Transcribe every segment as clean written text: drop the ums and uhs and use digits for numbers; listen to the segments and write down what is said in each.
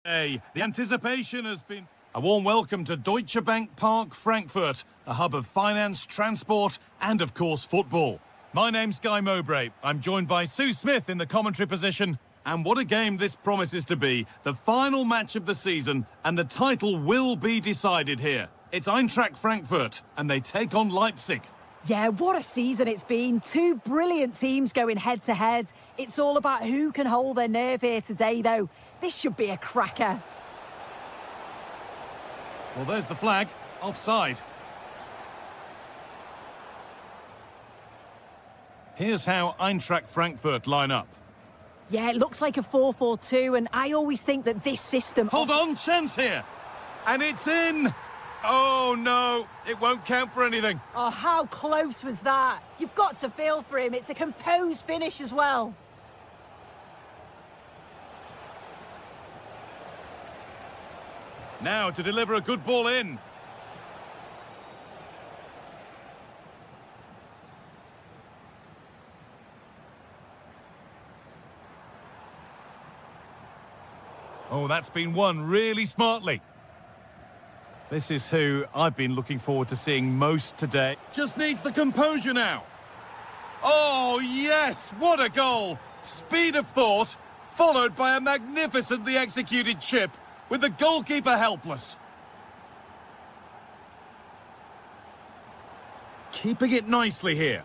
Hey, the anticipation has been... A warm welcome to Deutsche Bank Park, Frankfurt, a hub of finance, transport, and of course football. My name's Guy Mowbray. I'm joined by Sue Smith in the commentary position. And what a game this promises to be. The final match of the season, and the title will be decided here. It's Eintracht Frankfurt, and they take on Leipzig. Yeah, what a season it's been. Two brilliant teams going head-to-head. It's all about who can hold their nerve here today, though. This should be a cracker. Well, there's the flag. Offside. Here's how Eintracht Frankfurt line up. Yeah, it looks like a 4-4-2, and I always think that this system... Hold on, chance here. And it's in. Oh, no. It won't count for anything. Oh, how close was that? You've got to feel for him. It's a composed finish as well. Now to deliver a good ball in. Oh, that's been won really smartly. This is who I've been looking forward to seeing most today. Just needs the composure now. Oh, yes! What a goal! Speed of thought, followed by a magnificently executed chip, with the goalkeeper helpless. Keeping it nicely here.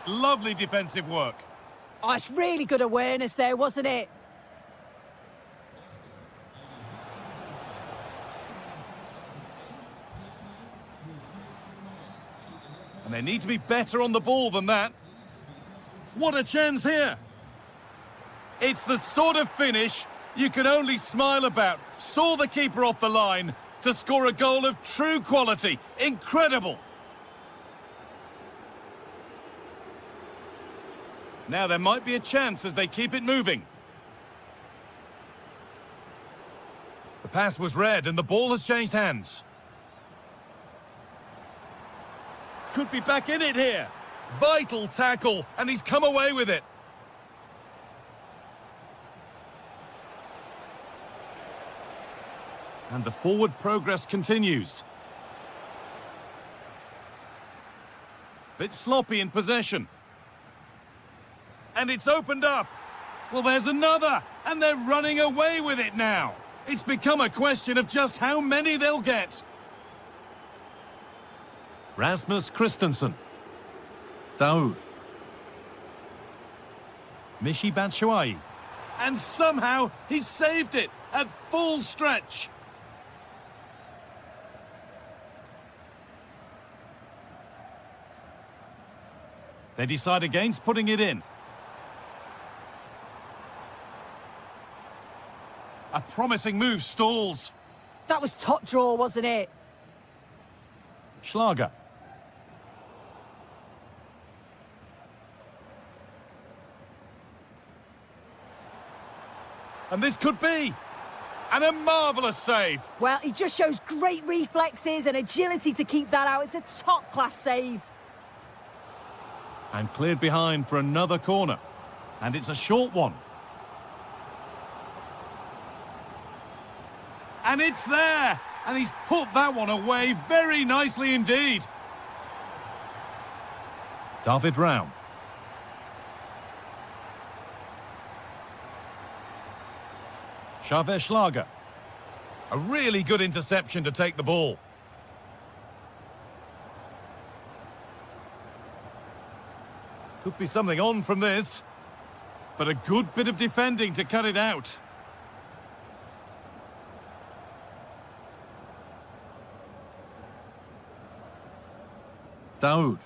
Lovely defensive work. Oh, it's really good awareness there, wasn't it? And they need to be better on the ball than that. What a chance here. It's the sort of finish you can only smile about. Saw the keeper off the line to score a goal of true quality. Incredible. Now there might be a chance as they keep it moving. The pass was read and the ball has changed hands. Could be back in it here. Vital tackle, and he's come away with it. And the forward progress continues. Bit sloppy in possession. And it's opened up. Well, there's another, and they're running away with it now. It's become a question of just how many they'll get. Rasmus Christensen. Daoud. Michy Batshuayi. And somehow he's saved it at full stretch. They decide against putting it in. A promising move stalls. That was top draw, wasn't it? Schlager. And this could be. And a marvellous save. Well, he just shows great reflexes and agility to keep that out. It's a top-class save. And cleared behind for another corner. And it's a short one. And it's there! And he's put that one away very nicely indeed. David Raum. Xaver Schlager. A really good interception to take the ball. Could be something on from this. But a good bit of defending to cut it out. Daoud.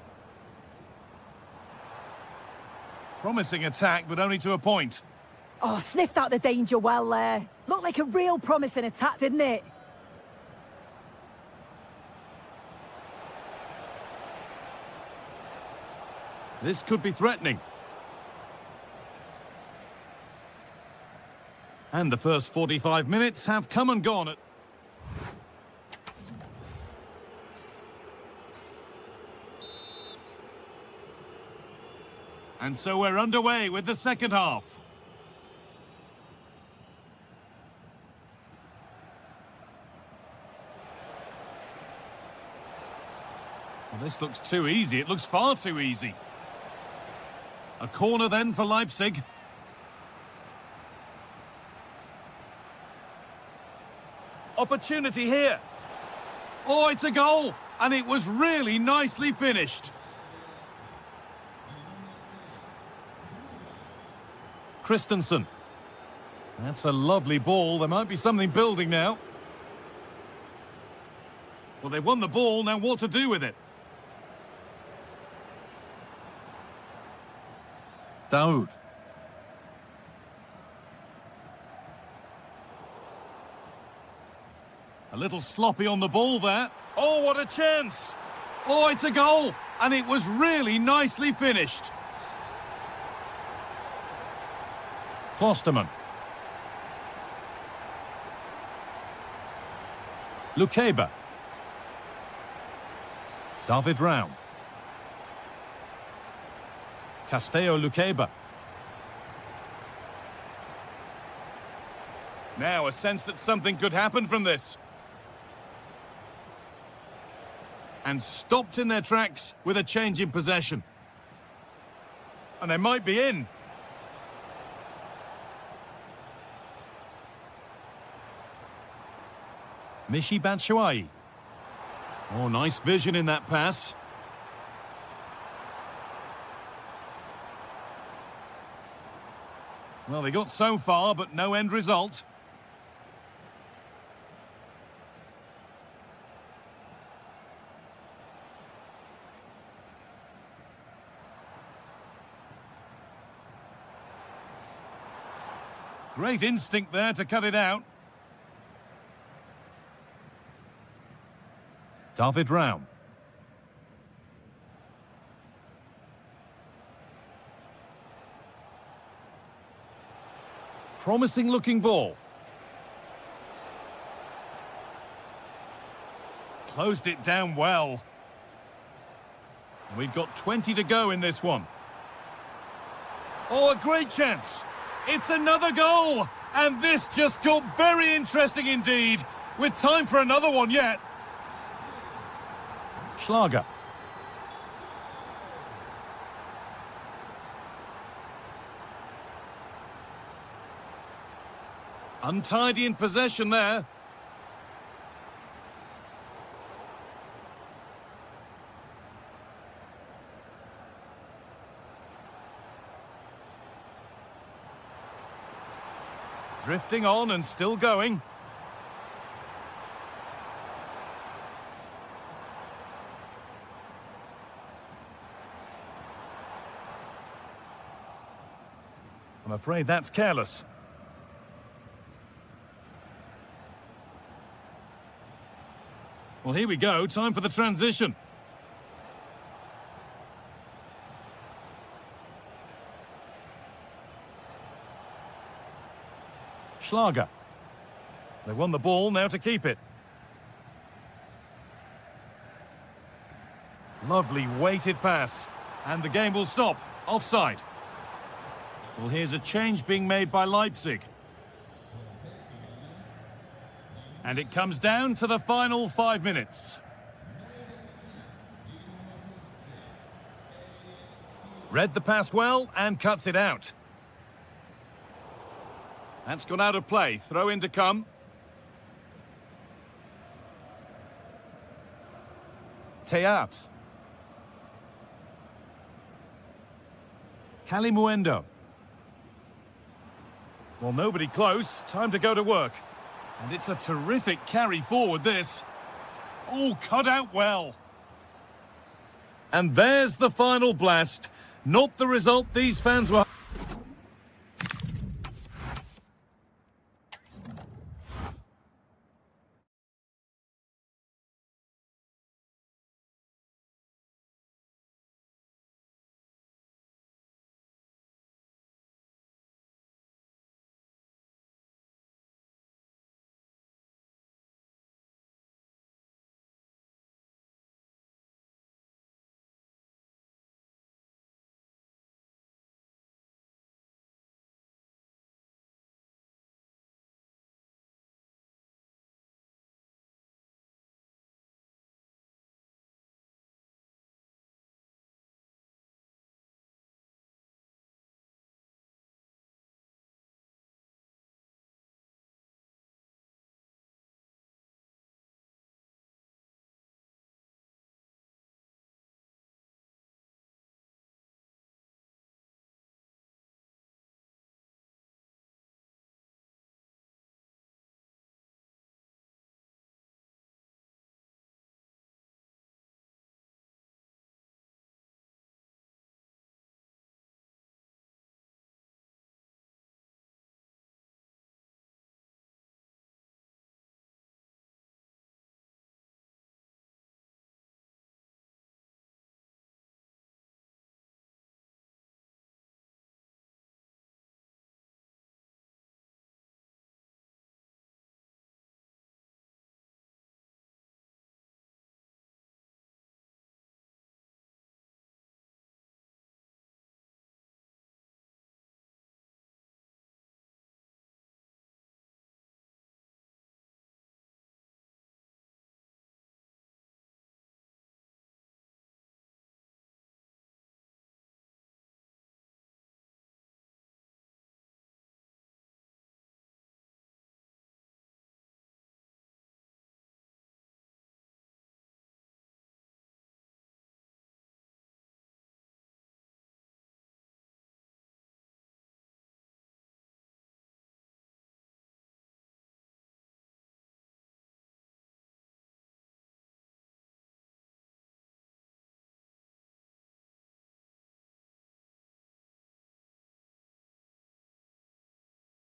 Promising attack, but only to a point. Oh, sniffed out the danger well there. Looked like a real promising attack, didn't it? This could be threatening. And the first 45 minutes have come and gone. And so we're underway with the second half. Well, this looks too easy. It looks far too easy. A corner then for Leipzig. Opportunity here. Oh, it's a goal. And it was really nicely finished. Christensen. That's a lovely ball. There might be something building now. Well, they won the ball. Now what to do with it? Daoud. A little sloppy on the ball there. Oh, what a chance! Oh, it's a goal! And it was really nicely finished. Klosterman. Lukeba. David Raum. Castello Lukeba. Now a sense that something could happen from this. And stopped in their tracks with a change in possession. And they might be in. Michy Batshuayi. Oh, nice vision in that pass. Well, they got so far, but no end result. Great instinct there to cut it out. David Raum. Promising looking ball. Closed it down well. We've got 20 to go in this one. Oh, a great chance. It's another goal. And this just got very interesting indeed. With time for another one yet. Schlager. Untidy in possession there. Drifting on and still going. I'm afraid that's careless. Well, here we go. Time for the transition. Schlager. They won the ball, now to keep it. Lovely weighted pass. And the game will stop. Offside. Well, here's a change being made by Leipzig. And it comes down to the final 5 minutes. Read the pass well and cuts it out. That's gone out of play. Throw in to come. Teat. Kalimuendo. Well, nobody close. Time to go to work. And it's a terrific carry forward, this. Oh, cut out well. And there's the final blast. Not the result these fans were...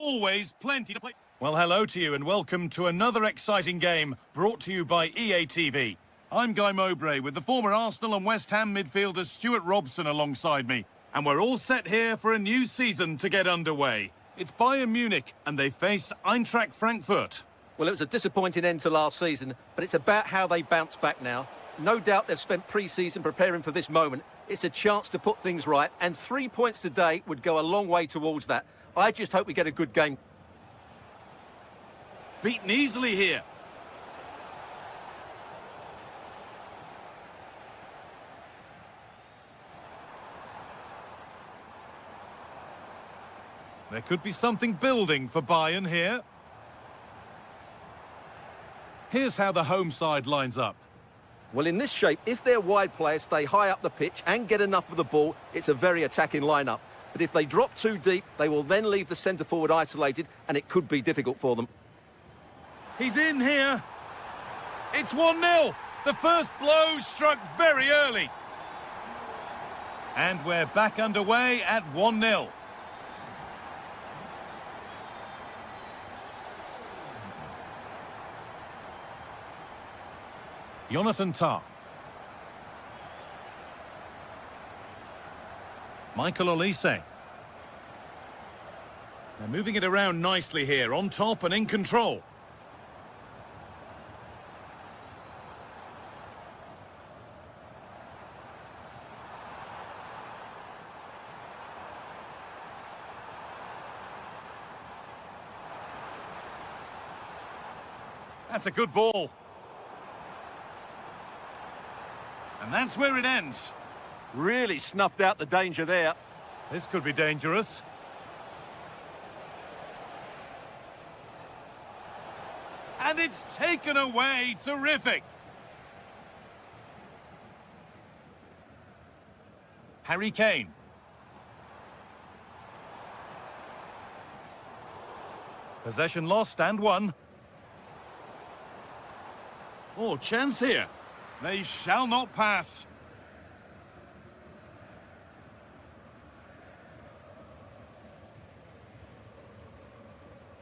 always plenty to play. Well, hello to you and welcome to another exciting game brought to you by EA TV. I'm Guy Mowbray with the former Arsenal and West Ham midfielder Stuart Robson alongside me. And we're all set here for a new season to get underway. It's Bayern Munich and they face Eintracht Frankfurt. Well, it was a disappointing end to last season, but it's about how they bounce back now. No doubt they've spent pre-season preparing for this moment. It's a chance to put things right, and 3 points today would go a long way towards that. I just hope we get a good game. Beaten easily here. There could be something building for Bayern here. Here's how the home side lines up. Well, in this shape, if their wide players stay high up the pitch and get enough of the ball, it's a very attacking lineup. But if they drop too deep, they will then leave the centre-forward isolated, and it could be difficult for them. He's in here. It's 1-0. The first blow struck very early. And we're back underway at 1-0. Jonathan Tah. Michael Olise. They're moving it around nicely here, on top and in control. That's a good ball. And that's where it ends. Really snuffed out the danger there. This could be dangerous. And it's taken away. Terrific. Harry Kane. Possession lost and won. Oh, chance here. They shall not pass.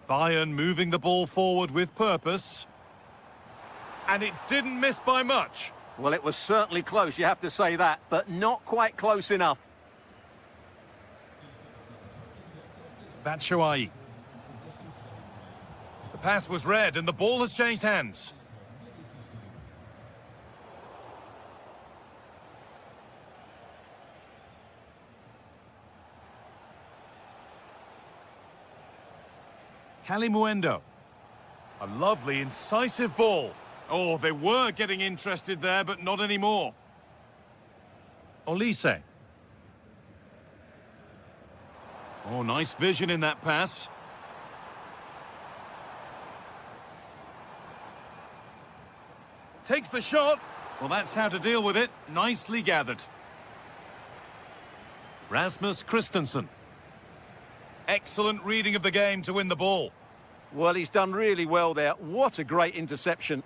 Bayern moving the ball forward with purpose. And it didn't miss by much. Well, it was certainly close, you have to say that, but not quite close enough. Batshuayi. The pass was read and the ball has changed hands. Kalimuendo. A lovely, incisive ball. Oh, they were getting interested there, but not anymore. Olise. Oh, nice vision in that pass. Takes the shot. Well, that's how to deal with it. Nicely gathered. Rasmus Christensen. Excellent reading of the game to win the ball. Well, he's done really well there. What a great interception.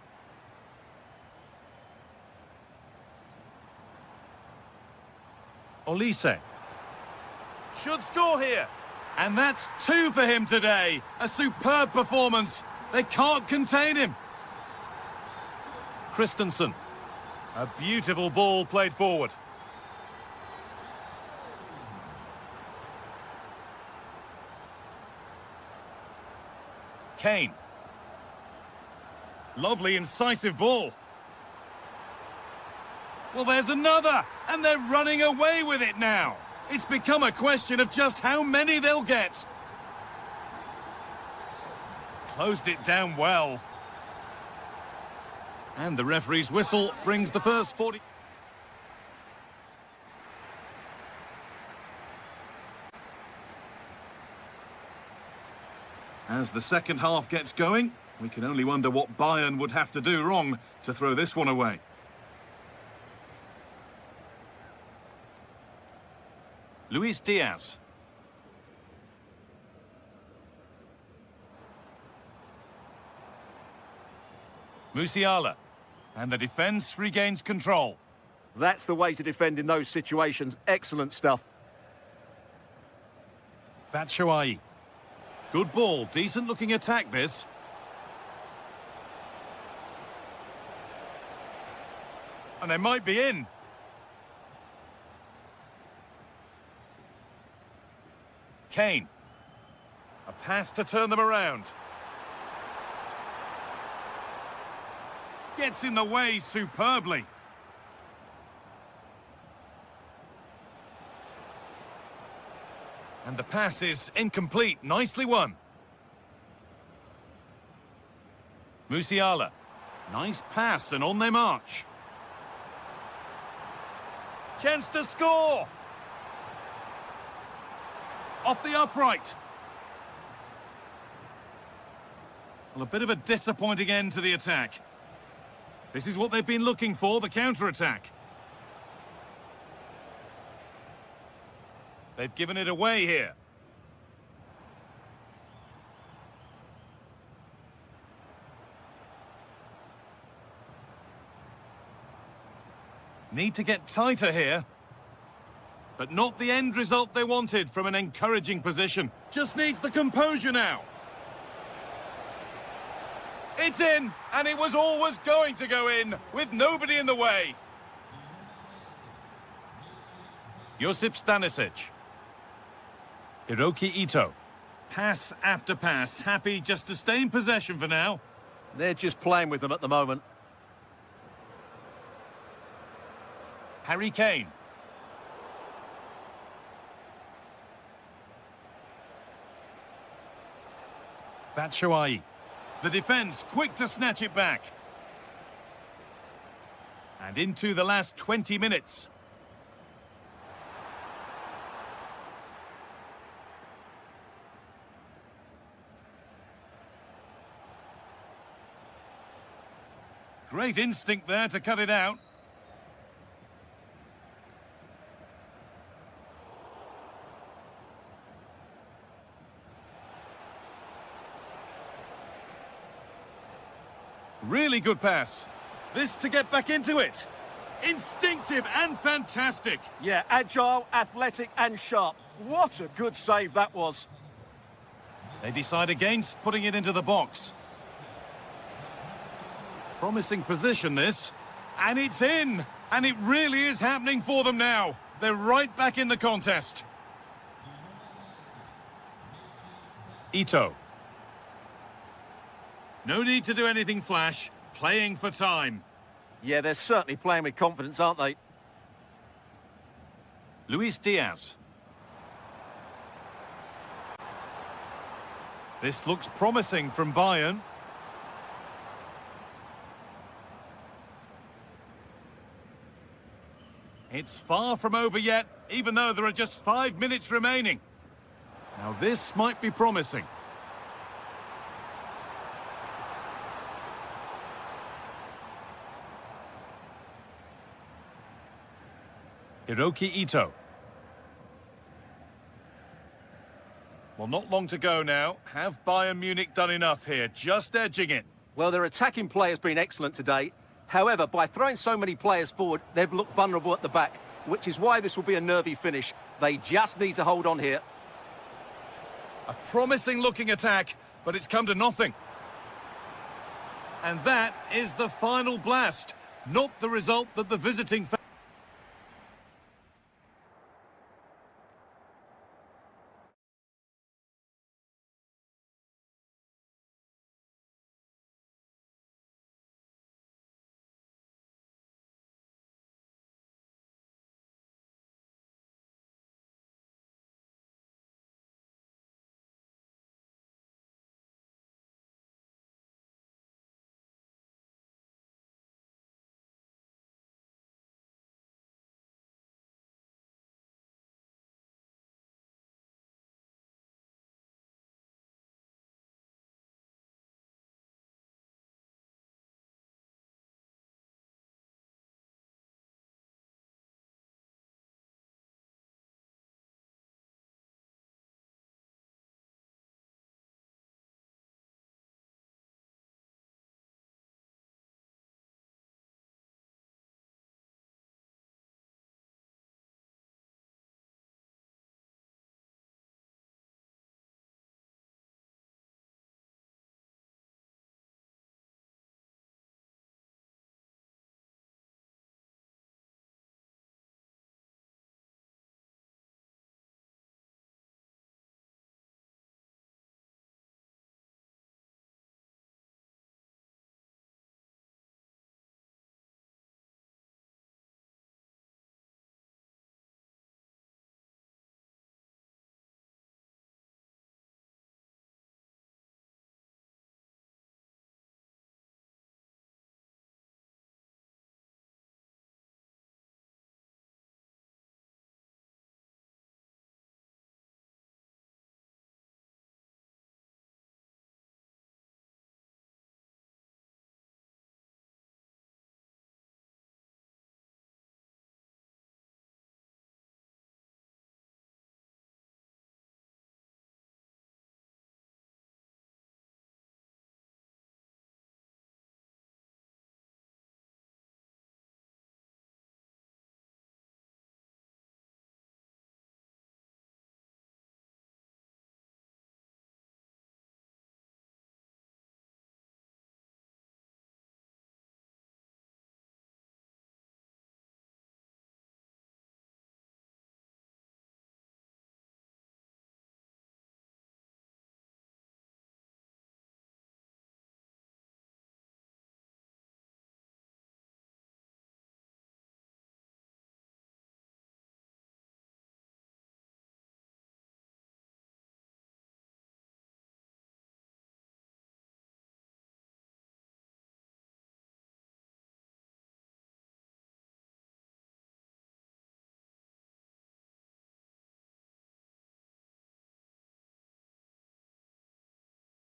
Olise. Should score here. And that's 2 for him today. A superb performance. They can't contain him. Christensen. A beautiful ball played forward. Kane. Lovely, incisive ball. Well, there's another, and they're running away with it now. It's become a question of just how many they'll get. Closed it down well. And the referee's whistle brings the first 40... As the second half gets going, we can only wonder what Bayern would have to do wrong to throw this one away. Luis Diaz. Musiala. And the defence regains control. That's the way to defend in those situations. Excellent stuff. Batshuayi. Good ball, decent looking attack this. And they might be in. Kane. A pass to turn them around. Gets in the way superbly. And the pass is incomplete. Nicely won. Musiala. Nice pass and on they march. Chance to score. Off the upright. Well, a bit of a disappointing end to the attack. This is what they've been looking for, the counter-attack. They've given it away here. Need to get tighter here. But not the end result they wanted from an encouraging position. Just needs the composure now. It's in, and it was always going to go in, with nobody in the way. Josip Stanisic. Hiroki Ito. Pass after pass, happy just to stay in possession for now. They're just playing with them at the moment. Harry Kane. Batshuayi. The defence quick to snatch it back. And into the last 20 minutes. Great instinct there to cut it out. Really good pass. This to get back into it. Instinctive and fantastic. Yeah, agile, athletic and sharp. What a good save that was. They decide against putting it into the box. Promising position this. And it's in. And it really is happening for them now. They're right back in the contest. Ito. No need to do anything flash. Playing for time. Yeah, they're certainly playing with confidence, aren't they? Luis Diaz. This looks promising from Bayern. It's far from over yet, even though there are just 5 minutes remaining. Now this might be promising. Hiroki Ito. Well, not long to go now. Have Bayern Munich done enough here? Just edging it. Well, their attacking play has been excellent today. However, by throwing so many players forward, they've looked vulnerable at the back, which is why this will be a nervy finish. They just need to hold on here. A promising looking attack, but it's come to nothing. And that is the final blast. Not the result that the visiting fans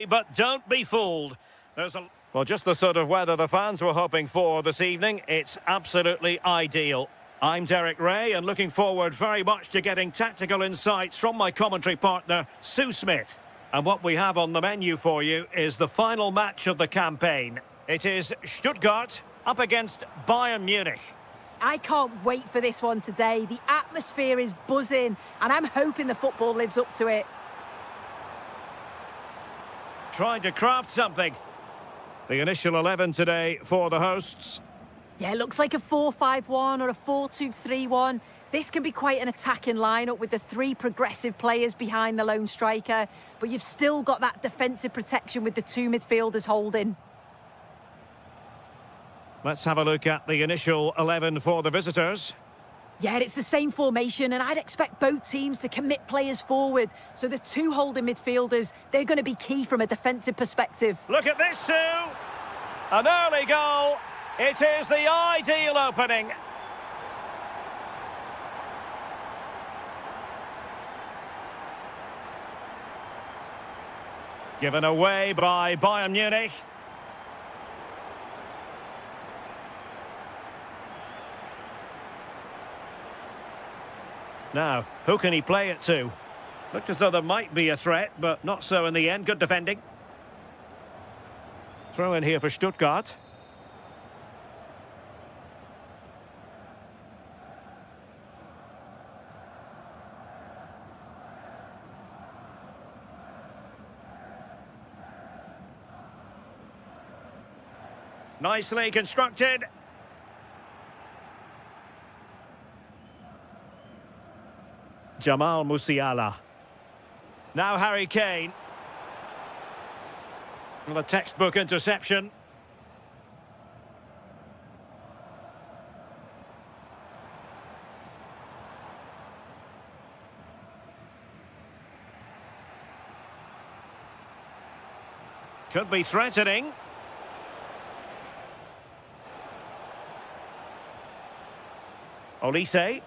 But don't be fooled. Well, just the sort of weather the fans were hoping for this evening. It's absolutely ideal. I'm Derek Ray and looking forward very much to getting tactical insights from my commentary partner, Sue Smith. And what we have on the menu for you is the final match of the campaign. It is Stuttgart up against Bayern Munich. I can't wait for this one today. The atmosphere is buzzing, and I'm hoping the football lives up to it. Trying to craft something. The initial 11 today for the hosts. Yeah, it looks like a 4-5-1 or a 4-2-3-1. This can be quite an attacking lineup with the three progressive players behind the lone striker, but you've still got that defensive protection with the two midfielders holding. Let's have a look at the initial 11 for the visitors. Yeah, it's the same formation, and I'd expect both teams to commit players forward. So the two holding midfielders, they're going to be key from a defensive perspective. Look at this, Sue! An early goal. It is the ideal opening. Given away by Bayern Munich. Now, who can he play it to? Looked as though there might be a threat, but not so in the end. Good defending. Throw in here for Stuttgart. Nicely constructed. Jamal Musiala. Now Harry Kane. Well, a textbook interception. Could be threatening. Olise.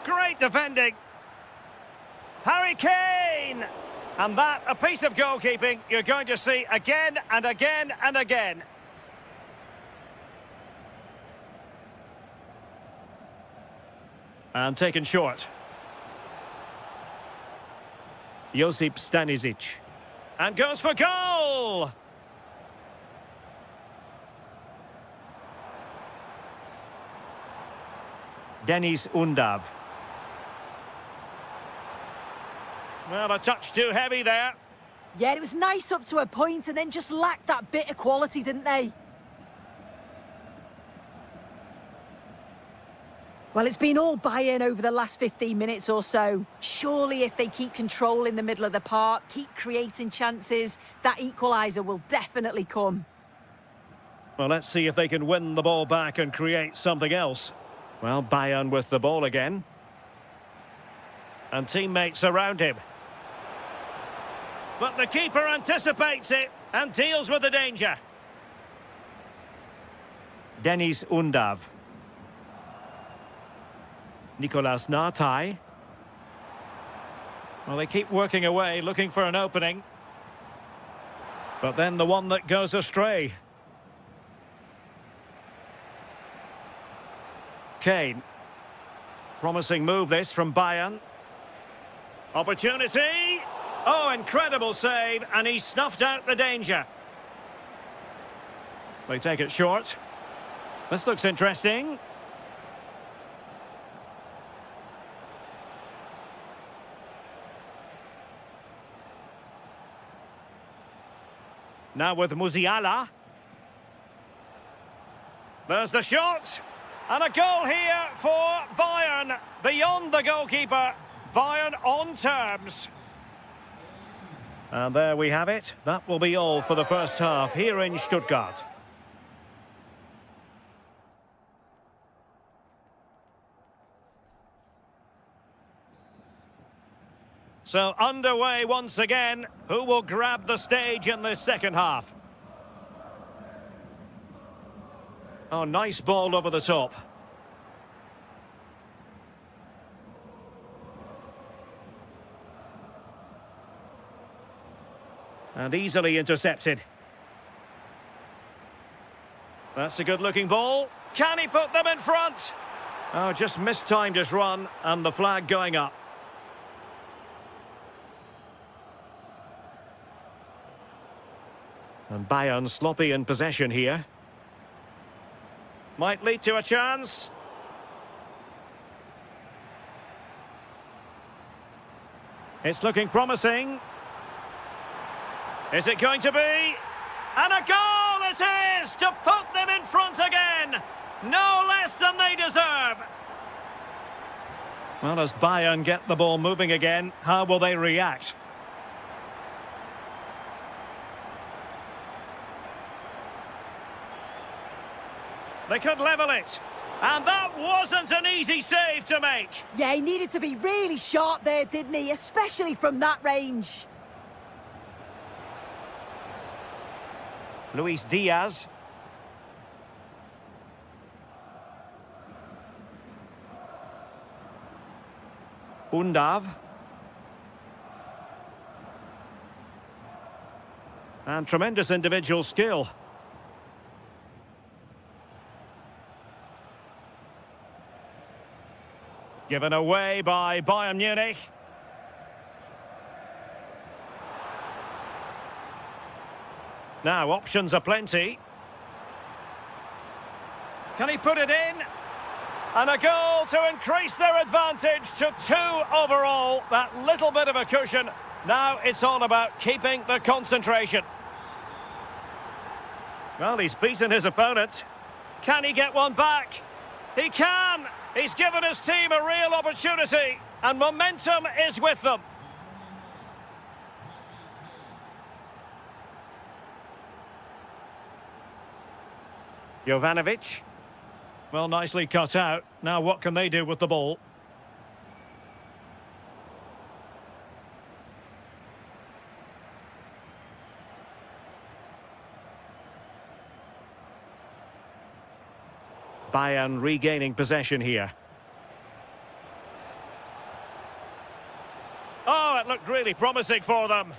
Great defending. Harry Kane! And that, a piece of goalkeeping you're going to see again and again and again. And taken short. Josip Stanisic. And goes for goal! Denis Undav. Well, a touch too heavy there. Yeah, it was nice up to a point and then just lacked that bit of quality, didn't they? Well, it's been all Bayern over the last 15 minutes or so. Surely if they keep control in the middle of the park, keep creating chances, that equaliser will definitely come. Well, let's see if they can win the ball back and create something else. Well, Bayern with the ball again. And teammates around him. But the keeper anticipates it and deals with the danger. Denis Undav. Nicolas Nartai. Well, they keep working away, looking for an opening. But then the one that goes astray. Kane. Promising move this from Bayern. Opportunity. Oh, incredible save, and he snuffed out the danger. They take it short. This looks interesting. Now with Musiala. There's the shot. And a goal here for Bayern. Beyond the goalkeeper. Bayern on terms. And there we have it. That will be all for the first half here in Stuttgart. So underway once again. Who will grab the stage in this second half? Oh, nice ball over the top. And easily intercepted. That's a good-looking ball. Can he put them in front? Oh, just mistimed his run, and the flag going up. And Bayern sloppy in possession here. Might lead to a chance. It's looking promising. Is it going to be? And a goal it is to put them in front again. No less than they deserve. Well, as Bayern get the ball moving again, how will they react? They could level it. And that wasn't an easy save to make. Yeah, he needed to be really sharp there, didn't he? Especially from that range. Luis Diaz. Undav. And tremendous individual skill. Given away by Bayern Munich. Now, options are plenty. Can he put it in? And a goal to increase their advantage to 2 overall. That little bit of a cushion. Now it's all about keeping the concentration. Well, he's beaten his opponent. Can he get one back? He can! He's given his team a real opportunity, and momentum is with them. Jovanovic. Well, nicely cut out. Now what can they do with the ball? Bayern regaining possession here. Oh, it looked really promising for them.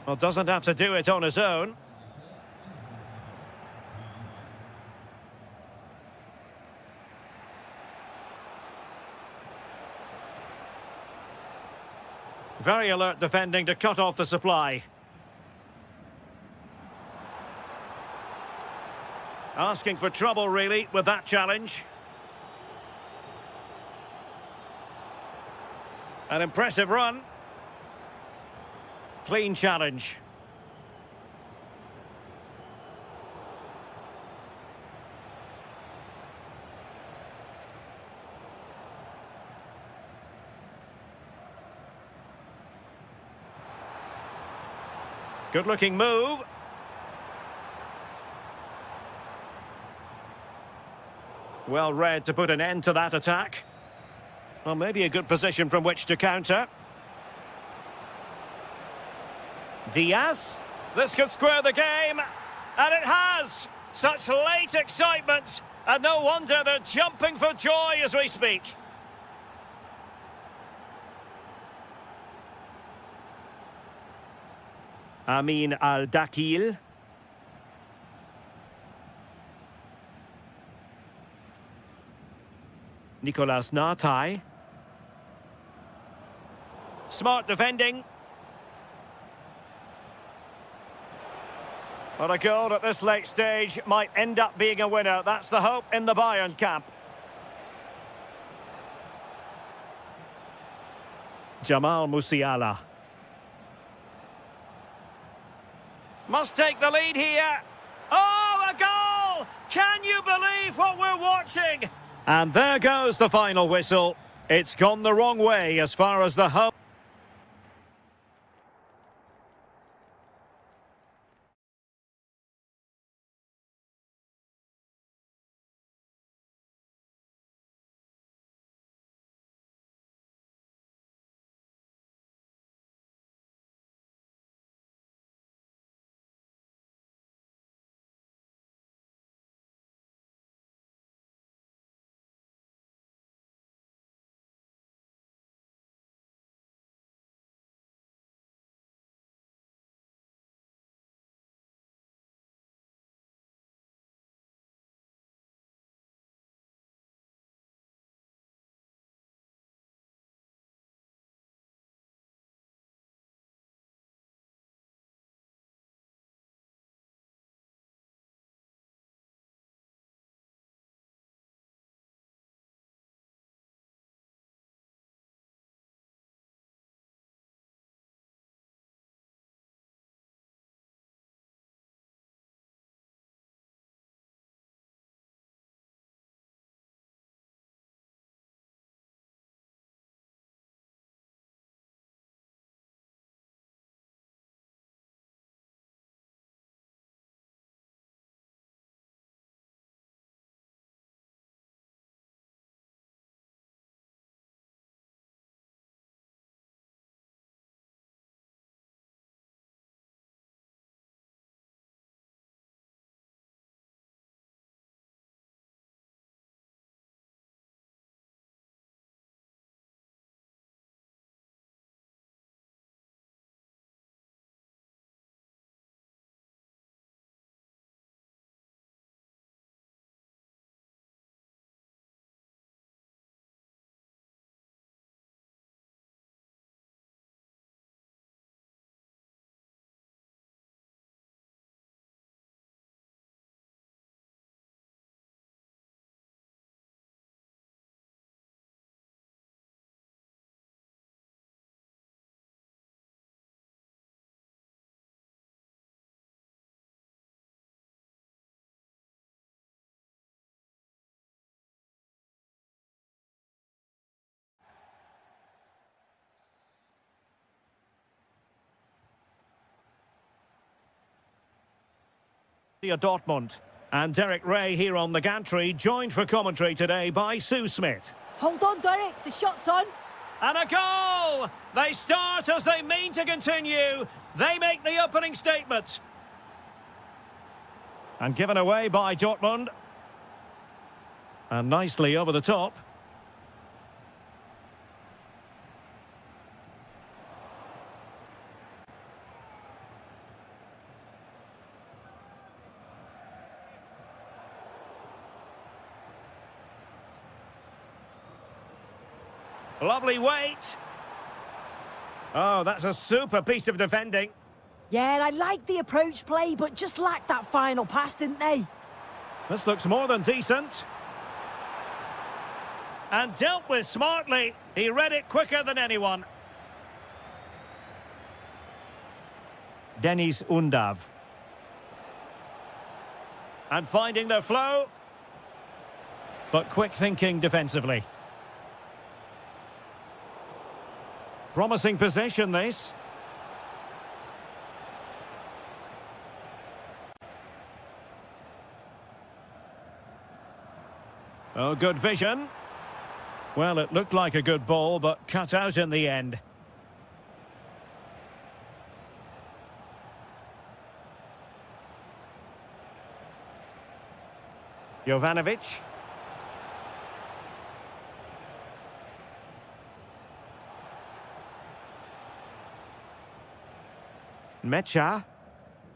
Well, doesn't have to do it on his own. Very alert defending to cut off the supply. Asking for trouble, really, with that challenge. An impressive run. Clean challenge. Good-looking move. Well read to put an end to that attack. Well, maybe a good position from which to counter. Diaz. This could square the game. And it has. Such late excitement. And no wonder they're jumping for joy as we speak. Amin Al-Dakil. Nicolas Nartai. Smart defending. But a goal at this late stage might end up being a winner. That's the hope in the Bayern camp. Jamal Musiala. Must take the lead here. Oh, a goal! Can you believe what we're watching? And there goes the final whistle. It's gone the wrong way as far as the home. Dortmund. And Derek Ray here on the gantry, joined for commentary today by Sue Smith. Hold on, Derek. The shot's on. And a goal! They start as they mean to continue. They make the opening statement. And given away by Dortmund. And nicely over the top. Lovely weight. Oh, that's a super piece of defending. Yeah, I like the approach play, but just lacked that final pass, didn't they? This looks more than decent. And dealt with smartly. He read it quicker than anyone. Dennis Undav. And finding their flow. But quick thinking defensively. Promising possession, this. Oh, good vision. Well, it looked like a good ball, but cut out in the end. Jovanovic. Mecha.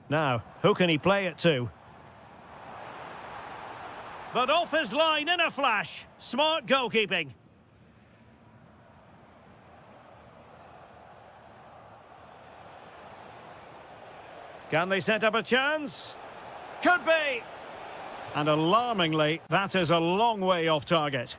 Now, who can he play it to? But off his line in a flash. Smart goalkeeping. Can they set up a chance? Could be. And alarmingly, that is a long way off target.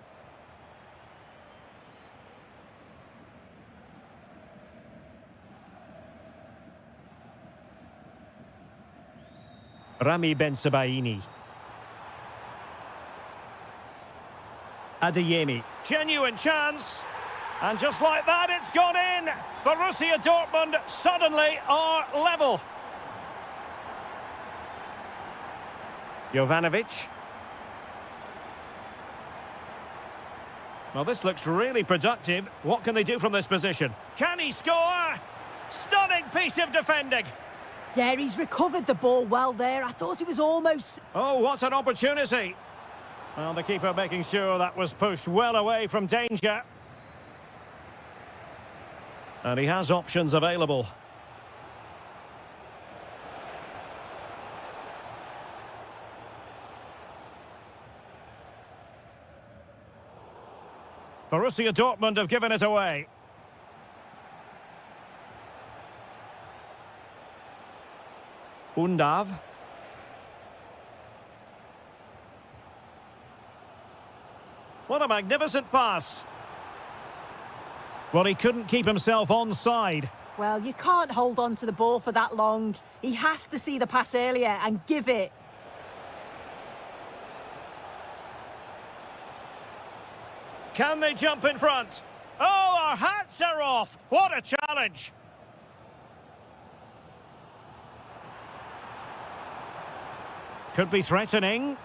Rami Ben-Sebaini. Adeyemi. Genuine chance. And just like that, it's gone in. Borussia Dortmund suddenly are level. Jovanovic. Well, this looks really productive. What can they do from this position? Can he score? Stunning piece of defending. Yeah, he's recovered the ball well there. I thought it was almost... Oh, what an opportunity. Well, the keeper making sure that was pushed well away from danger. And he has options available. Borussia Dortmund have given it away. Undav. What a magnificent pass. Well, he couldn't keep himself onside. Well, you can't hold on to the ball for that long. He has to see the pass earlier and give it. Can they jump in front? Oh, our hats are off. What a challenge. Could be threatening.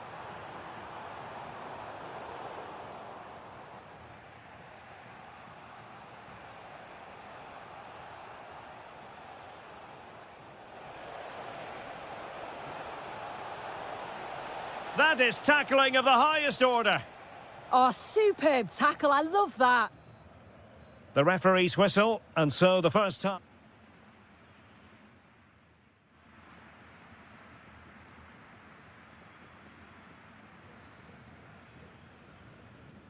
That is tackling of the highest order. Oh, superb tackle. I love that. The referee's whistle, and so the first time.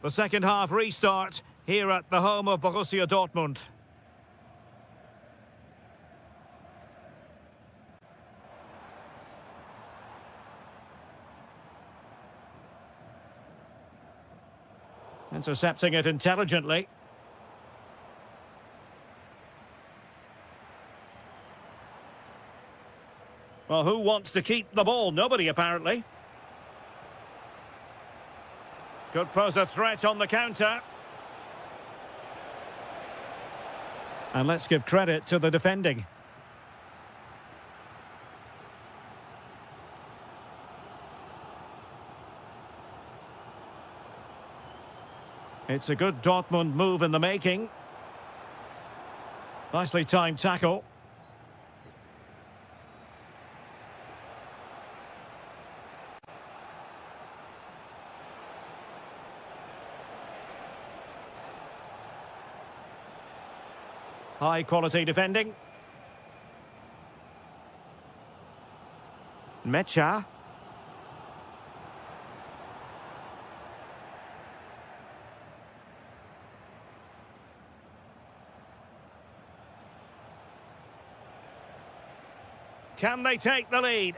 The second half restart here at the home of Borussia Dortmund. Intercepting it intelligently. Well, who wants to keep the ball? Nobody, apparently. Could pose a threat on the counter. And let's give credit to the defending. It's a good Dortmund move in the making. Nicely timed tackle. High quality defending. Mecha. Can they take the lead?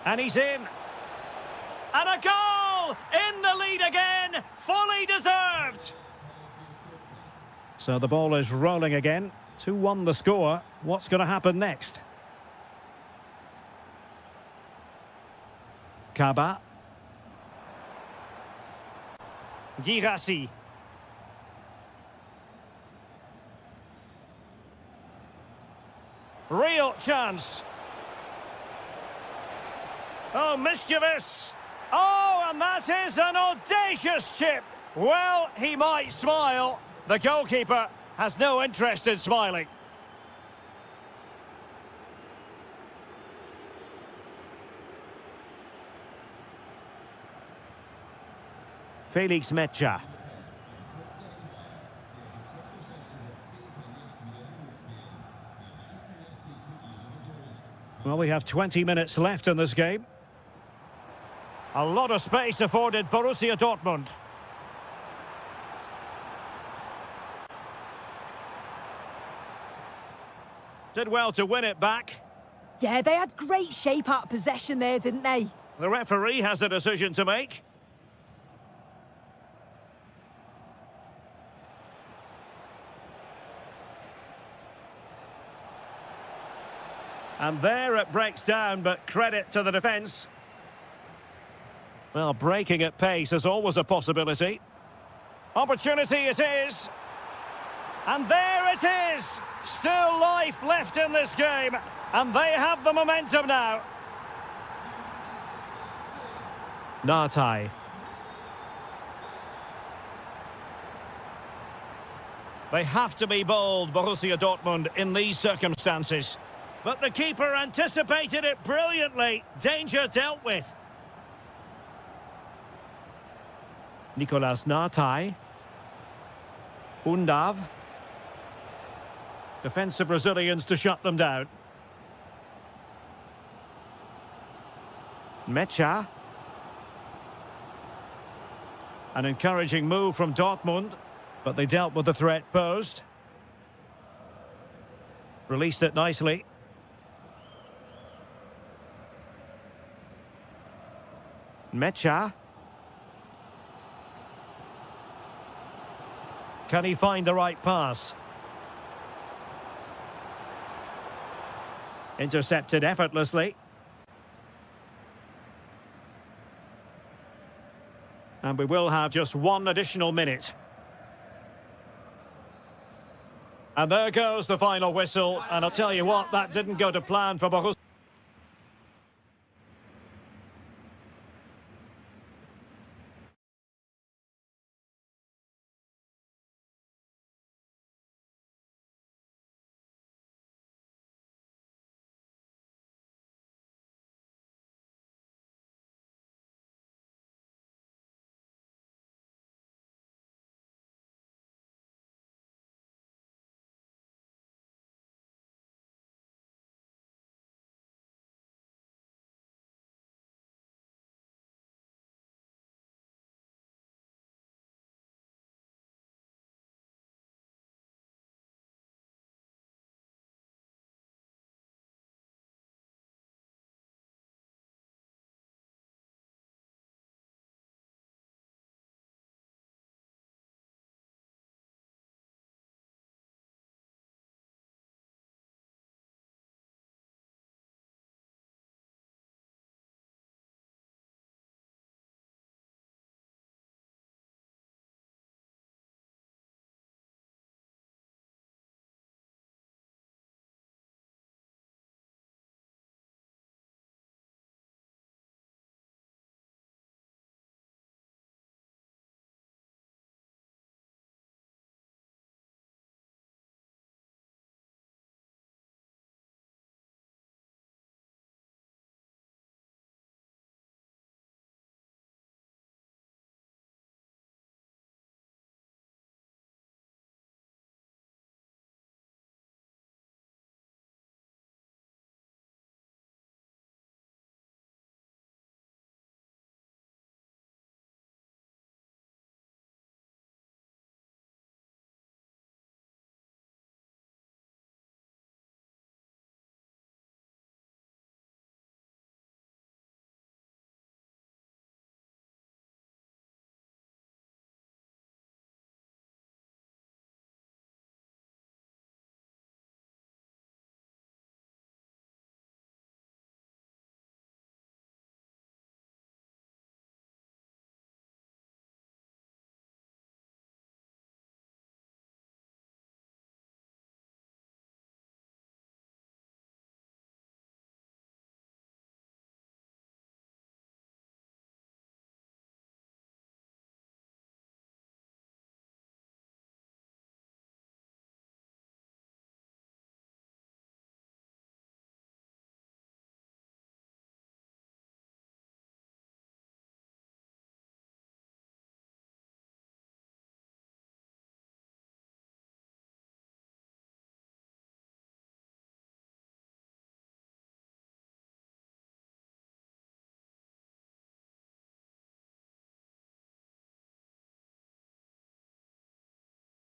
And he's in. And a goal! In the lead again! Fully deserved! So the ball is rolling again. 2-1 the score. What's going to happen next? Kaba. Girassi. Real chance. Oh, mischievous. Oh, and that is an audacious chip. Well, he might smile. The goalkeeper has no interest in smiling. Felix Mecha. Well, we have 20 minutes left in this game. A lot of space afforded Borussia Dortmund. Did well to win it back. Yeah, they had great shape out of possession there, didn't they? The referee has a decision to make. And there it breaks down, but credit to the defence. Well, breaking at pace is always a possibility. Opportunity it is. And there it is! Still life left in this game. And they have the momentum now. Nartai. They have to be bold, Borussia Dortmund, in these circumstances. But the keeper anticipated it brilliantly. Danger dealt with. Nicolas Nartai. Undav. Defensive Brazilians to shut them down. Mecha. An encouraging move from Dortmund, but they dealt with the threat posed. Released it nicely. Mecha. Can he find the right pass? Intercepted effortlessly. And we will have just one additional minute. And there goes the final whistle. And I'll tell you what, that didn't go to plan for Borussia.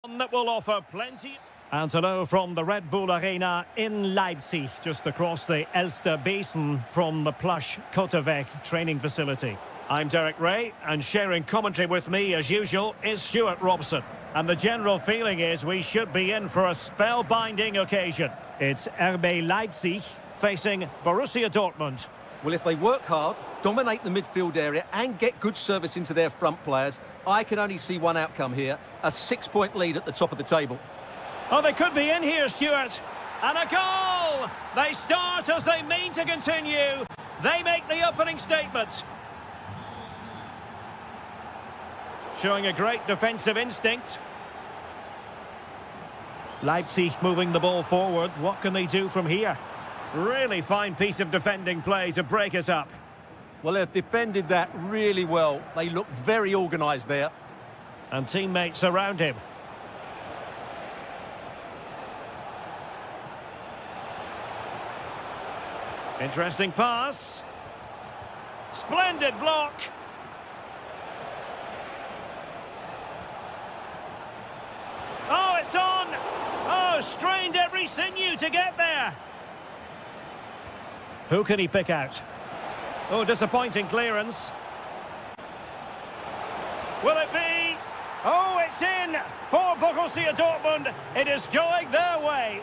That will offer plenty. And hello from the Red Bull Arena in Leipzig, just across the Elster Basin from the plush Kotevec training facility. I'm Derek Ray, and sharing commentary with me, as usual, is Stuart Robson. And the general feeling is we should be in for a spellbinding occasion. It's RB Leipzig facing Borussia Dortmund. Well, if they work hard, dominate the midfield area and get good service into their front players, I can only see one outcome here, a 6-point lead at the top of the table. Oh, they could be in here, Stuart. And a goal! They start as they mean to continue. They make the opening statement. Showing a great defensive instinct. Leipzig moving the ball forward. What can they do from here? Really fine piece of defending play to break us up. Well, they've defended that really well. They look very organised there. And teammates around him. Interesting pass. Splendid block. Oh, it's on. Oh, strained every sinew to get there. Who can he pick out? Oh, disappointing clearance. Will it be? Oh, it's in for Borussia Dortmund. It is going their way.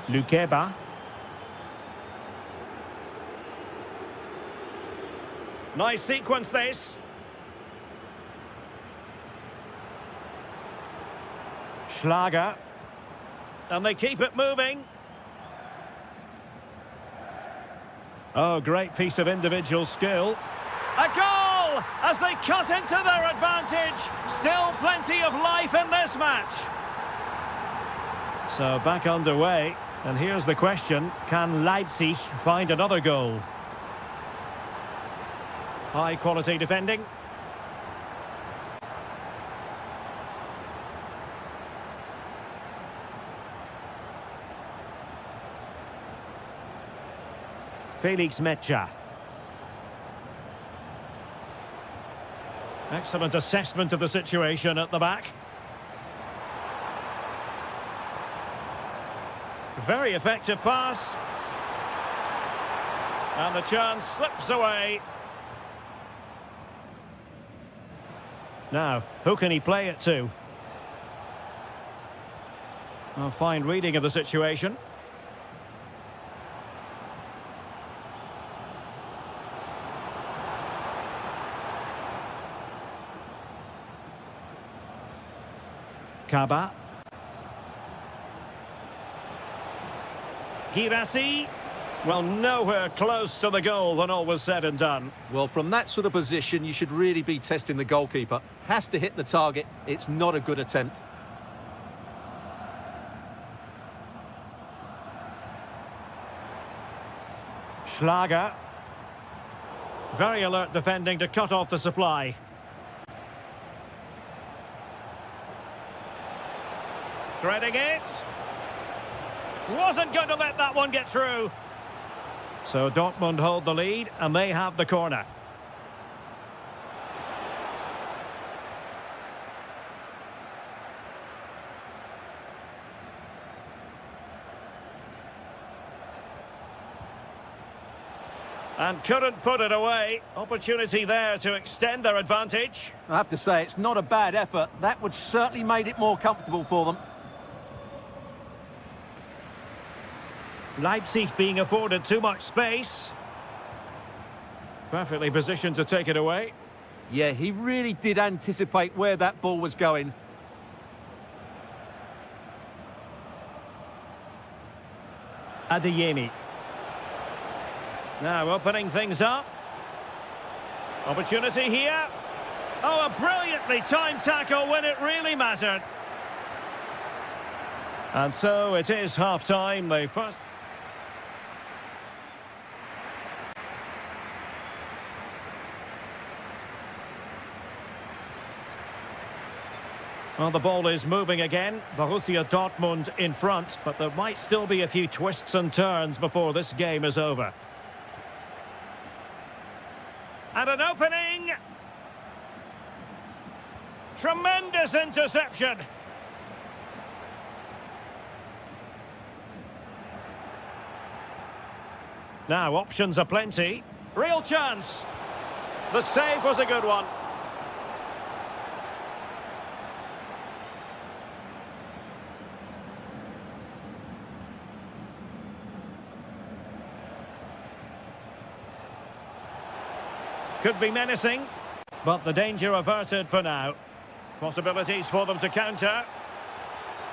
Lukeba. Nice sequence, this. Schlager. And they keep it moving. Oh, great piece of individual skill. A goal as they cut into their advantage. Still plenty of life in this match. So back underway. And here's the question. Can Leipzig find another goal? High quality defending. Felix Mecha. Excellent assessment of the situation at the back. Very effective pass. And the chance slips away. Now, who can he play it to? A fine reading of the situation. Kaba. Girassi. Well, nowhere close to the goal when all was said and done. Well, from that sort of position, you should really be testing the goalkeeper. Has to hit the target. It's not a good attempt. Schlager. Very alert defending to cut off the supply. Threading it. Wasn't going to let that one get through. So Dortmund hold the lead and they have the corner. And couldn't put it away. Opportunity there to extend their advantage. I have to say, it's not a bad effort. That would certainly made it more comfortable for them. Leipzig being afforded too much space. Perfectly positioned to take it away. Yeah, he really did anticipate where that ball was going. Adeyemi. Now opening things up. Opportunity here. Oh, a brilliantly timed tackle when it really mattered. And so it is half-time. The first... Well, the ball is moving again. Borussia Dortmund in front, but there might still be a few twists and turns before this game is over. And an opening. Tremendous interception. Now, options are plenty. Real chance. The save was a good one. Could be menacing, but the danger averted for now. Possibilities for them to counter.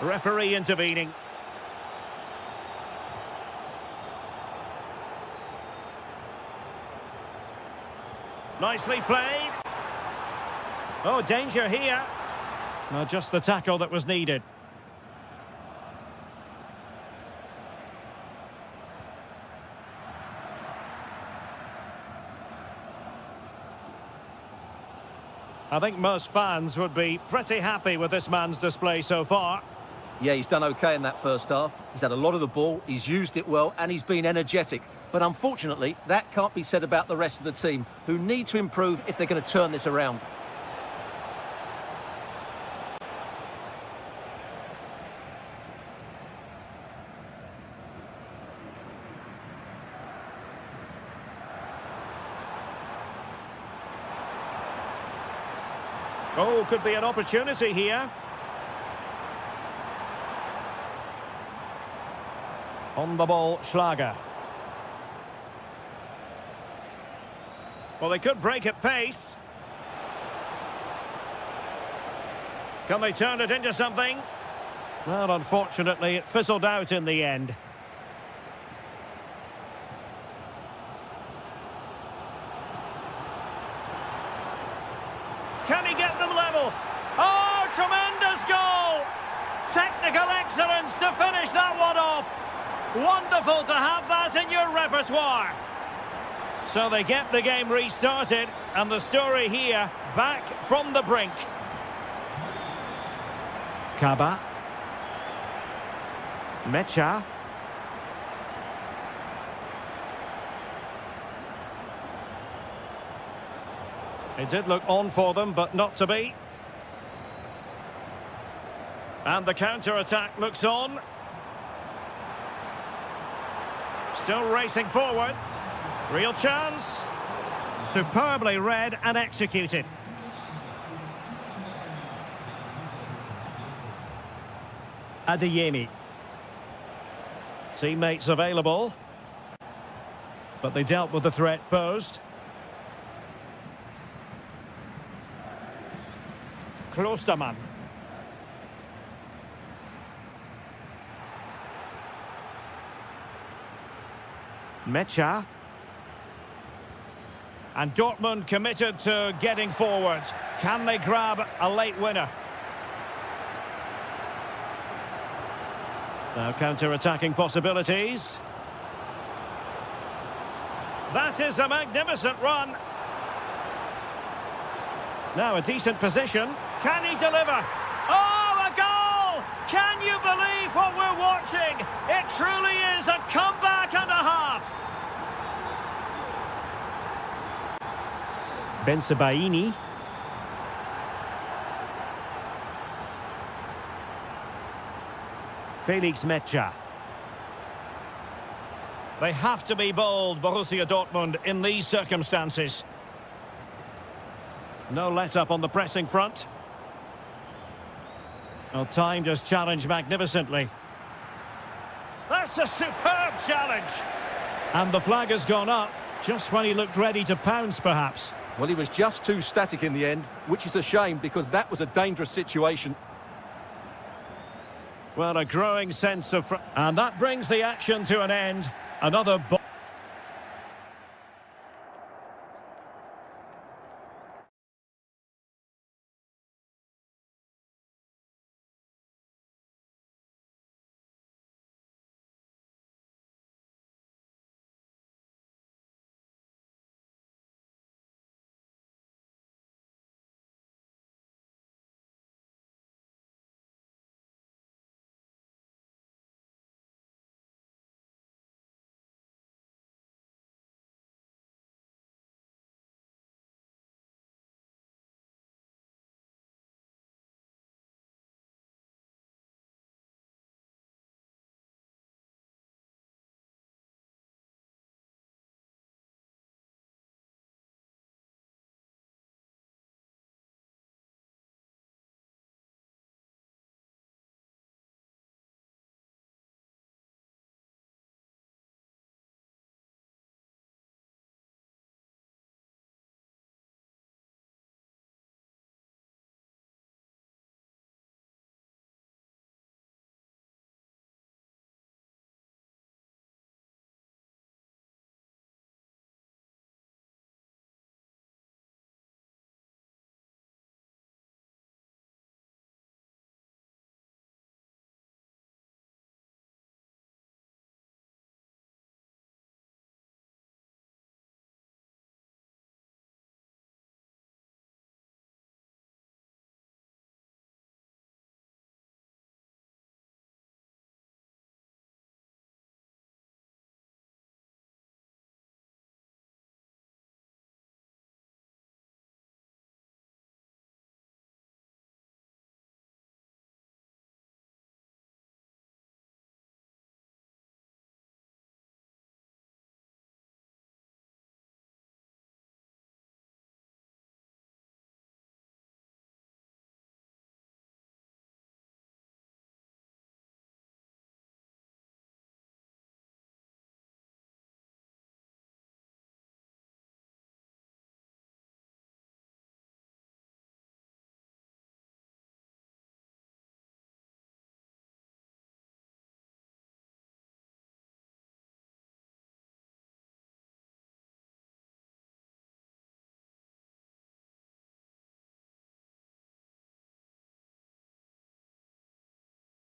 Referee intervening. Nicely played. Oh, danger here. Well, just the tackle that was needed. I think most fans would be pretty happy with this man's display so far. Yeah, he's done okay in that first half. He's had a lot of the ball, he's used it well, and he's been energetic. But unfortunately, that can't be said about the rest of the team, who need to improve if they're going to turn this around. Oh, could be an opportunity here. On the ball, Schlager. Well, they could break at pace. Can they turn it into something? Well, unfortunately, it fizzled out in the end. Can he get them level? Oh, tremendous goal! Technical excellence to finish that one off. Wonderful to have that in your repertoire. So they get the game restarted, and the story here, back from the brink. Kaba. Mecha. It did look on for them, but not to be. And the counter-attack looks on. Still racing forward. Real chance. Superbly read and executed. Adeyemi. Teammates available. But they dealt with the threat posed. Klostermann. Mecha. And Dortmund committed to getting forward. Can they grab a late winner? Now counter-attacking possibilities. That is a magnificent run. Now a decent position. Can he deliver? Oh, a goal! Can you believe what we're watching? It truly is a comeback and a half. Bensebaini. Felix Mecha. They have to be bold, Borussia Dortmund, in these circumstances. No let-up on the pressing front. Well, timed his challenge magnificently. That's a superb challenge. And the flag has gone up, just when he looked ready to pounce, perhaps. Well, he was just too static in the end, which is a shame because that was a dangerous situation. Well, a growing sense of... And that brings the action to an end. Another...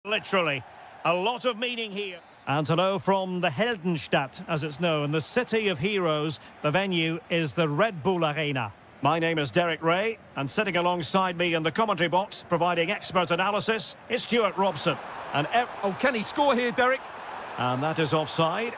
Literally, a lot of meaning here. And hello from the Heldenstadt, as it's known, the city of heroes. The venue is the Red Bull Arena. My name is Derek Ray, and sitting alongside me in the commentary box, providing expert analysis, is Stuart Robson. And oh, can he score here, Derek? And that is offside.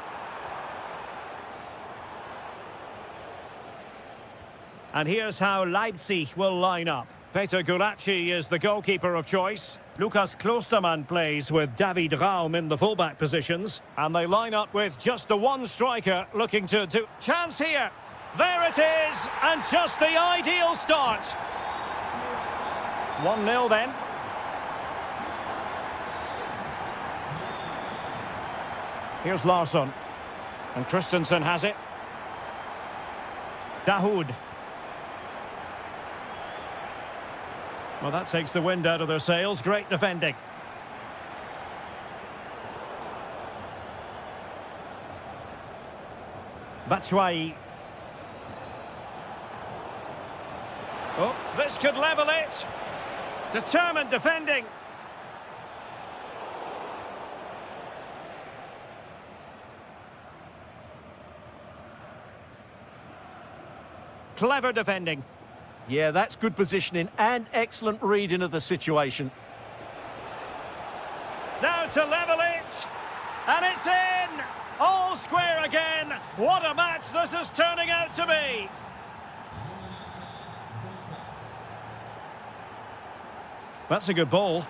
And here's how Leipzig will line up. Peter Gulacsi is the goalkeeper of choice. Lukas Klostermann plays with David Raum in the fullback positions. And they line up with just the one striker looking to do... Chance here! There it is! And just the ideal start! 1-0 then. Here's Larsson. And Christensen has it. Dahoud. Well, that takes the wind out of their sails. Great defending. Batshuayi. Oh, this could level it. Determined defending. Clever defending. Yeah, that's good positioning and excellent reading of the situation. Now to level it. And it's in. All square again. What a match this is turning out to be. That's a good ball.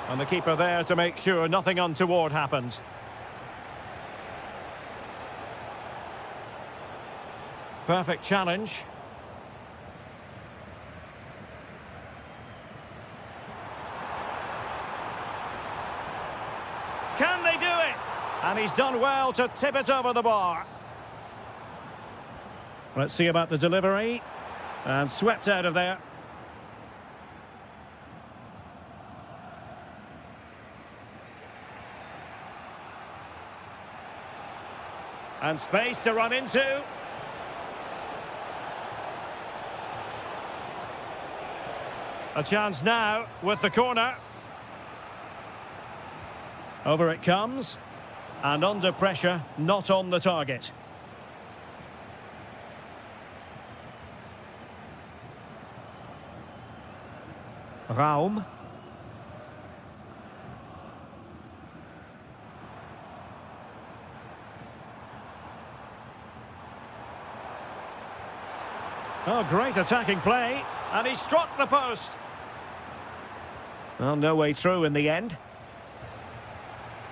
And the keeper there to make sure nothing untoward happened. Perfect challenge. Can they do it? And he's done well to tip it over the bar. Let's see about the delivery. And swept out of there. And space to run into. A chance now with the corner. Over it comes. And under pressure, not on the target. Raum. Oh, great attacking play. And he struck the post. Well, no way through in the end.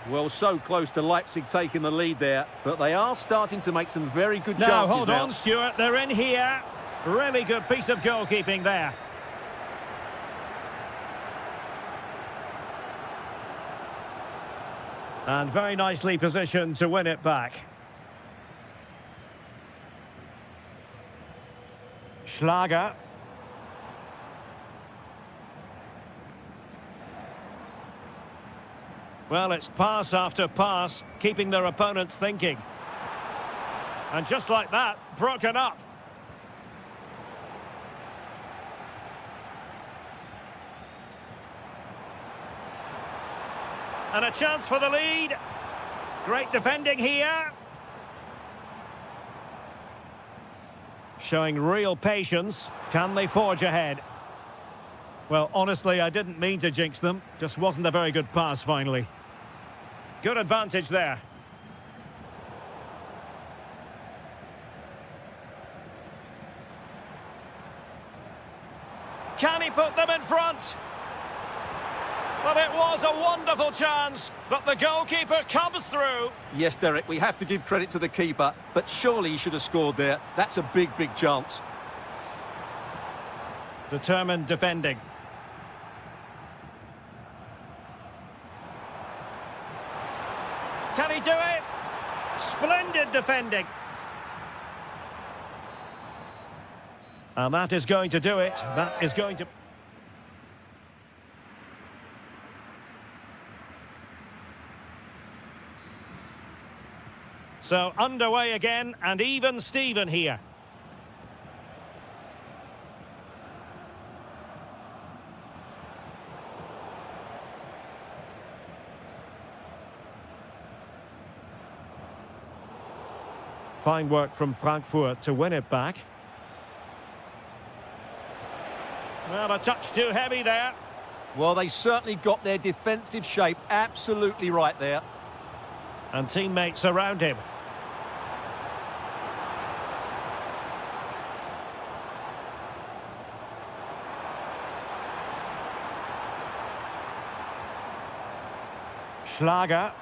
Well, so close to Leipzig taking the lead there, but they are starting to make some very good chances now. Hold on, Stuart. They're in here. Really good piece of goalkeeping there. And very nicely positioned to win it back. Schlager. Well, it's pass after pass, keeping their opponents thinking. And just like that, broken up. And a chance for the lead. Great defending here. Showing real patience. Can they forge ahead? Well, honestly, I didn't mean to jinx them. Just wasn't a very good pass, finally. Good advantage there. Can he put them in front? But it was a wonderful chance, but the goalkeeper comes through. Yes, Derek, we have to give credit to the keeper, but surely he should have scored there. That's a big, big chance. Determined defending. Can he do it? Splendid defending. And that is going to do it. That is going to... So underway again, and even Steven here. Fine work from Frankfurt to win it back. Well, a touch too heavy there. Well, they certainly got their defensive shape absolutely right there. And teammates around him. Schlager.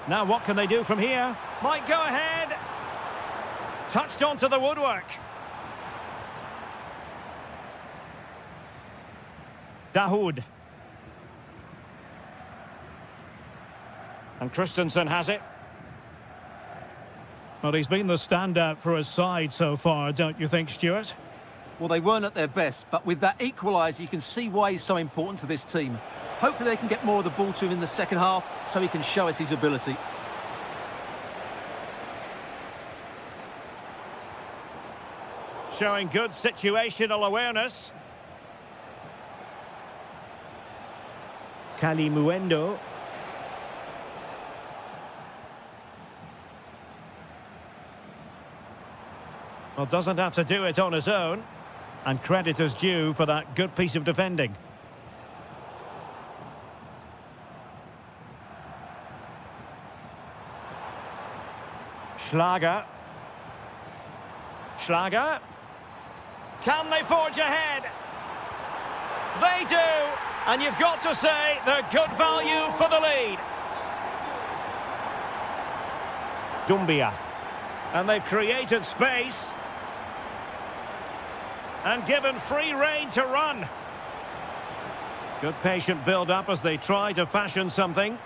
Now what can they do from here? Might go ahead. Touched onto the woodwork. Dahoud. And Christensen has it. Well, he's been the standout for his side so far, don't you think, Stuart? Well, they weren't at their best, but with that equaliser, you can see why he's so important to this team. Hopefully they can get more of the ball to him in the second half so he can show us his ability. Showing good situational awareness. Kalimuendo. Well, doesn't have to do it on his own. And credit is due for that good piece of defending. Schlager. Schlager. Can they forge ahead? They do! And you've got to say they're good value for the lead. Dumbia. And they've created space. And given free rein to run. Good patient build-up as they try to fashion something.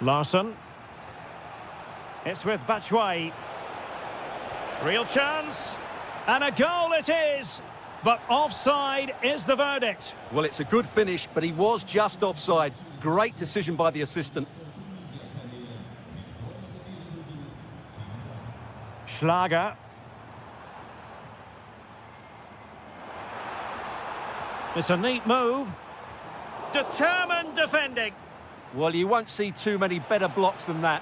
Larson. It's with Batshuayi. Real chance. And a goal it is. But offside is the verdict. Well, it's a good finish, but he was just offside. Great decision by the assistant. Schlager. It's a neat move. Determined defending. Well, you won't see too many better blocks than that.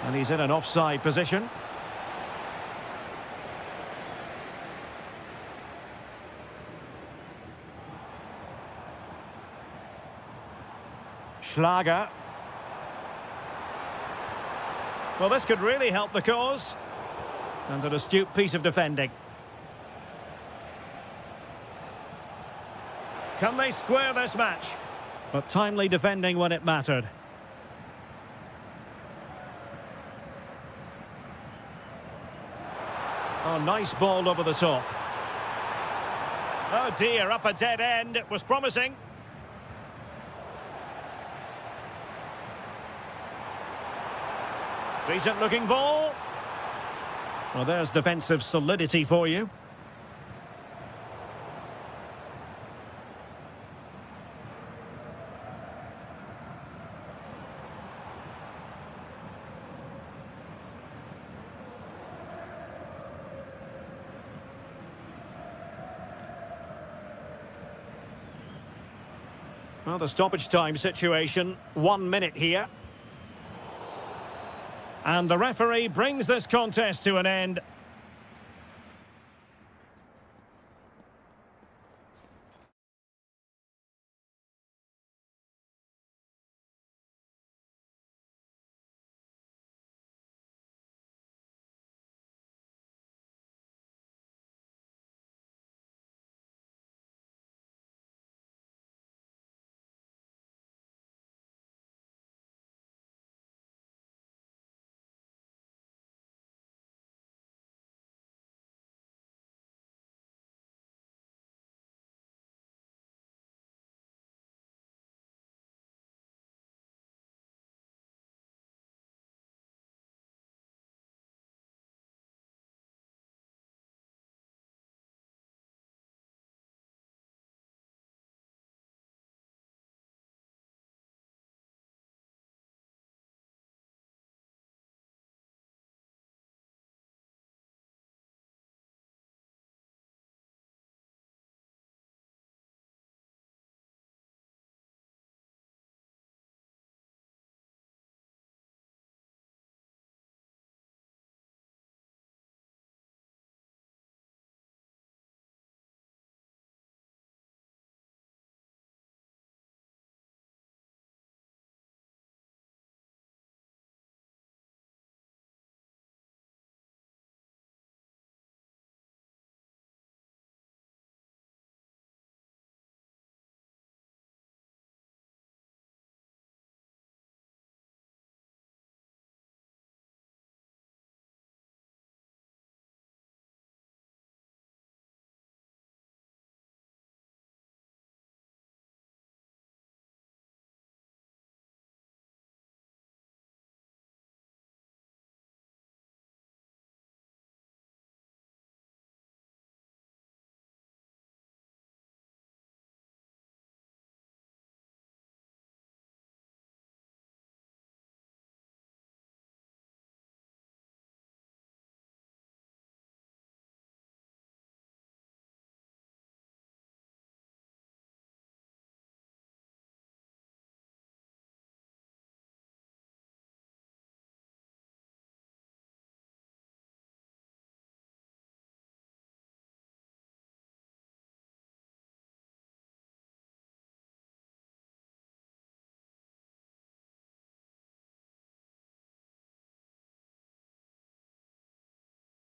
And he's in an offside position. Schlager. Well, this could really help the cause. And an astute piece of defending. Can they square this match? But timely defending when it mattered. Oh, nice ball over the top. Oh dear, up a dead end. It was promising. Decent looking ball. Well, there's defensive solidity for you. Well, the stoppage time situation, 1 minute here. And the referee brings this contest to an end.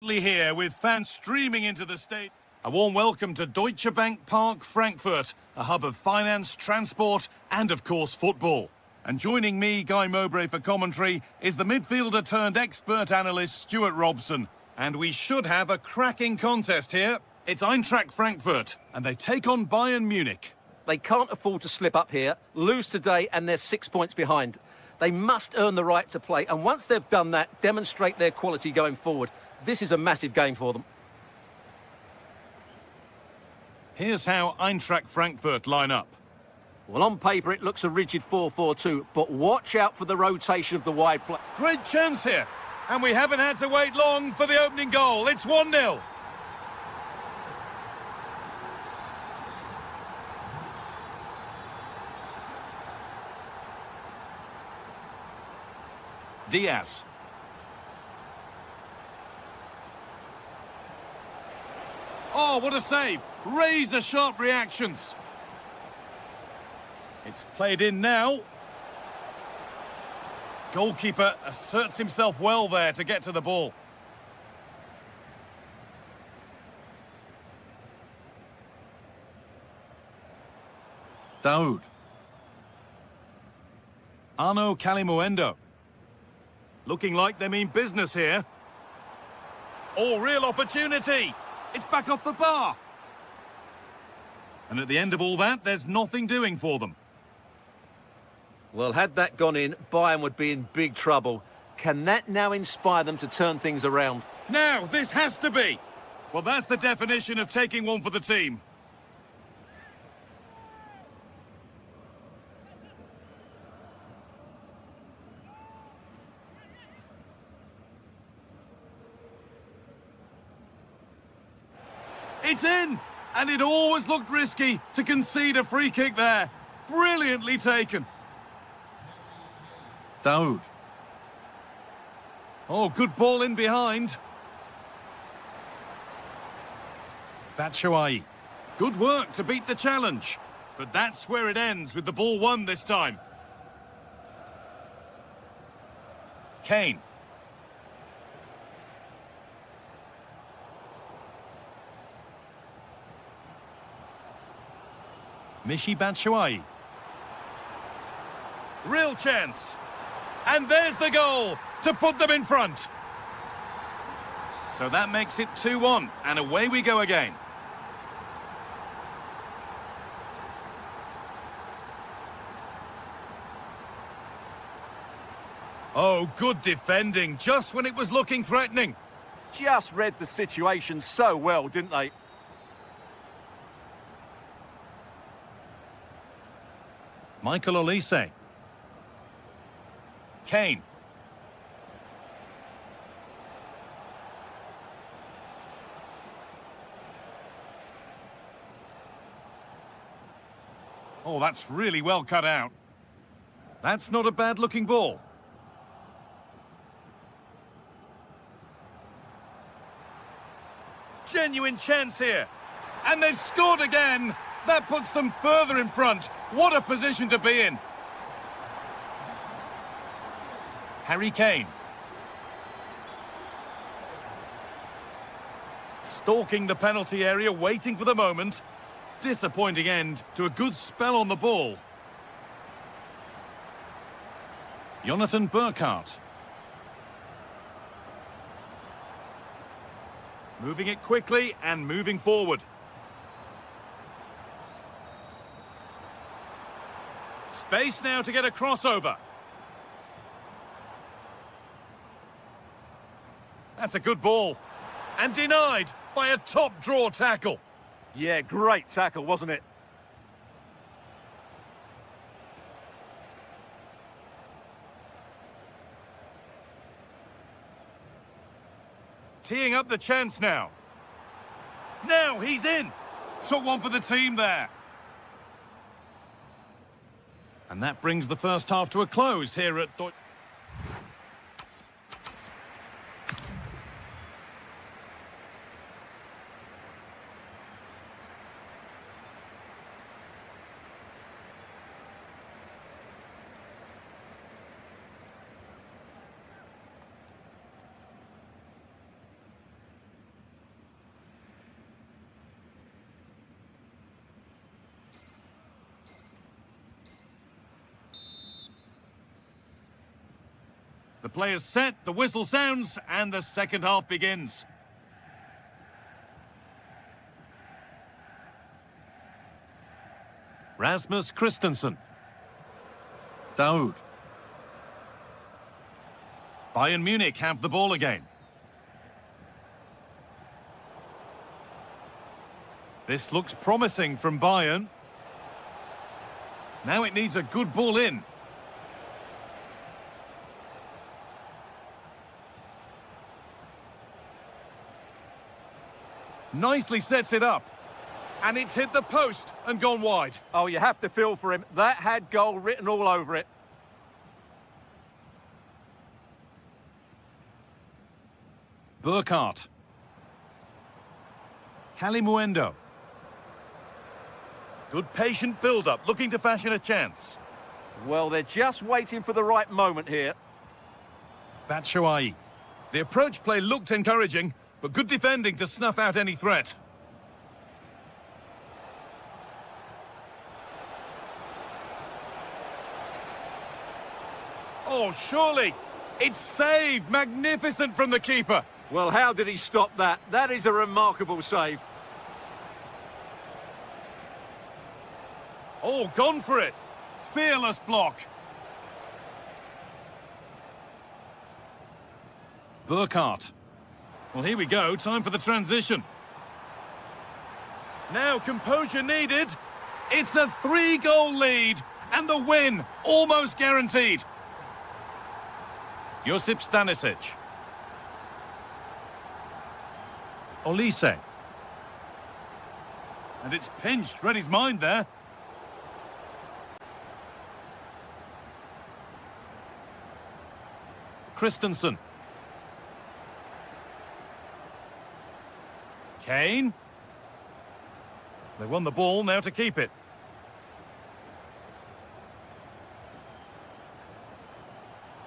hotly here with fans streaming into the state. A warm welcome to Deutsche Bank Park, Frankfurt, a hub of finance, transport, and of course football. And joining me, Guy Mowbray, for commentary is the midfielder turned expert analyst Stuart Robson. And we should have a cracking contest here. It's Eintracht Frankfurt, and they take on Bayern Munich. They can't afford to slip up here, lose today, and they're 6 points behind. They must earn the right to play, and once they've done that, demonstrate their quality going forward. This is a massive game for them. Here's how Eintracht Frankfurt line up. Well, on paper, it looks a rigid 4-4-2, but watch out for the rotation of the wide play. Great chance here, and we haven't had to wait long for the opening goal. It's 1-0. Diaz. Oh, what a save. Razor-sharp reactions. It's played in now. Goalkeeper asserts himself well there to get to the ball. Daoud. Arno Kalimuendo. Looking like they mean business here. Oh, real opportunity. It's back off the bar. And at the end of all that, there's nothing doing for them. Well, had that gone in, Bayern would be in big trouble. Can that now inspire them to turn things around? Now, this has to be. Well, that's the definition of taking one for the team. It's in! And it always looked risky to concede a free kick there. Brilliantly taken. Daoud. Oh, good ball in behind. Batshuayi. Good work to beat the challenge. But that's where it ends, with the ball won this time. Kane. Michy Batshuayi. Real chance. And there's the goal to put them in front. So that makes it 2-1, and away we go again. Oh, good defending, just when it was looking threatening. Just read the situation so well, didn't they? Michael Olise. Kane. Oh, that's really well cut out. That's not a bad-looking ball. Genuine chance here. And they've scored again. That puts them further in front. What a position to be in. Harry Kane. Stalking the penalty area, waiting for the moment. Disappointing end to a good spell on the ball. Jonathan Burkhardt. Moving it quickly and moving forward. Space now to get a crossover. That's a good ball. And denied by a top draw tackle. Yeah, great tackle, wasn't it? Teeing up the chance now. Now he's in. Took one for the team there. And that brings the first half to a close here at Deutsche. The player's set, the whistle sounds, and the second half begins. Rasmus Christensen. Daoud. Bayern Munich have the ball again. This looks promising from Bayern. Now it needs a good ball in. Nicely sets it up. And it's hit the post and gone wide. Oh, you have to feel for him. That had goal written all over it. Burkhardt. Kalimuendo. Good patient build-up, looking to fashion a chance. Well, they're just waiting for the right moment here. Batshuayi. The approach play looked encouraging, but good defending to snuff out any threat. Oh, surely. It's saved. Magnificent from the keeper. Well, how did he stop that? That is a remarkable save. Oh, gone for it. Fearless block. Burkhardt. Well, here we go. Time for the transition. Now, composure needed. It's a 3-goal lead. And the win almost guaranteed. Josip Stanisic. Olise. And it's pinched. Read his mind there. Christensen. Kane. They won the ball, now to keep it.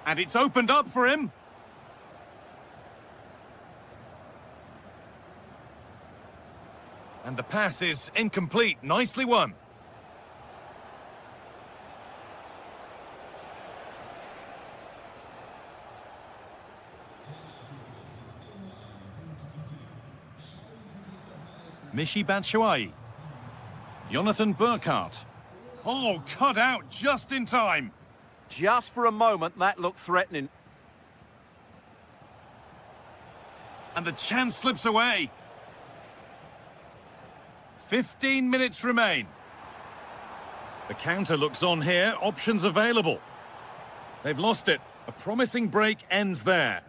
And it's opened up for him. And the pass is incomplete. Nicely won. Michy Batshuayi. Jonathan Burkhardt. Oh, cut out just in time. Just for a moment, that looked threatening. And the chance slips away. 15 minutes remain. The counter looks on here. Options available. They've lost it. A promising break ends there.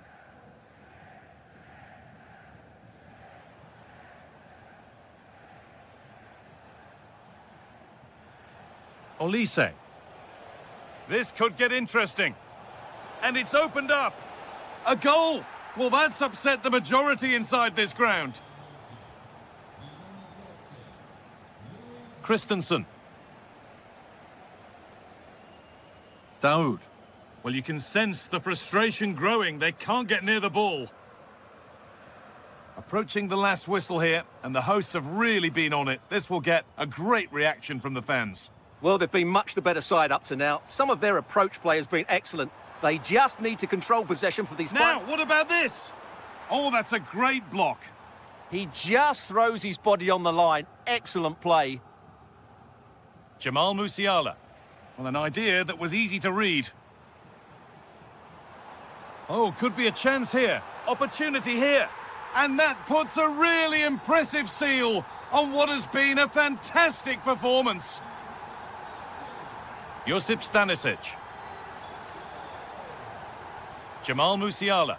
Olise. This could get interesting. And it's opened up. A goal! Well, that's upset the majority inside this ground. Christensen. Daoud. Well, you can sense the frustration growing. They can't get near the ball. Approaching the last whistle here, and the hosts have really been on it. This will get a great reaction from the fans. Well, they've been much the better side up to now. Some of their approach play has been excellent. They just need to control possession for these... Now, what about this? Oh, that's a great block. He just throws his body on the line. Excellent play. Jamal Musiala. Well, an idea that was easy to read. Oh, could be a chance here. Opportunity here. And that puts a really impressive seal on what has been a fantastic performance. Josip Stanisic. Jamal Musiala.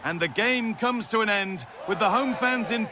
And the game comes to an end with the home fans in...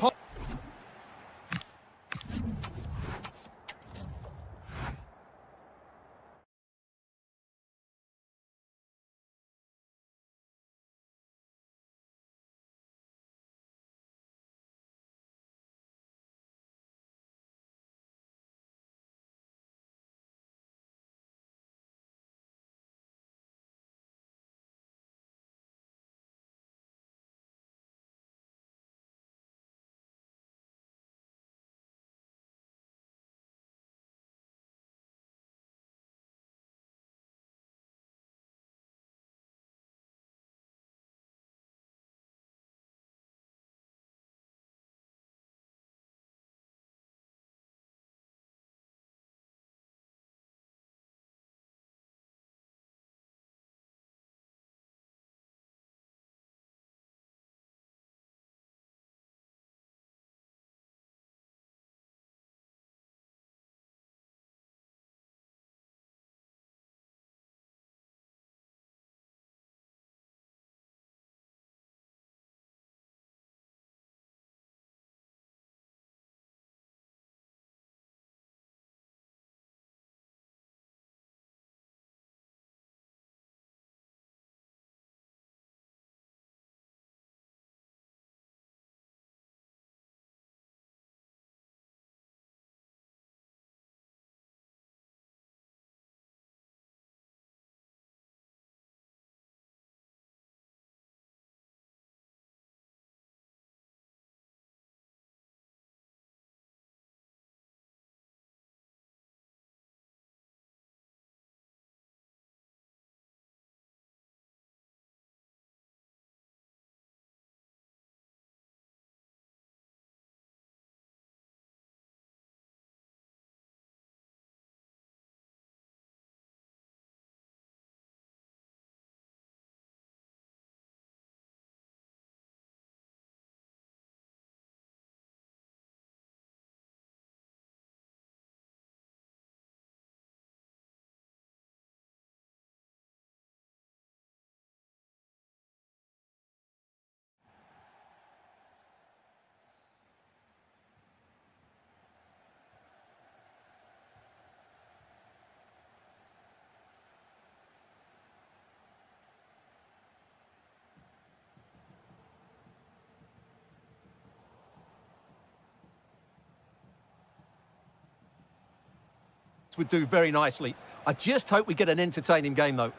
would do very nicely. I just hope we get an entertaining game, though.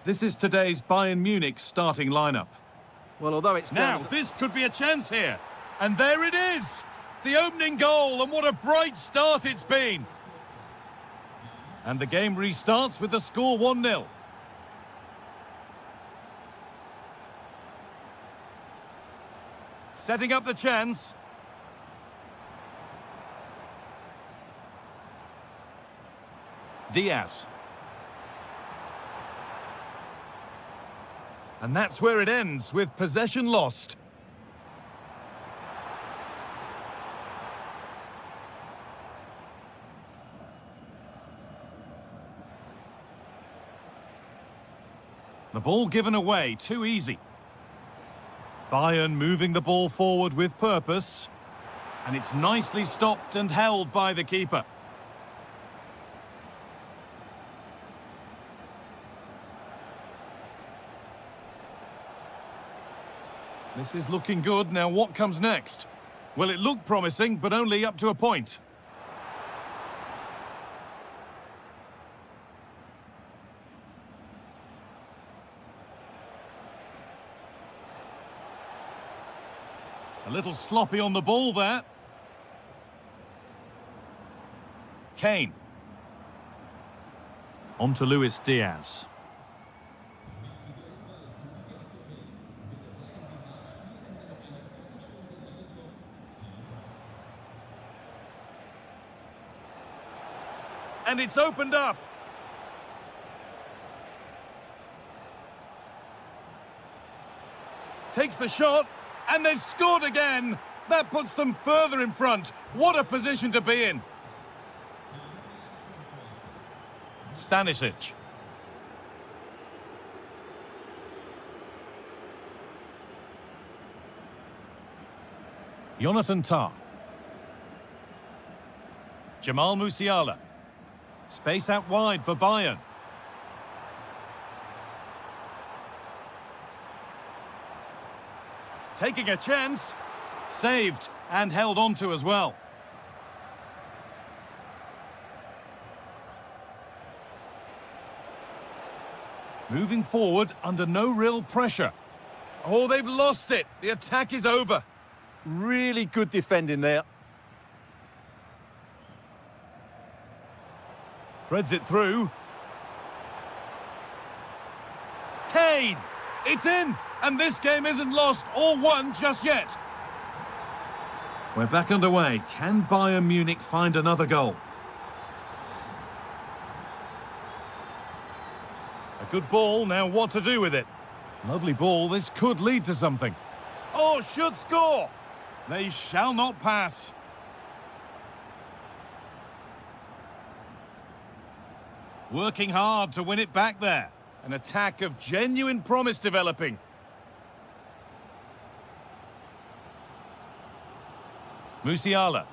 This is today's Bayern Munich starting lineup. Well, although it's Now, down... this could be a chance here. And there it is! The opening goal, and what a bright start it's been! And the game restarts with the score 1-0. Setting up the chance. Diaz. And that's where it ends, with possession lost. The ball given away, too easy. Bayern moving the ball forward with purpose. And it's nicely stopped and held by the keeper. This is looking good. Now what comes next? Well, it looked promising, but only up to a point. A little sloppy on the ball there. Kane. On to Luis Diaz. And it's opened up. Takes the shot, and they've scored again. That puts them further in front. What a position to be in. Stanisic. Jonathan Tah. Jamal Musiala. Space out wide for Bayern. Taking a chance. Saved and held on to as well. Moving forward under no real pressure. Oh, they've lost it. The attack is over. Really good defending there. Threads it through. Kane! It's in! And this game isn't lost or won just yet. We're back underway. Can Bayern Munich find another goal? A good ball, now what to do with it? Lovely ball, this could lead to something. Oh, should score! They shall not pass. Working hard to win it back there. An attack of genuine promise developing. Musiala.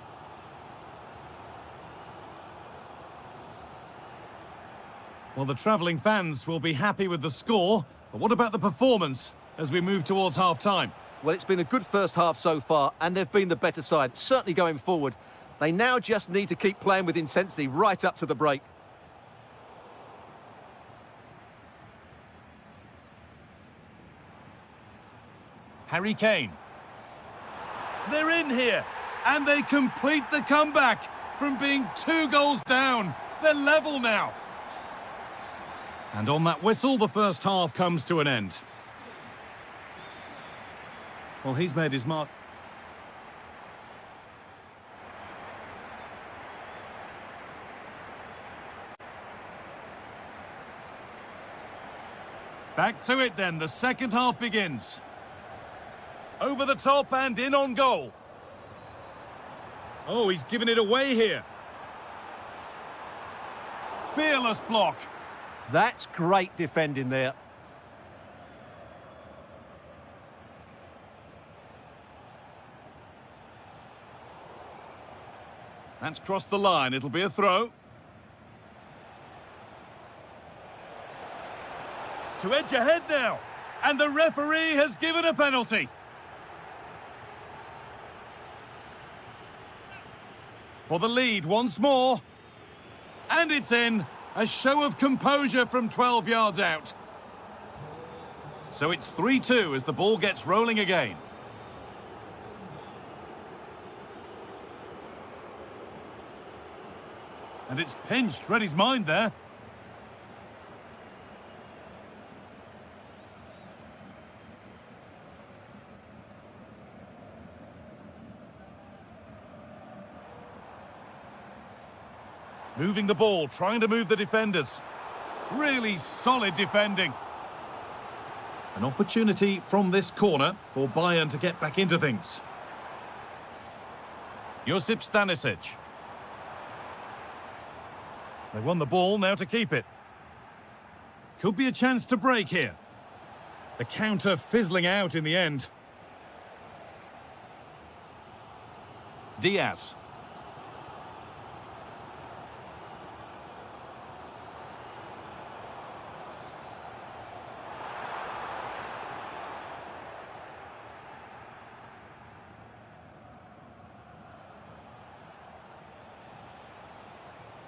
Well, the travelling fans will be happy with the score, but what about the performance as we move towards half-time? Well, it's been a good first half so far, and they've been the better side, certainly going forward. They now just need to keep playing with intensity right up to the break. Harry Kane. They're in here, and they complete the comeback from being 2 goals down. They're level now. And on that whistle, the first half comes to an end. Well, he's made his mark. Back to it then, the second half begins. Over the top and in on goal. Oh, he's given it away here. Fearless block. That's great defending there. That's crossed the line. It'll be a throw. To edge ahead now. And the referee has given a penalty. for the lead once more. And it's in. A show of composure from 12 yards out. So it's 3-2 as the ball gets rolling again. And it's pinched, read his mind there. Moving the ball, trying to move the defenders. Really solid defending. An opportunity from this corner for Bayern to get back into things. Josip Stanisic. They won the ball, now to keep it. Could be a chance to break here. The counter fizzling out in the end. Diaz.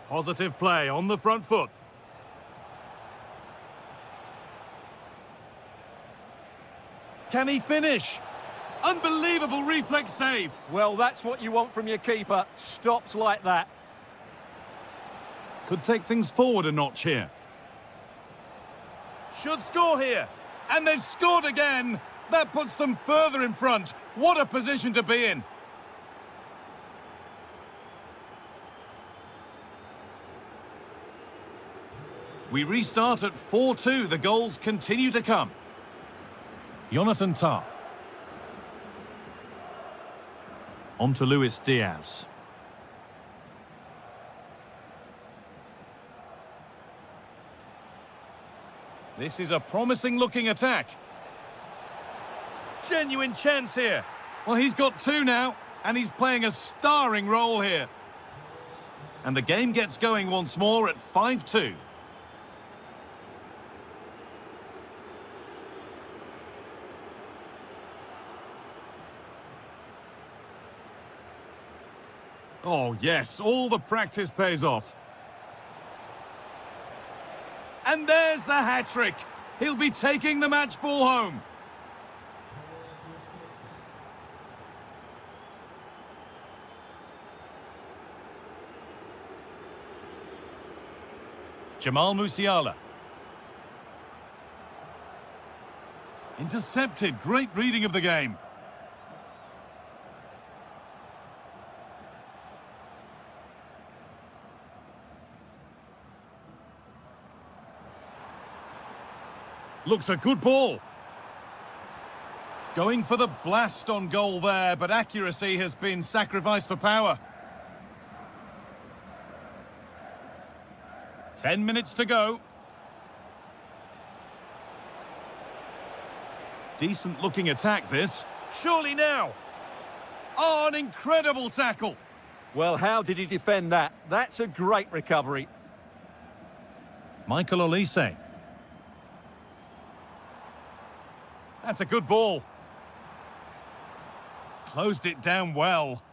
Positive play on the front foot. Can he finish? Unbelievable reflex save. Well, that's what you want from your keeper. Stops like that. Could take things forward a notch here. Should score here. And they've scored again. That puts them further in front. What a position to be in. We restart at 4-2. The goals continue to come. Jonathan Tah. On to Luis Diaz. This is a promising looking attack. Genuine chance here. Well, he's got two now, and he's playing a starring role here. And the game gets going once more at 5-2. Oh, yes, all the practice pays off. And there's the hat-trick. He'll be taking the match ball home. Jamal Musiala. Intercepted. Great reading of the game. Looks a good ball. Going for the blast on goal there, but accuracy has been sacrificed for power. 10 minutes to go. Decent looking attack this. Surely now. Oh, an incredible tackle. Well, how did he defend that? That's a great recovery. Michael Olise. That's a good ball. Closed it down well.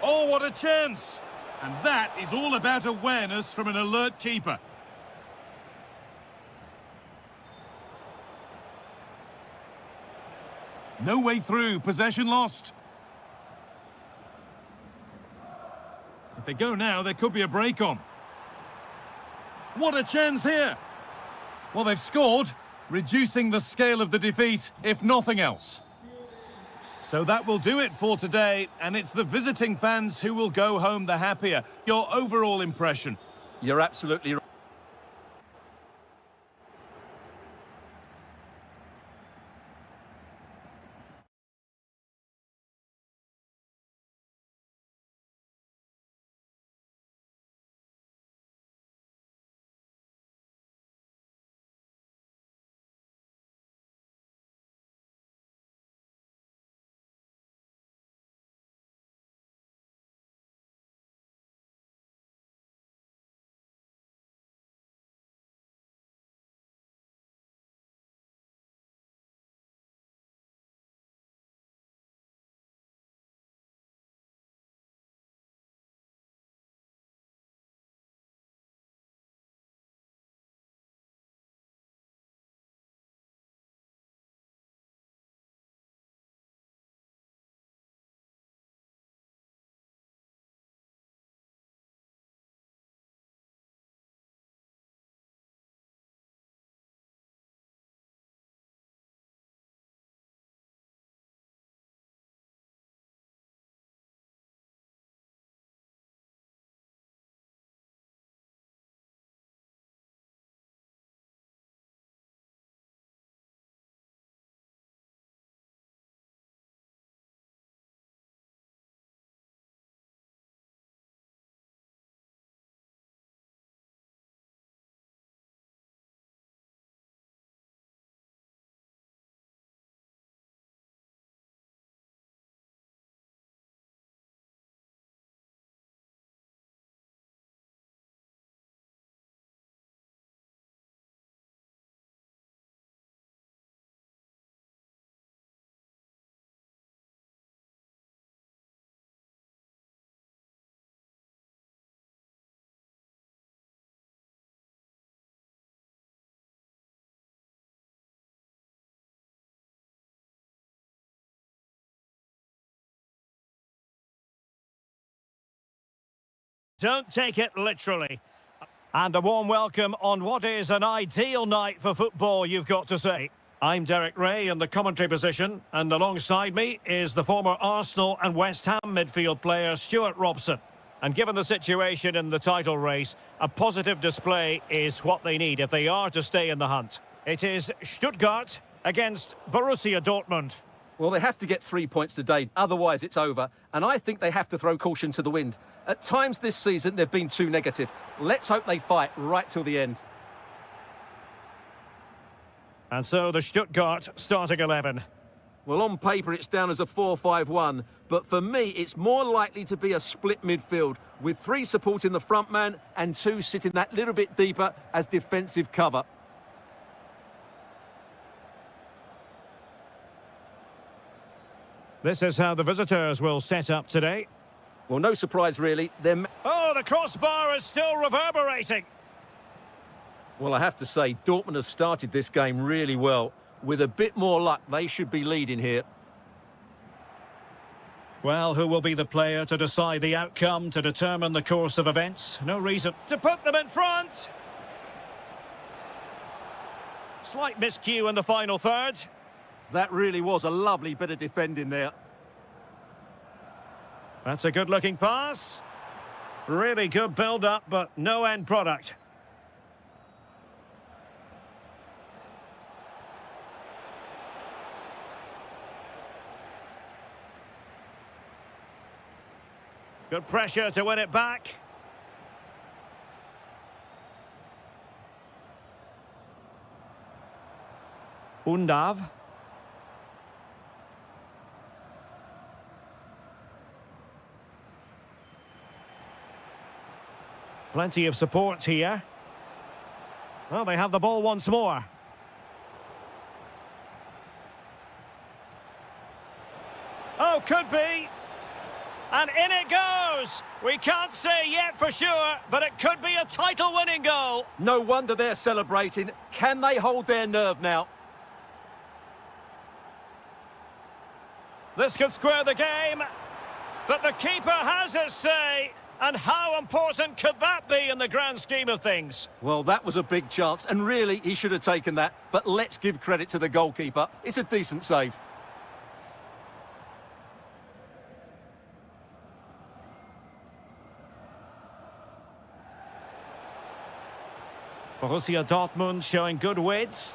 Oh, what a chance! And that is all about awareness from an alert keeper. No way through, possession lost. If they go now, there could be a break on. What a chance here! Well, they've scored, reducing the scale of the defeat, if nothing else. So that will do it for today, and it's the visiting fans who will go home the happier. Your overall impression? You're absolutely right. Don't take it literally. And a warm welcome on what is an ideal night for football, you've got to say. I'm Derek Ray in the commentary position, and alongside me is the former Arsenal and West Ham midfield player Stuart Robson. And given the situation in the title race, a positive display is what they need if they are to stay in the hunt. It is Stuttgart against Borussia Dortmund. Well, they have to get 3 points today, otherwise it's over. And I think they have to throw caution to the wind. At times this season, they've been too negative. Let's hope they fight right till the end. And so the Stuttgart starting 11. Well, on paper, it's down as a 4-5-1. But for me, it's more likely to be a split midfield, with 3 supporting the front man and 2 sitting that little bit deeper as defensive cover. This is how the visitors will set up today. Well, no surprise, really. Oh, the crossbar is still reverberating. Well, I have to say, Dortmund have started this game really well. With a bit more luck, they should be leading here. Well, who will be the player to decide the outcome, to determine the course of events? No reason to put them in front. Slight miscue in the final third. That really was a lovely bit of defending there. That's a good-looking pass. Really good build-up, but no end product. Good pressure to win it back. Undav. Plenty of support here. Well, they have the ball once more. Oh, could be. And in it goes. We can't say yet for sure, but it could be a title-winning goal. No wonder they're celebrating. Can they hold their nerve now? This could square the game, but the keeper has his say. And how important could that be in the grand scheme of things? Well, that was a big chance, and really, he should have taken that. But let's give credit to the goalkeeper. It's a decent save. Borussia Dortmund showing good width.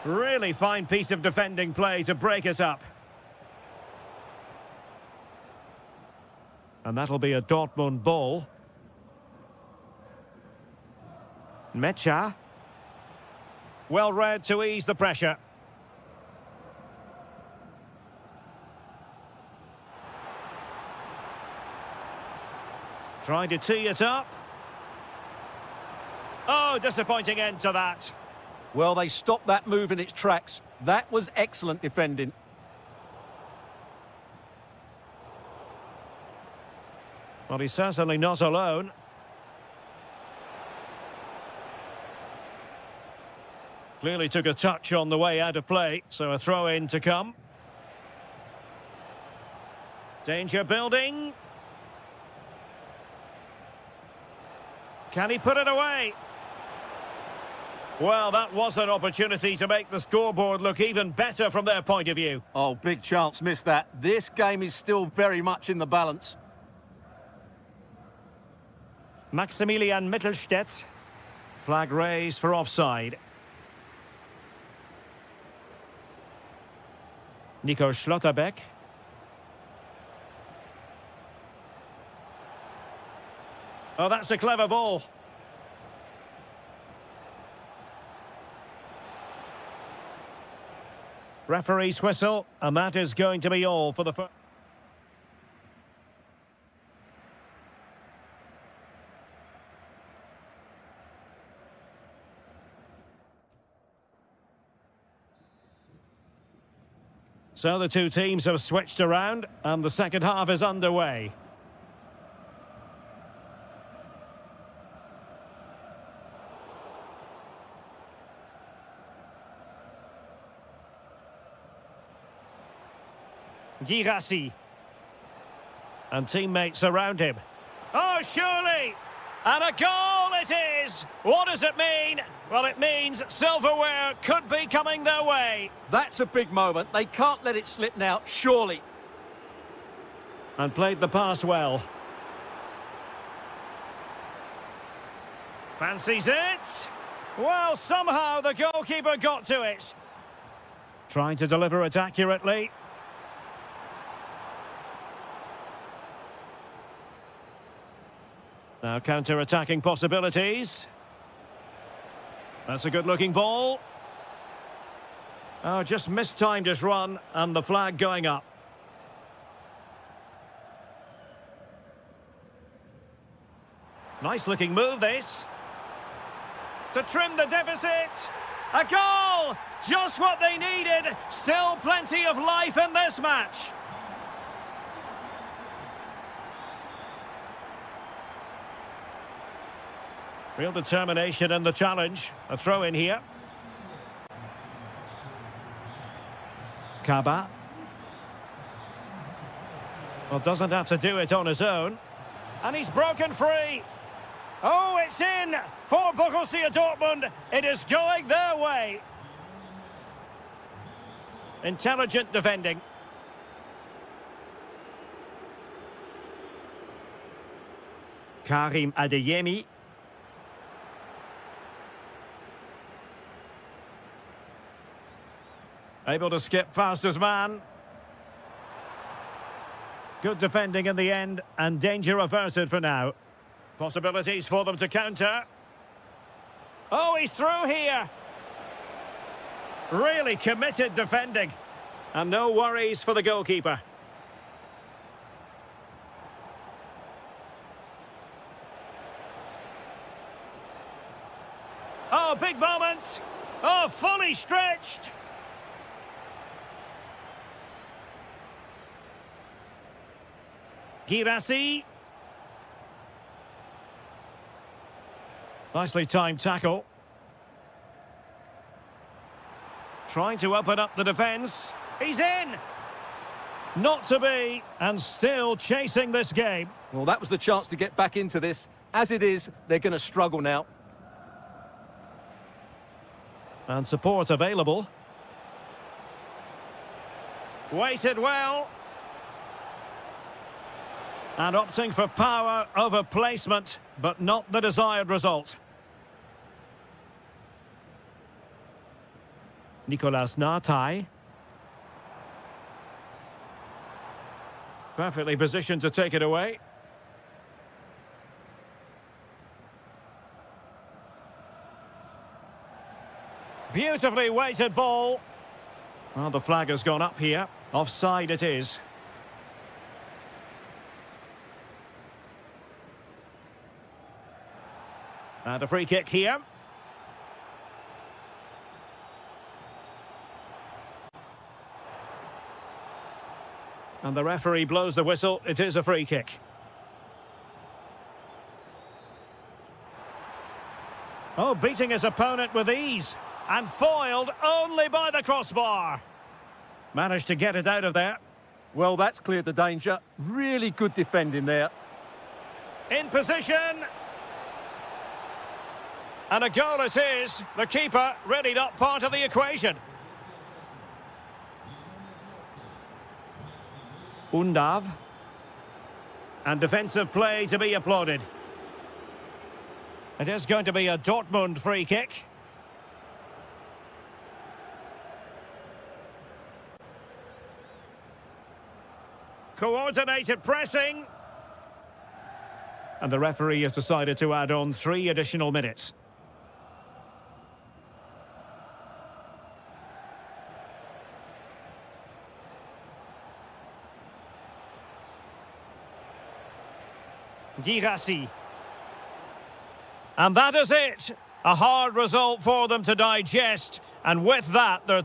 Really fine piece of defending play to break it up. And that'll be a Dortmund ball. Mecha. Well read to ease the pressure. Trying to tee it up. Oh, disappointing end to that. Well, they stopped that move in its tracks. That was excellent defending. Well, he's certainly not alone. Clearly took a touch on the way out of play, so a throw-in to come. Danger building. Can he put it away? Well, that was an opportunity to make the scoreboard look even better from their point of view. Oh, big chance, missed that. This game is still very much in the balance. Maximilian Mittelstädt. Flag raised for offside. Nico Schlotterbeck. Oh, that's a clever ball. Referee's whistle, and that is going to be all for the first. So the two teams have switched around, and the second half is underway. Girassi. And teammates around him. Oh, surely! And a goal it is! What does it mean? Well, it means silverware could be coming their way. That's a big moment. They can't let it slip now, surely. And played the pass well. Fancies it? Well, somehow the goalkeeper got to it. Trying to deliver it accurately. Now counter-attacking possibilities. That's a good-looking ball. Oh, just mistimed his run, and the flag going up. Nice-looking move, this. To trim the deficit. A goal! Just what they needed. Still plenty of life in this match. Real determination in the challenge. A throw in here. Kaba. Well, doesn't have to do it on his own. And he's broken free. Oh, it's in for Borussia Dortmund. It is going their way. Intelligent defending. Karim Adeyemi. Able to skip past his man. Good defending in the end, and danger averted for now. Possibilities for them to counter. Oh, he's through here. Really committed defending. And no worries for the goalkeeper. Oh, big moment. Oh, fully stretched. Girassi. Nicely timed tackle. Trying to open up the defence. He's in! Not to be, and still chasing this game. Well, that was the chance to get back into this. As it is, they're going to struggle now. And support available. Weighted well. And opting for power over placement, but not the desired result. Nicolas Nartai. Perfectly positioned to take it away. Beautifully weighted ball. Well, the flag has gone up here. Offside it is. And a free kick here. And the referee blows the whistle. It is a free kick. Oh, beating his opponent with ease. And foiled only by the crossbar. Managed to get it out of there. Well, that's cleared the danger. Really good defending there. In position. And a goal it is. The keeper really not part of the equation. Undav. And defensive play to be applauded. It is going to be a Dortmund free kick. Coordinated pressing. And the referee has decided to add on 3 additional minutes. Girassi. And that is it. A hard result for them to digest. And with that, they're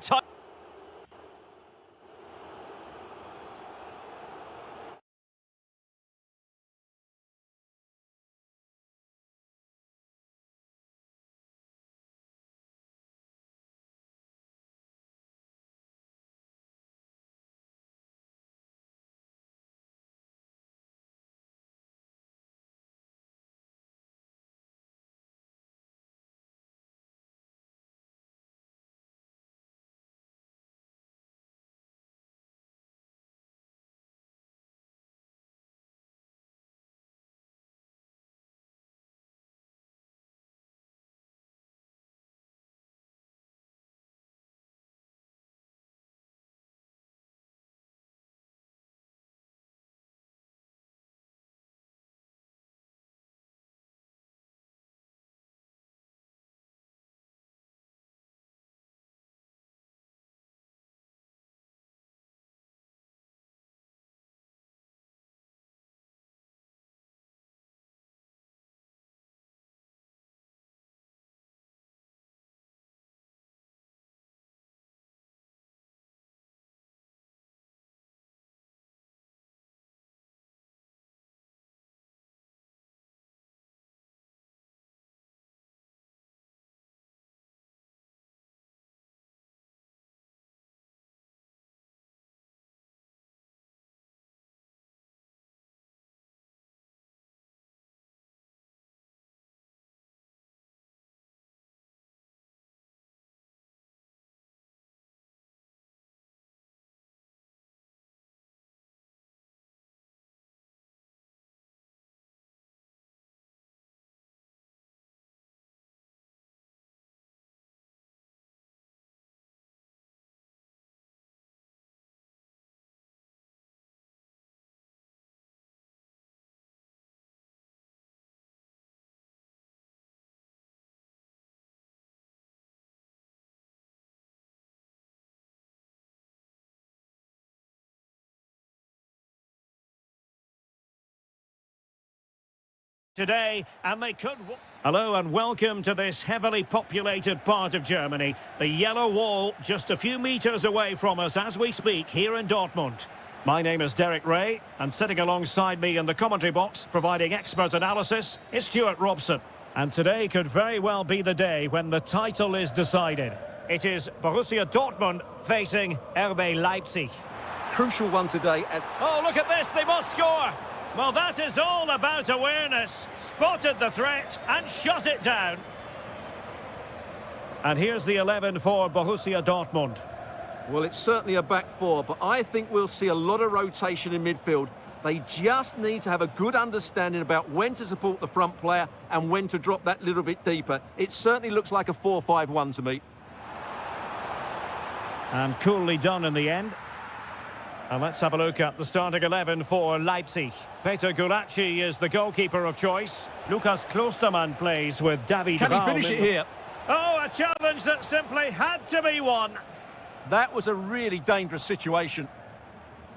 today, and they could... Hello and welcome to this heavily populated part of Germany. The yellow wall just a few metres away from us as we speak here in Dortmund. My name is Derek Ray, and sitting alongside me in the commentary box, providing expert analysis, is Stuart Robson. And today could very well be the day when the title is decided. It is Borussia Dortmund facing RB Leipzig. Crucial one today as... Oh, look at this, they must score! Well, that is all about awareness. Spotted the threat and shut it down. And here's the 11 for Borussia Dortmund. Well, it's certainly a back four, but I think we'll see a lot of rotation in midfield. They just need to have a good understanding about when to support the front player and when to drop that little bit deeper. It certainly looks like a 4-5-1 to me. And coolly done in the end. And let's have a look at the starting 11 for Leipzig. Peter Gulacsi is the goalkeeper of choice. Lukas Klostermann plays with David Can Raum. he finish it here? Oh, a challenge that simply had to be won. That was a really dangerous situation.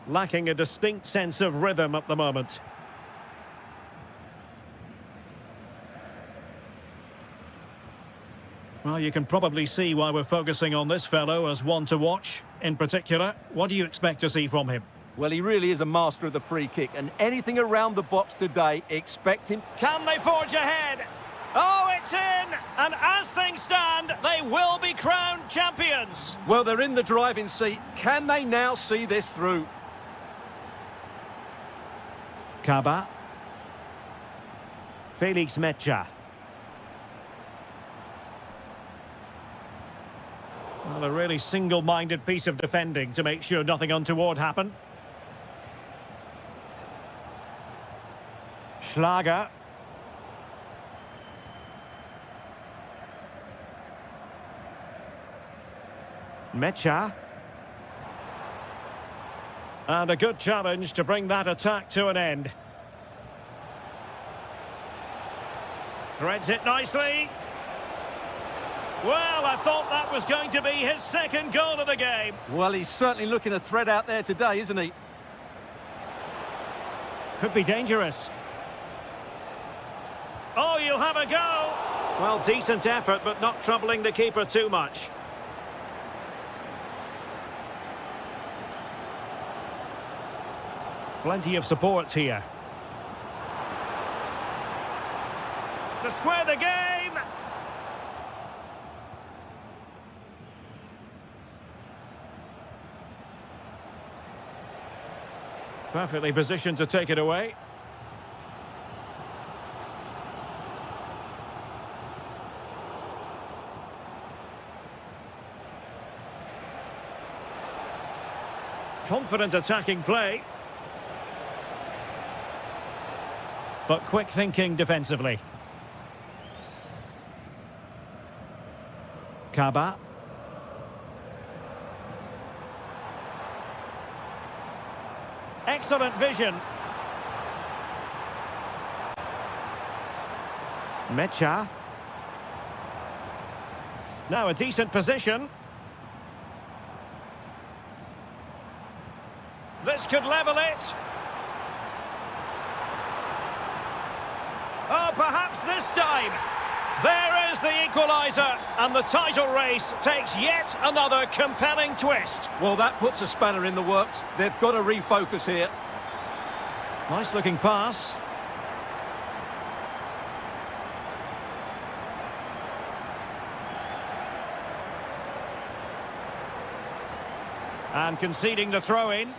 Lacking a distinct sense of rhythm at the moment. Well, you can probably see why we're focusing on this fellow as one to watch. In particular, what do you expect to see from him? Well, he really is a master of the free kick, and anything around the box today, expect him. Can they forge ahead? Oh, it's in! And as things stand, they will be crowned champions. Well, they're in the driving seat. Can they now see this through? Kaba. Felix Mecha. Well, a really single-minded piece of defending to make sure nothing untoward happened. Schlager. Mecha. And a good challenge to bring that attack to an end. Threads it nicely. Well, I thought that was going to be his second goal of the game. Well, he's certainly looking a threat out there today, isn't he? Could be dangerous. Oh, you'll have a go. Well, decent effort, but not troubling the keeper too much. Plenty of support here. To square the game. Perfectly positioned to take it away. Confident attacking play. But quick thinking defensively. Kaba. Excellent vision. Mecha. Now a decent position. This could level it. Oh, perhaps this time. There is the equaliser, and the title race takes yet another compelling twist. Well, that puts a spanner in the works. They've got to refocus here. Nice looking pass. And conceding the throw-in.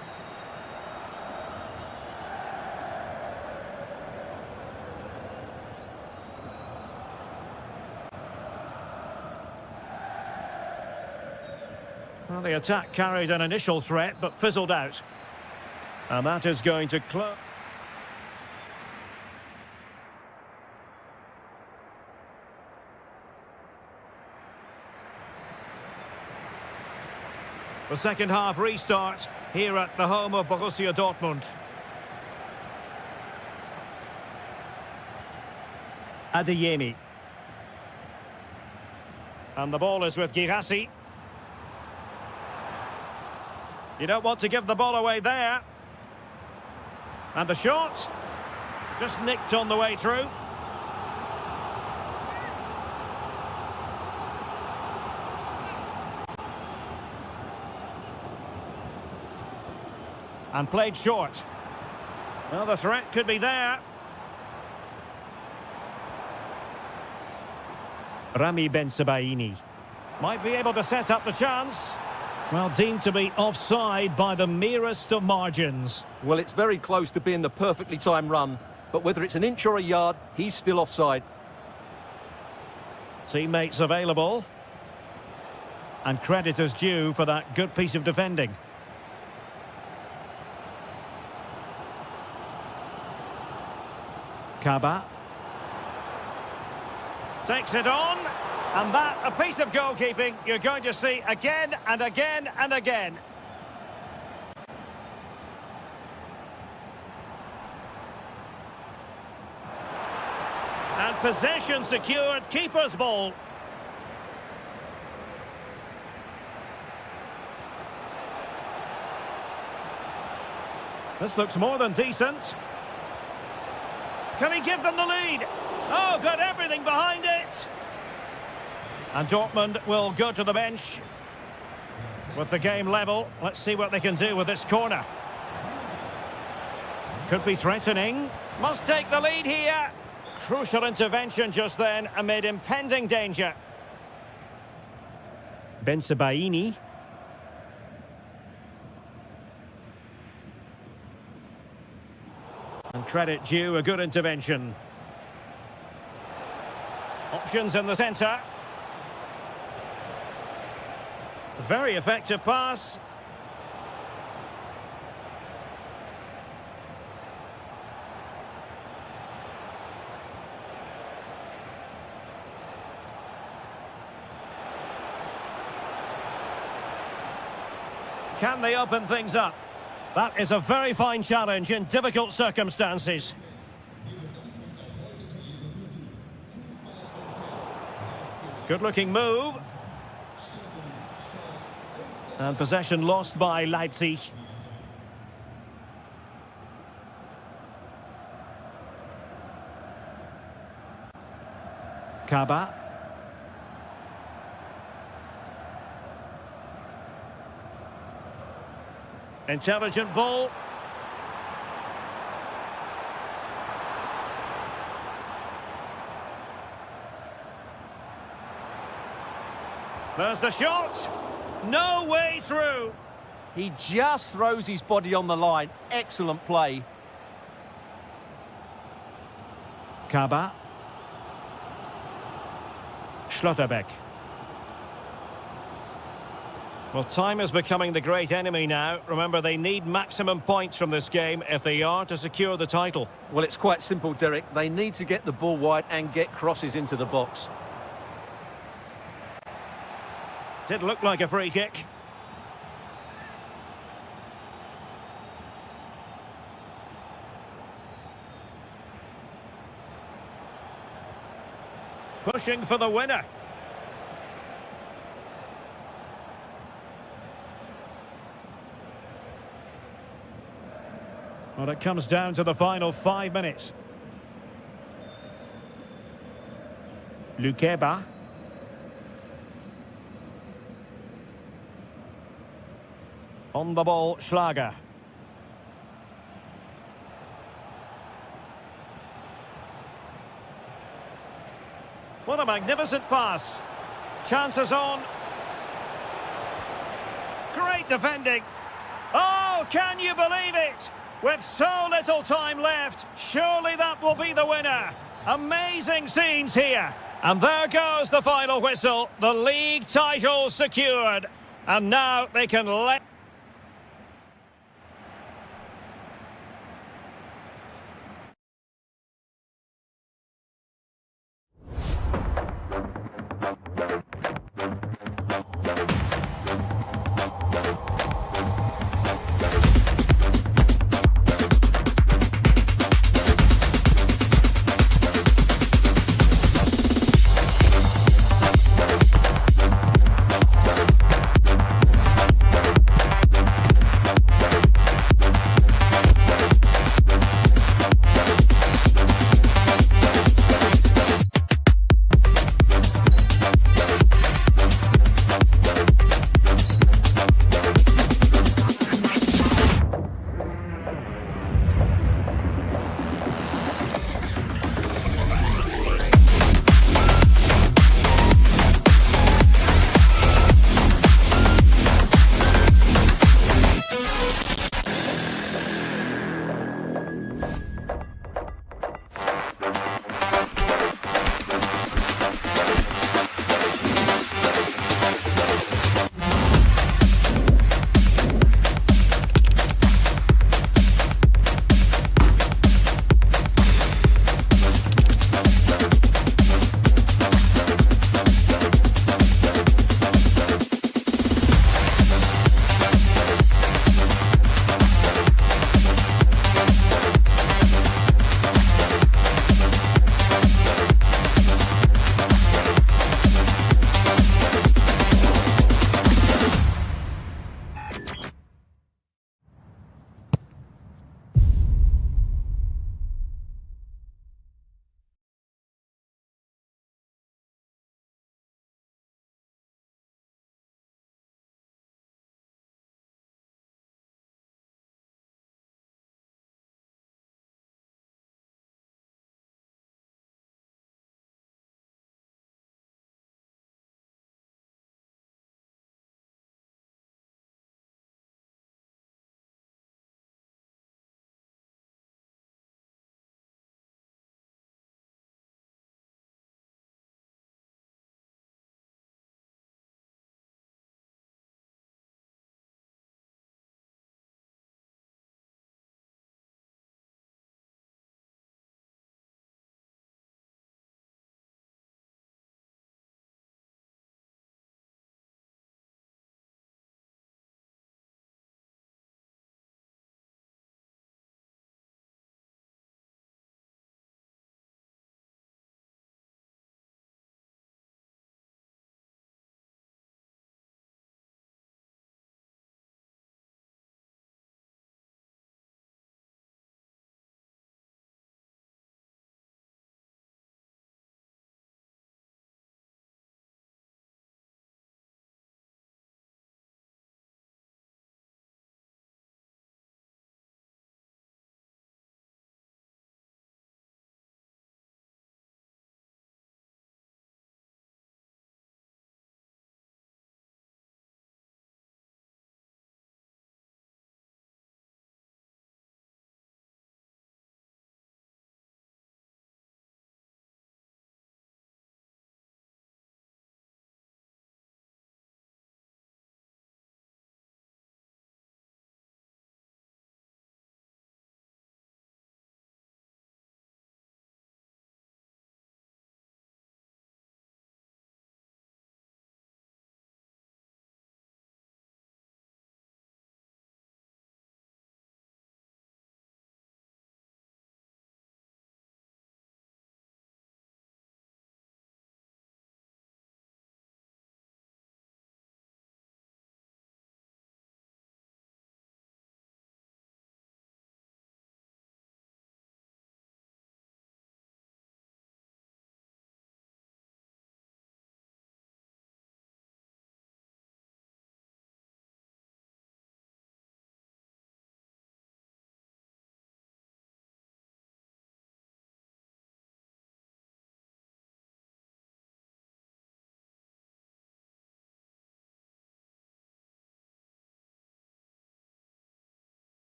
Well, the attack carried an initial threat, but fizzled out. And that is going to close. The second half restart here at the home of Borussia Dortmund. Adeyemi. And the ball is with Girassi. You don't want to give the ball away there. And the shot. Just nicked on the way through. And played short. Well, the threat could be there. Rami Bensebaini might be able to set up the chance. Well, deemed to be offside by the merest of margins. Well, it's very close to being the perfectly timed run, but whether it's an inch or a yard, he's still offside. Teammates available. And credit is due for that good piece of defending. Kaba. Takes it on. And that, a piece of goalkeeping you're going to see again and again and again. And possession secured, keeper's ball. This looks more than decent. Can he give them the lead? Oh, got everything behind it. And Dortmund will go to the bench. With the game level, let's see what they can do with this corner. Could be threatening. Must take the lead here. Crucial intervention just then amid impending danger. Bensebaini. And credit due, a good intervention. Options in the centre. Very effective pass. Can they open things up? That is a very fine challenge in difficult circumstances. Good-looking move. And possession lost by Leipzig. Kaba. Intelligent ball. There's the shot. No way through. He just throws his body on the line. Excellent play. Kaba. Schlotterbeck. Well, time is becoming the great enemy now. Remember, they need maximum points from this game if they are to secure the title. Well, it's quite simple, Derek. They need to get the ball wide and get crosses into the box. Did look like a free kick. Pushing for the winner. Well, it comes down to the final 5 minutes. Lukeba. On the ball, Schlager. What a magnificent pass. Chances on. Great defending. Oh, can you believe it? With so little time left, surely that will be the winner. Amazing scenes here. And there goes the final whistle. The league title secured. And now they can let...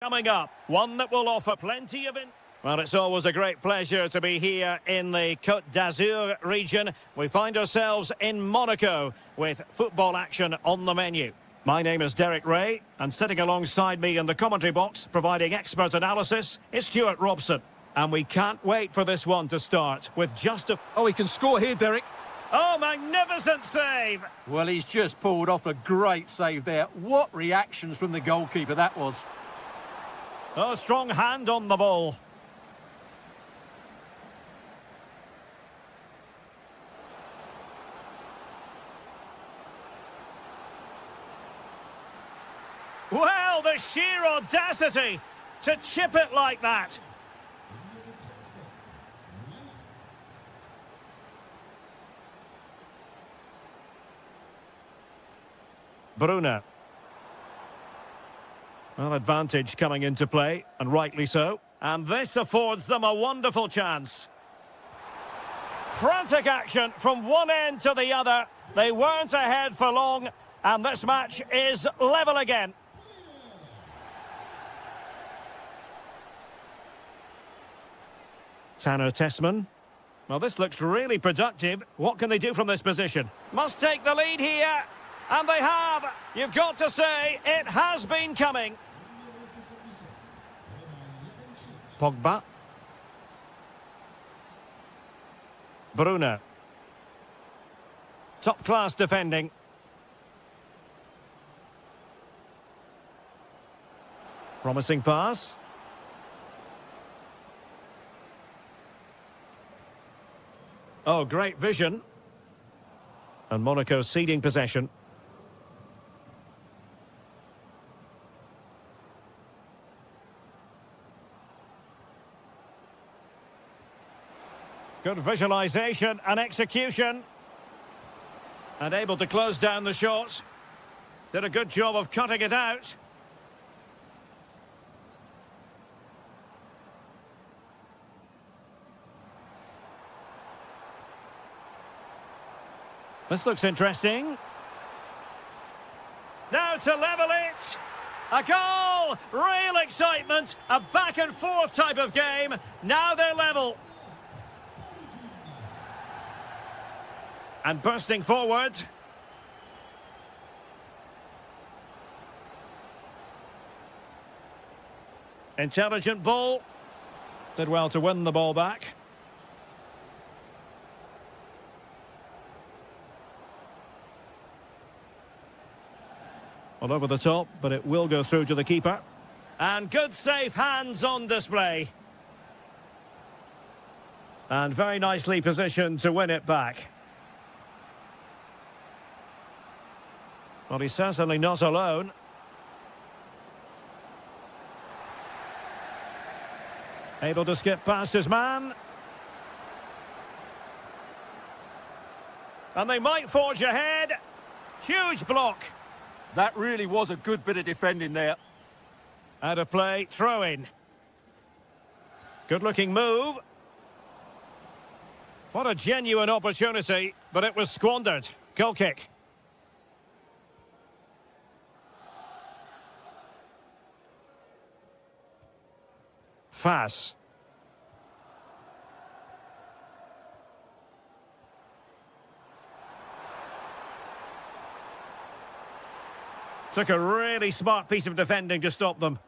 Coming up, one that will offer plenty of... Well, it's always a great pleasure to be here in the Côte d'Azur region. We find ourselves in Monaco with football action on the menu. My name is Derek Ray, and sitting alongside me in the commentary box, providing expert analysis, is Stuart Robson. And we can't wait for this one to start with just a... Oh, he can score here, Derek. Oh, magnificent save! Well, he's just pulled off a great save there. What reactions from the goalkeeper that was. Oh, strong hand on the ball. Well, the sheer audacity to chip it like that. Bruna. Well, advantage coming into play, and rightly so. And this affords them a wonderful chance. Frantic action from one end to the other. They weren't ahead for long, and this match is level again. Tanner Tessman. Well, this looks really productive. What can they do from this position? Must take the lead here. And they have. You've got to say, it has been coming. Pogba. Bruna. Top-class defending. Promising pass. Oh, great vision. And Monaco ceding possession. Good visualisation and execution. And able to close down the shot. Did a good job of cutting it out. This looks interesting. Now to level it. A goal! Real excitement. A back and forth type of game. Now they're level. And bursting forward. Intelligent ball. Did well to win the ball back. All over the top, but it will go through to the keeper. And good safe hands on display. And very nicely positioned to win it back. Well, he's certainly not alone. Able to skip past his man. And they might forge ahead. Huge block. That really was a good bit of defending there. Out of play, throw in. Good looking move. What a genuine opportunity, but it was squandered. Goal kick. Fass. Took a really smart piece of defending to stop them.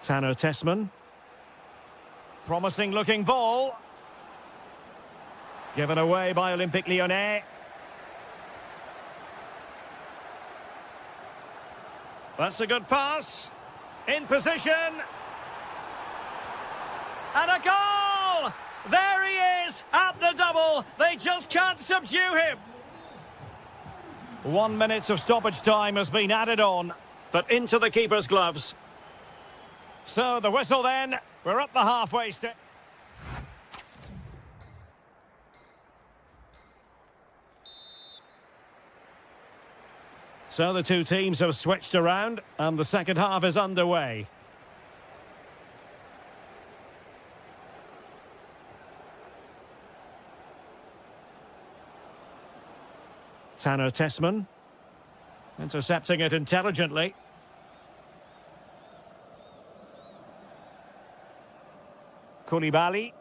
Tanner Tessman. Promising looking ball. Given away by Olympique Lyonnais. That's a good pass. In position. And a goal! There he is at the double. They just can't subdue him. 1 minute of stoppage time has been added on, but into the keeper's gloves. So the whistle then. We're up the halfway stage. So the two teams have switched around, and the second half is underway. Tanner Tessman. Intercepting it intelligently. Koulibaly.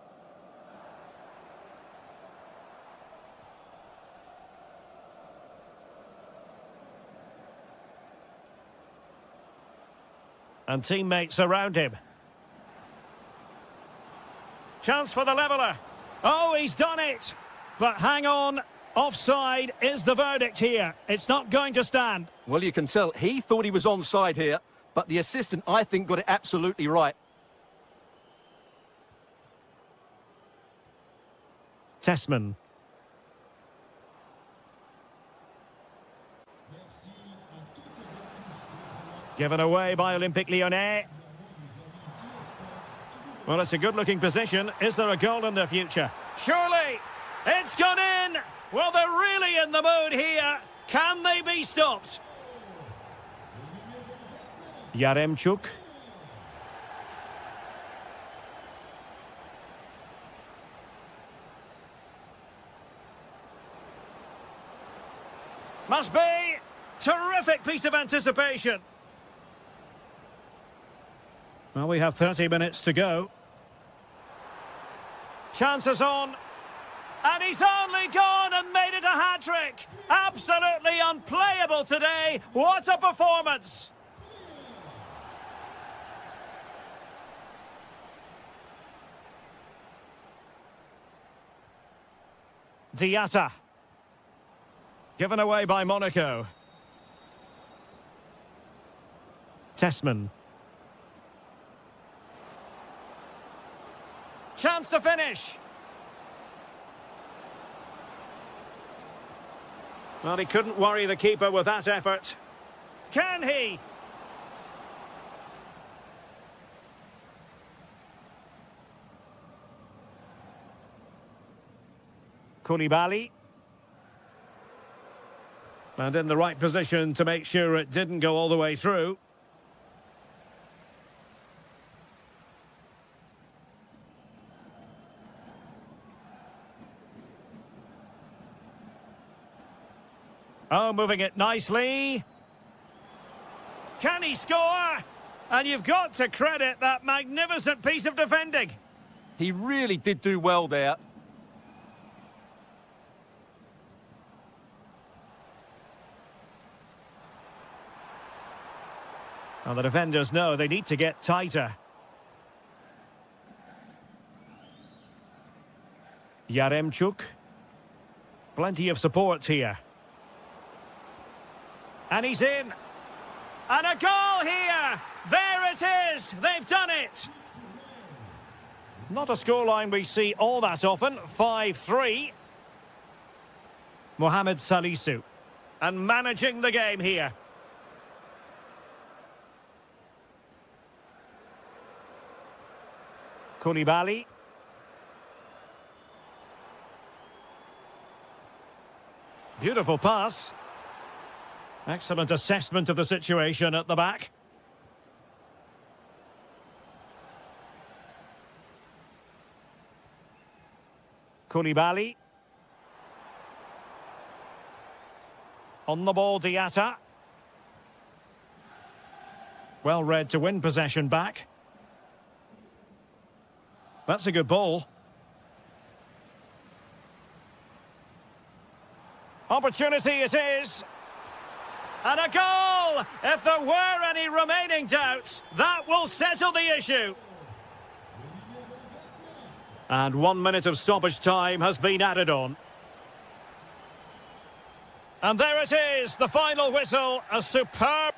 And teammates around him. Chance for the leveller. Oh, he's done it. But hang on. Offside is the verdict here. It's not going to stand. Well, you can tell he thought he was onside here, but the assistant, I think, got it absolutely right. Tessman. Given away by Olympique Lyonnais. Well, it's a good-looking position. Is there a goal in the future? Surely! It's gone in! Well, they're really in the mood here. Can they be stopped? Yaremchuk. Must be! Terrific piece of anticipation. Well, we have 30 minutes to go. Chances on. And he's only gone and made it a hat-trick. Absolutely unplayable today. What a performance. Diatta. Given away by Monaco. Tessman. Chance to finish. Well, he couldn't worry the keeper with that effort. Can he? Koulibaly. And in the right position to make sure it didn't go all the way through. Oh, moving it nicely. Can he score? And you've got to credit that magnificent piece of defending. He really did do well there. Well, the defenders know they need to get tighter. Yaremchuk. Plenty of support here. And he's in. And a goal here! There it is! They've done it! Not a scoreline we see all that often. 5-3. Mohamed Salisu. And managing the game here. Koulibaly. Beautiful pass. Excellent assessment of the situation at the back. Koulibaly. On the ball, Diatta. Well read to win possession back. That's a good ball. Opportunity it is. And a goal! If there were any remaining doubts, that will settle the issue. And 1 minute of stoppage time has been added on. And there it is, the final whistle, a superb...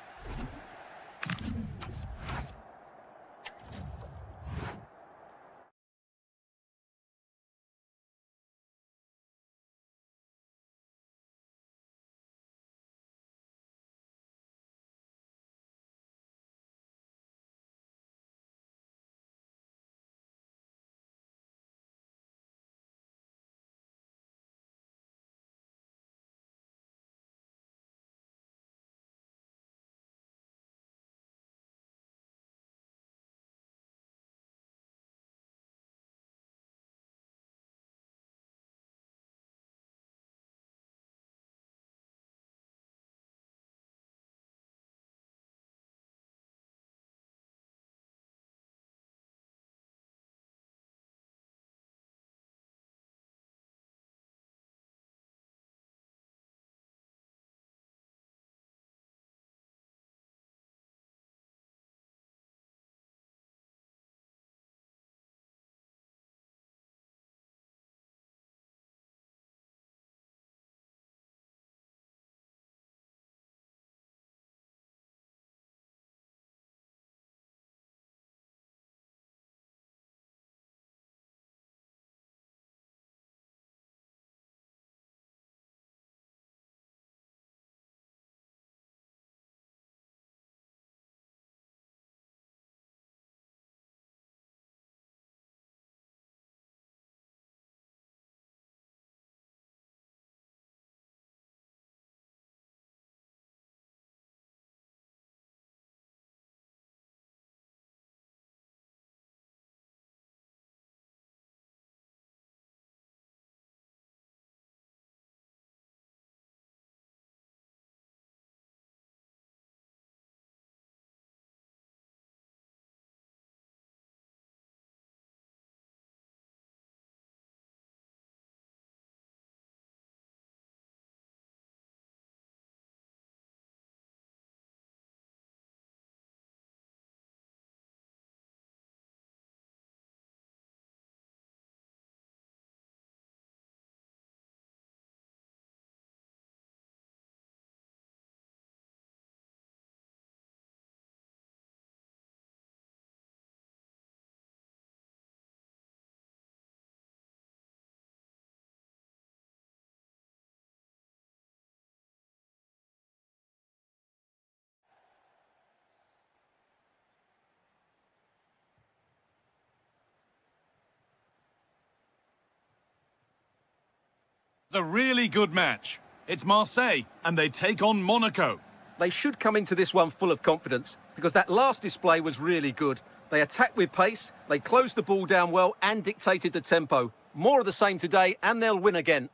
It's a really good match. It's Marseille, and they take on Monaco. They should come into this one full of confidence because that last display was really good. They attacked with pace, they closed the ball down well and dictated the tempo. More of the same today and they'll win again.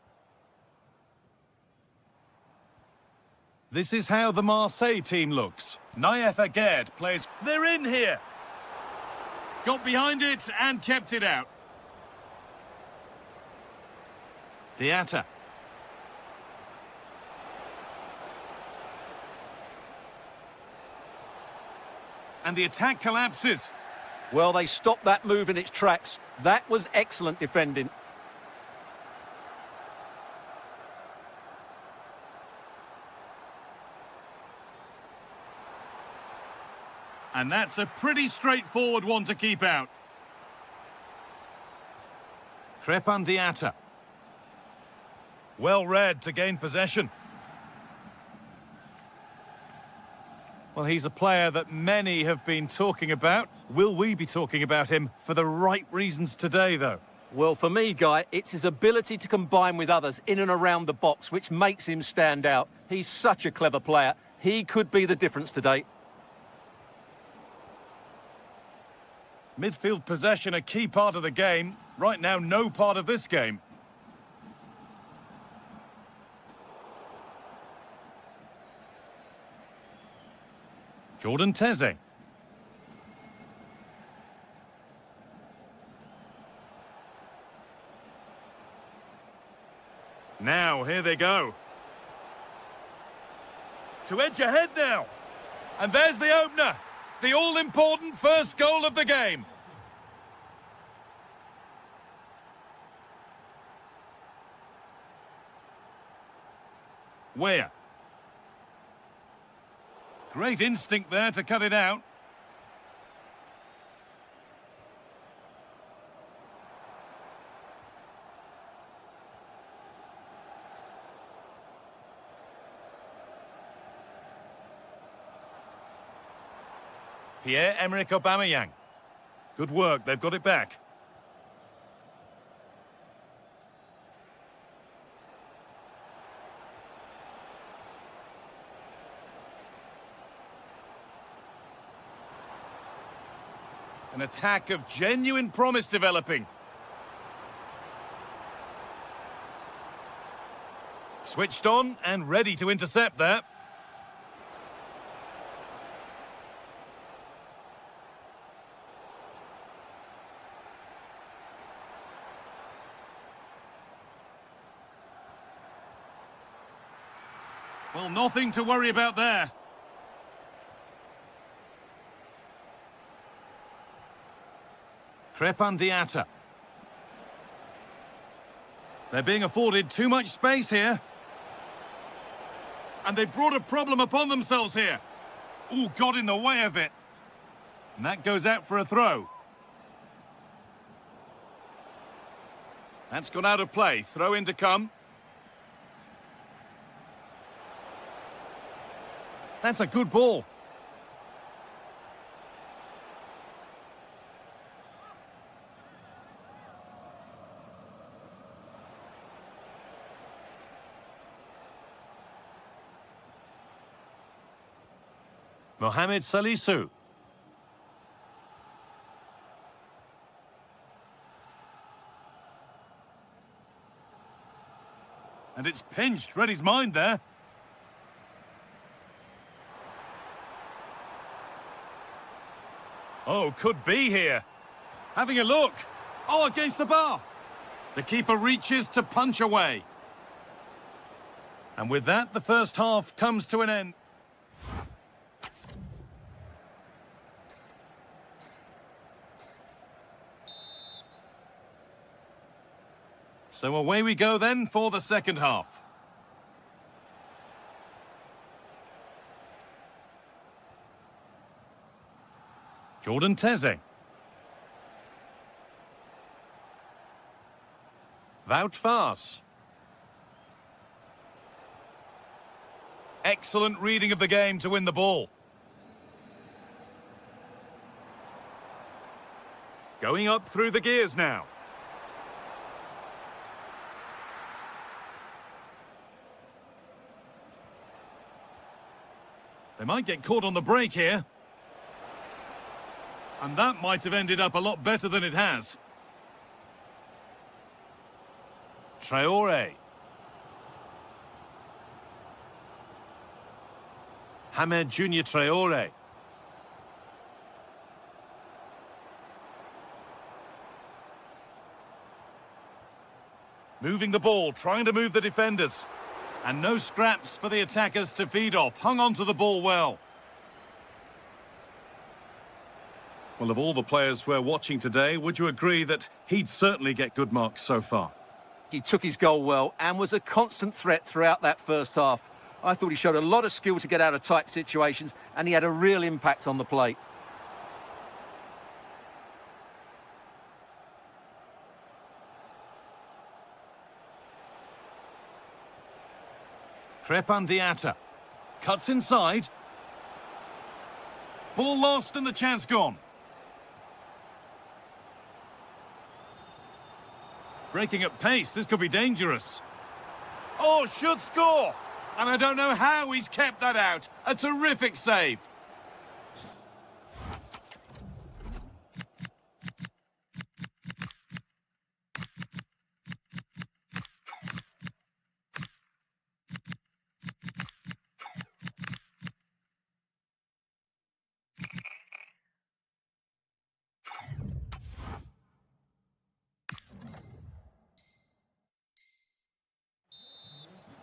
This is how the Marseille team looks. Naef Aguerd plays. They're in here. Got behind it and kept it out. Diatta. And the attack collapses. Well, they stopped that move in its tracks. That was excellent defending. And that's a pretty straightforward one to keep out. Crépin Diatta. Well read to gain possession. Well, he's a player that many have been talking about. Will we be talking about him for the right reasons today, though? Well, for me, Guy, it's his ability to combine with others in and around the box, which makes him stand out. He's such a clever player. He could be the difference today. Midfield possession, a key part of the game. Right now, no part of this game. Jordan Teze. Now, here they go. To edge ahead now. And there's the opener. The all-important first goal of the game. Where? Great instinct there to cut it out. Pierre-Emerick Aubameyang. Good work, they've got it back. An attack of genuine promise developing. Switched on and ready to intercept there. Well, nothing to worry about there. Crépin Diatta. They're being afforded too much space here. And they brought a problem upon themselves here. Ooh, got in the way of it. And that goes out for a throw. That's gone out of play. Throw in to come. That's a good ball. Mohamed Salisu. And it's pinched. Read his mind there. Oh, could be here. Having a look. Oh, against the bar. The keeper reaches to punch away. And with that, the first half comes to an end. So away we go then for the second half. Jordan Teze. Wout Vaas. Excellent reading of the game to win the ball. Going up through the gears now. They might get caught on the break here. And that might have ended up a lot better than it has. Traore. Hamed Junior Traore. Moving the ball, trying to move the defenders. And no scraps for the attackers to feed off. Hung on to the ball well. Well, of all the players we're watching today, would you agree that he'd certainly get good marks so far? He took his goal well and was a constant threat throughout that first half. I thought he showed a lot of skill to get out of tight situations, and he had a real impact on the play. Crepan Diatta cuts inside. Ball lost and the chance gone. Breaking at pace, this could be dangerous. Oh, should score! And I don't know how he's kept that out. A terrific save.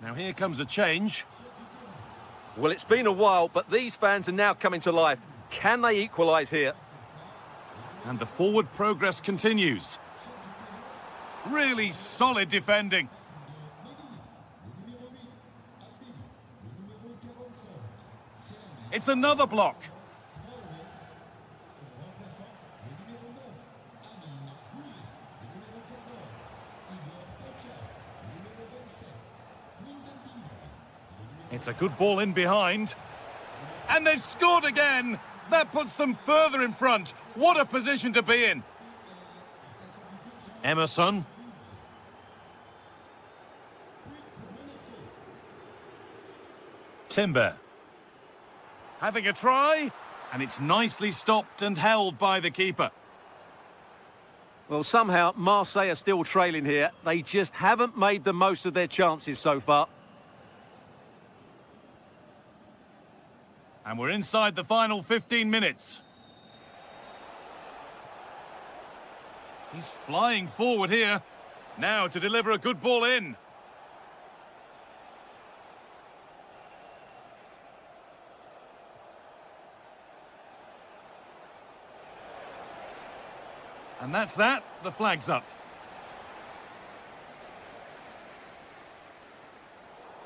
Now here comes a change. Well, it's been a while, but these fans are now coming to life. Can they equalise here? And the forward progress continues. Really solid defending. It's another block. It's a good ball in behind. And they've scored again! That puts them further in front. What a position to be in. Emerson. Timber. Having a try. And it's nicely stopped and held by the keeper. Well, somehow Marseille are still trailing here. They just haven't made the most of their chances so far. And we're inside the final 15 minutes. He's flying forward here. Now to deliver a good ball in. And that's that. The flag's up.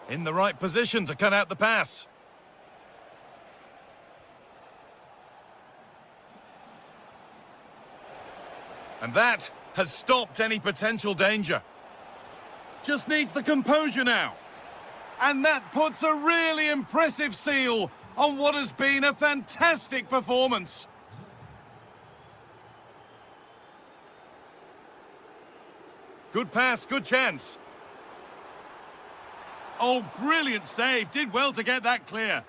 In the right position to cut out the pass. And that has stopped any potential danger. Just needs the composure now. And that puts a really impressive seal on what has been a fantastic performance. Good pass, good chance. Oh, brilliant save. Did well to get that clear.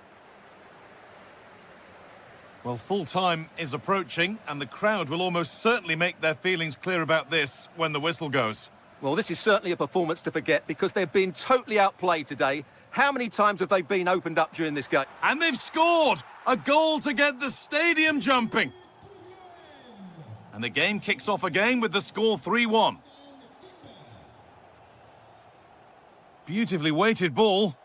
Well, full-time is approaching, and the crowd will almost certainly make their feelings clear about this when the whistle goes. Well, this is certainly a performance to forget because they've been totally outplayed today. How many times have they been opened up during this game? And they've scored! A goal to get the stadium jumping. And the game kicks off again with the score 3-1. Beautifully weighted ball.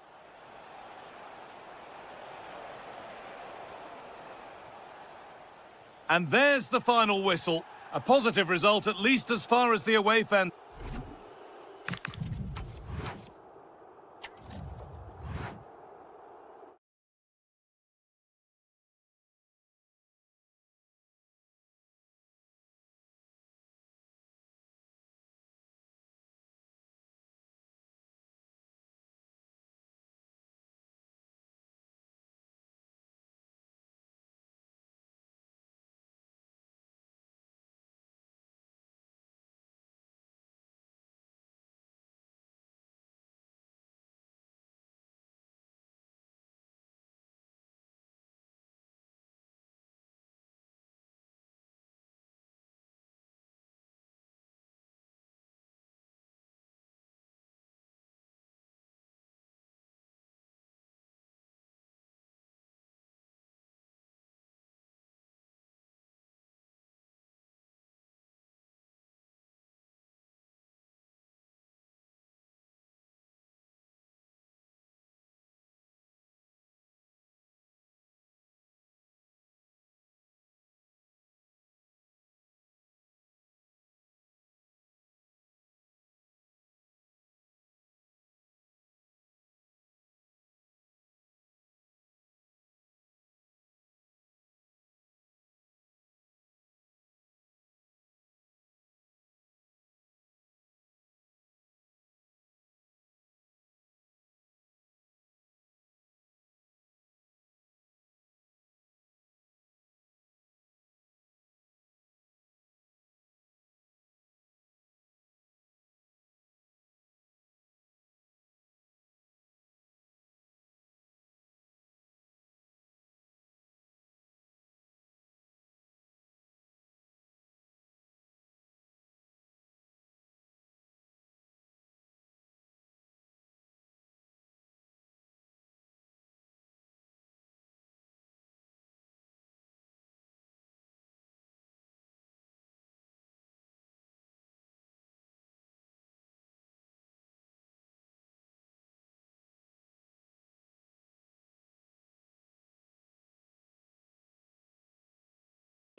And there's the final whistle. A positive result, at least as far as the away fans.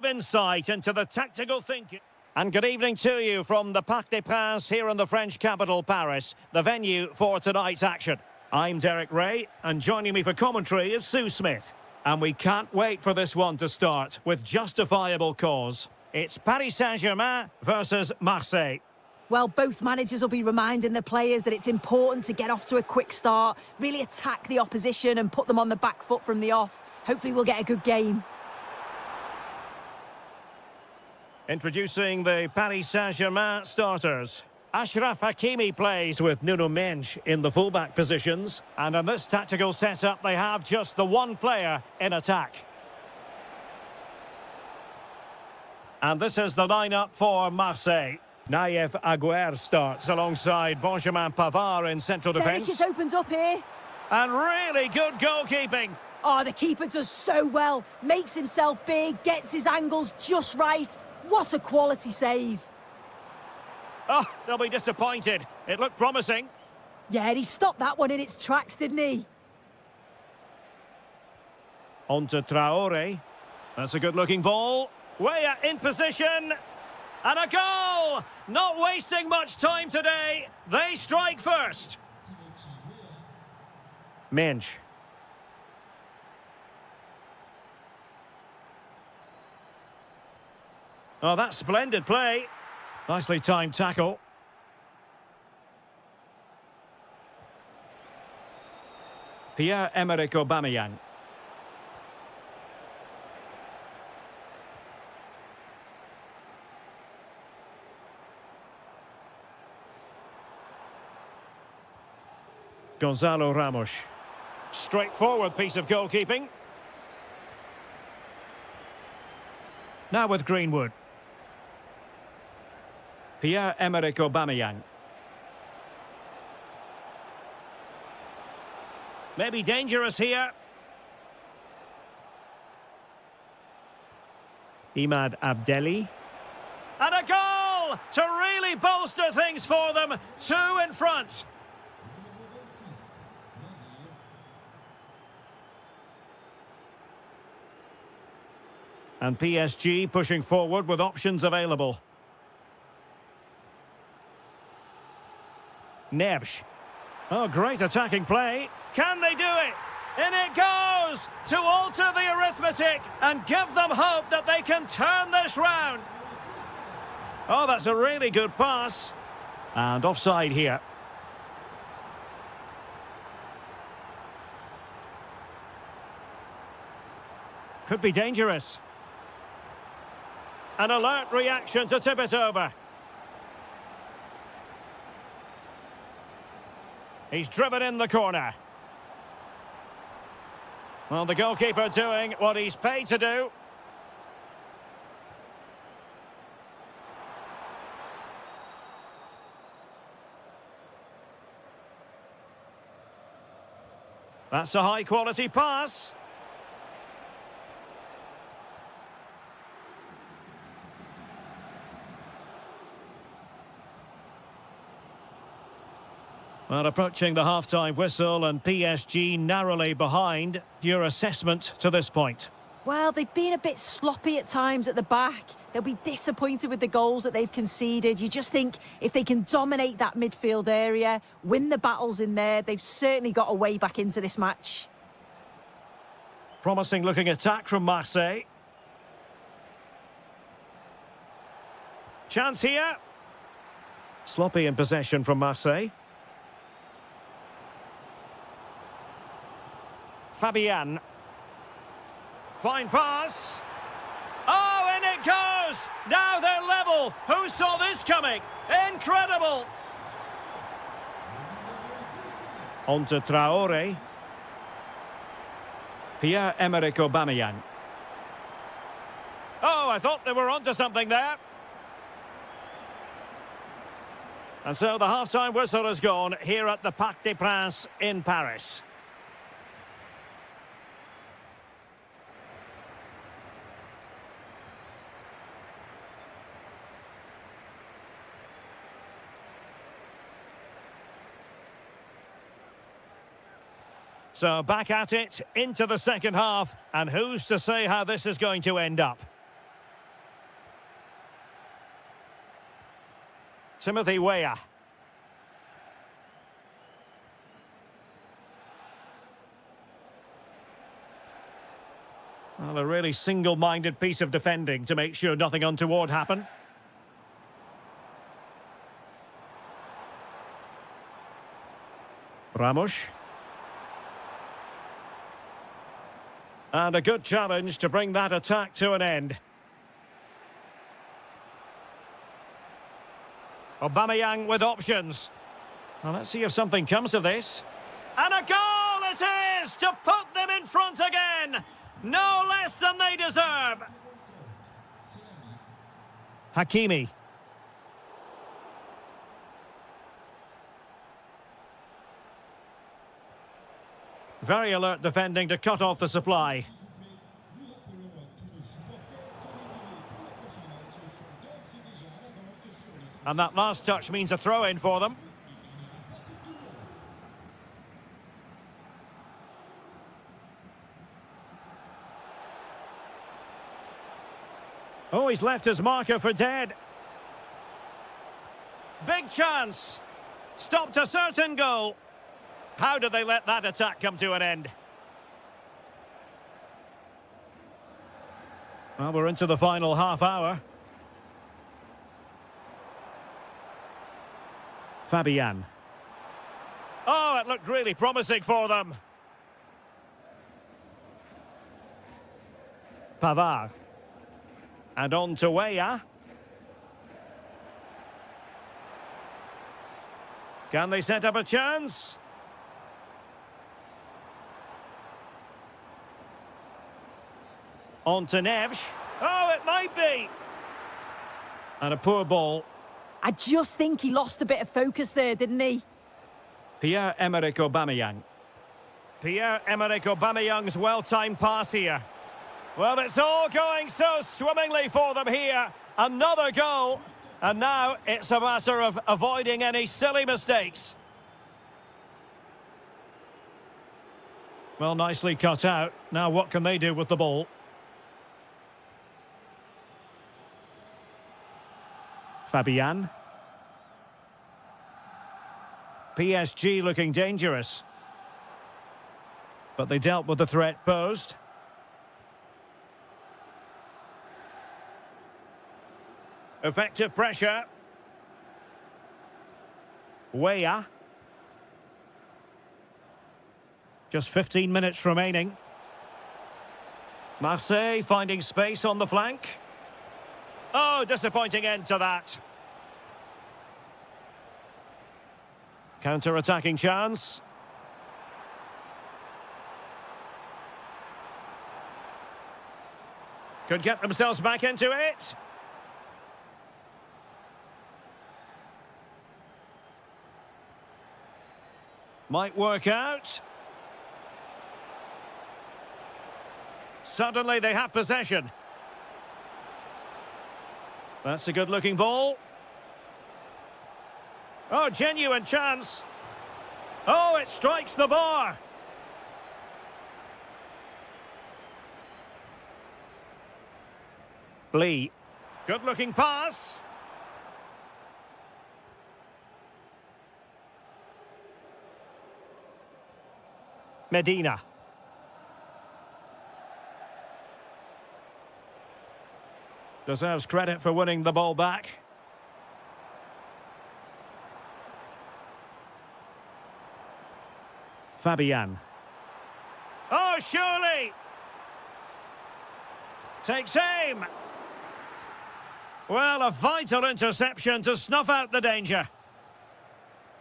Insight into the tactical thinking. And good evening to you from the Parc des Princes here in the French capital, Paris, the venue for tonight's action. I'm Derek Ray, and joining me for commentary is Sue Smith. And we can't wait for this one to start with justifiable cause. It's Paris Saint-Germain versus Marseille. Well, both managers will be reminding the players that it's important to get off to a quick start, really attack the opposition and put them on the back foot from the off. Hopefully we'll get a good game. Introducing the Paris Saint-Germain starters. Achraf Hakimi plays with Nuno Mendes in the fullback positions. And in this tactical setup, they have just the one player in attack. And this is the lineup for Marseille. Naïef Aguerd starts alongside Benjamin Pavard in central defence. Derek, it's opened up here. And really good goalkeeping. Oh, the keeper does so well. Makes himself big, gets his angles just right. What a quality save. Oh, they'll be disappointed. It looked promising. Yeah, and he stopped that one in its tracks, didn't he? On to Traore. That's a good-looking ball. Weah in position. And a goal! Not wasting much time today. They strike first. Mendes. Oh, that's splendid play. Nicely timed tackle. Pierre-Emerick Aubameyang. Gonzalo Ramos. Straightforward piece of goalkeeping. Now with Greenwood. Pierre-Emerick Aubameyang. Maybe dangerous here. Imad Abdelli. And a goal to really bolster things for them. 2 in front. And PSG pushing forward with options available. Neves. Oh, great attacking play. Can they do it? In it goes to alter the arithmetic and give them hope that they can turn this round. Oh, that's a really good pass. And offside here. Could be dangerous. An alert reaction to tip it over. He's driven in the corner. Well, the goalkeeper doing what he's paid to do. That's a high-quality pass. Well, approaching the half-time whistle and PSG narrowly behind. Your assessment to this point? Well, they've been a bit sloppy at times at the back. They'll be disappointed with the goals that they've conceded. You just think if they can dominate that midfield area, win the battles in there, they've certainly got a way back into this match. Promising looking attack from Marseille. Chance here. Sloppy in possession from Marseille. Fabian. Fine pass. Oh, and it goes! Now they're level. Who saw this coming? Incredible! On to Traore. Pierre-Emerick Aubameyang. Oh, I thought they were onto something there. And so the half-time whistle has gone here at the Parc des Princes in Paris. So back at it, into the second half, and who's to say how this is going to end up? Timothy Weah. Well, a really single-minded piece of defending to make sure nothing untoward happened. Ramos. And a good challenge to bring that attack to an end. Aubameyang with options. Well, let's see if something comes of this. And a goal it is to put them in front again. No less than they deserve. Hakimi. Very alert defending to cut off the supply. And that last touch means a throw-in for them. Oh, he's left his marker for dead. Big chance. Stopped a certain goal. How did they let that attack come to an end? Well, we're into the final half hour. Fabian. Oh, it looked really promising for them. Pavard. And on to Weah. Can they set up a chance? On to Neves. Oh, it might be. And a poor ball. I just think he lost a bit of focus there, didn't he? Pierre-Emerick Aubameyang. Pierre-Emerick Aubameyang's well-timed pass here. Well, it's all going so swimmingly for them here. Another goal. And now it's a matter of avoiding any silly mistakes. Well, nicely cut out. Now what can they do with the ball? Fabian. PSG looking dangerous. But they dealt with the threat posed. Effective pressure. Weah. Just 15 minutes remaining. Marseille finding space on the flank. Oh, disappointing end to that. Counter-attacking chance. Could get themselves back into it. Might work out. Suddenly they have possession. That's a good-looking ball. Oh, genuine chance. Oh, it strikes the bar. Lee. Good-looking pass. Medina. Deserves credit for winning the ball back. Fabian. Oh, surely! Takes aim! Well, a vital interception to snuff out the danger.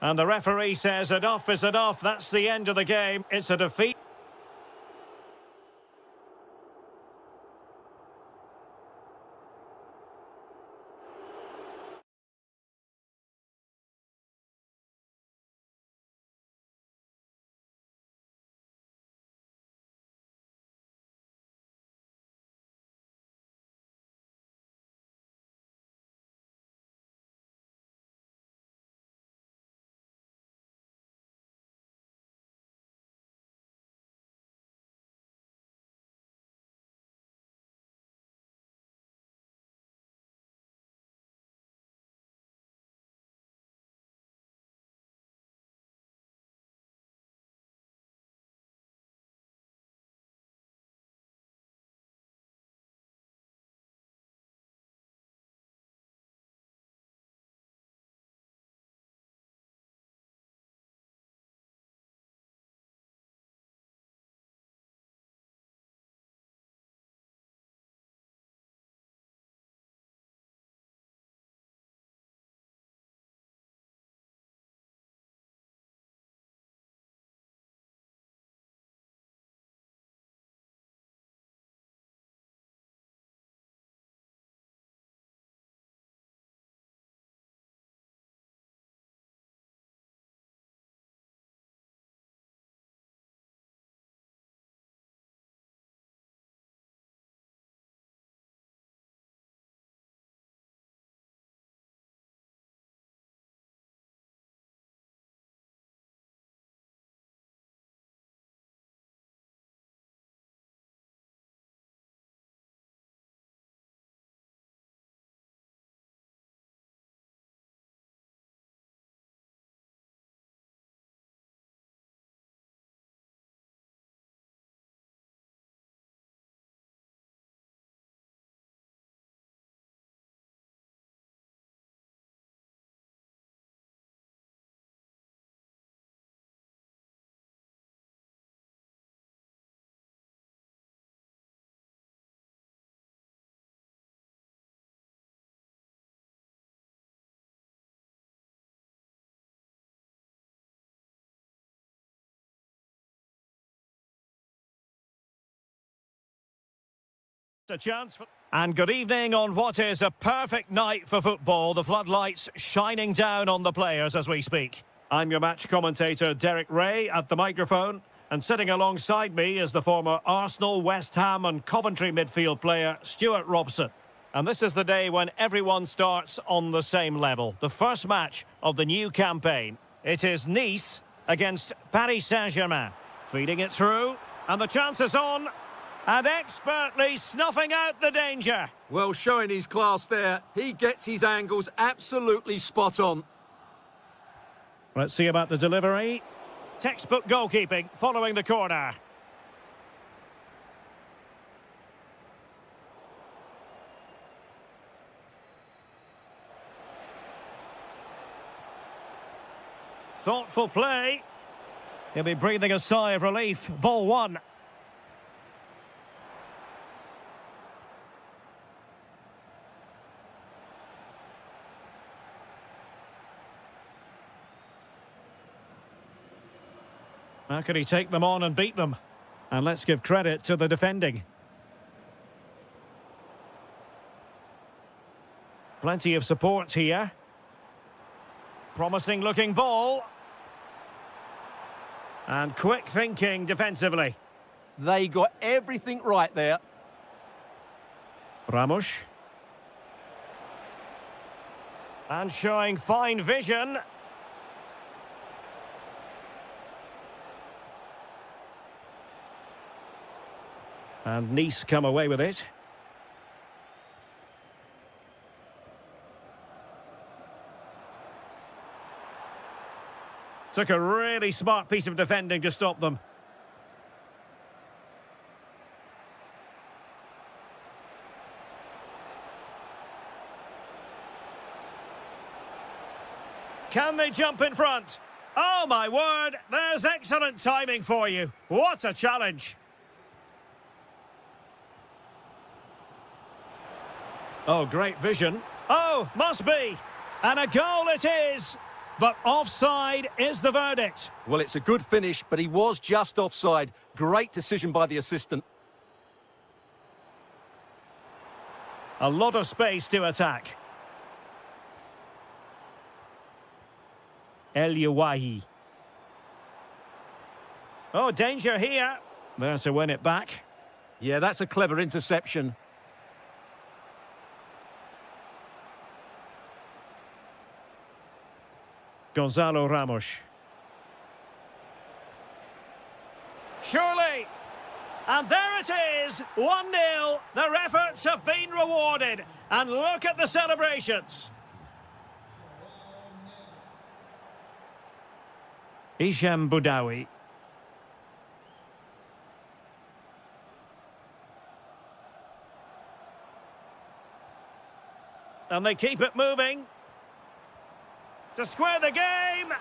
And the referee says enough is enough. That's the end of the game. It's a defeat. A chance for... And good evening on what is a perfect night for football. The floodlights shining down on the players as we speak. I'm your match commentator, Derek Ray, at the microphone. And sitting alongside me is the former Arsenal, West Ham and Coventry midfield player, Stuart Robson. And this is the day when everyone starts on the same level. The first match of the new campaign. It is Nice against Paris Saint-Germain. Feeding it through, and the chance is on. And expertly snuffing out the danger. Well, showing his class there. He gets his angles absolutely spot on. Let's see about the delivery. Textbook goalkeeping following the corner. Thoughtful play. He'll be breathing a sigh of relief. Ball one. How could he take them on and beat them? And let's give credit to the defending. Plenty of support here. Promising looking ball. And quick thinking defensively. They got everything right there. Ramos. And showing fine vision. And Nice come away with it. Took a really smart piece of defending to stop them. Can they jump in front? Oh my word, there's excellent timing for you. What a challenge. Oh, great vision. Oh, must be. And a goal it is. But offside is the verdict. Well, it's a good finish, but he was just offside. Great decision by the assistant. A lot of space to attack. El Yawahi. Oh, danger here. There to win it back. Yeah, that's a clever interception. Gonzalo Ramos. Surely. And there it is. 1-0. Their efforts have been rewarded. And look at the celebrations. Hisham Boudaoui. And they keep it moving. To square the game,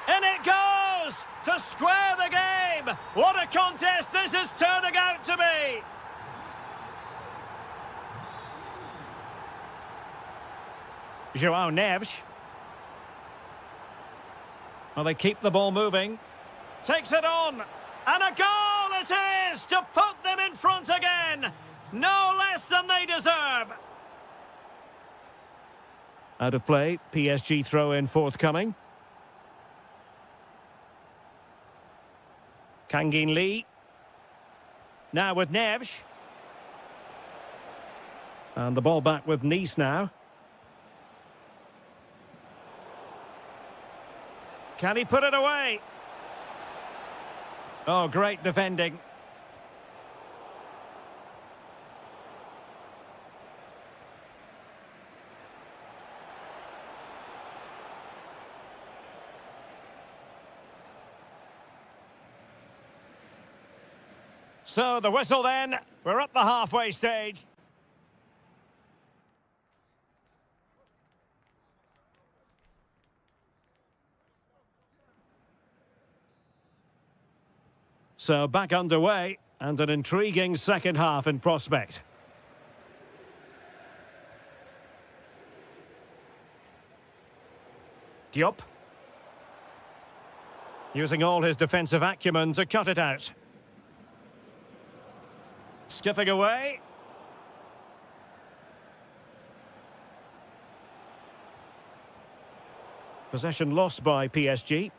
and it goes! To square the game! What a contest this is turning out to be! João Neves. Well, they keep the ball moving. Takes it on, and a goal it is to put them in front again! No less than they deserve! Out of play, PSG throw-in forthcoming. Kangin Lee. Now with Neves. And the ball back with Nice now. Can he put it away? Oh, great defending. So the whistle then, we're at the halfway stage. So back underway and an intriguing second half in prospect. Diop. Using all his defensive acumen to cut it out. Skipping away. Possession lost by PSG.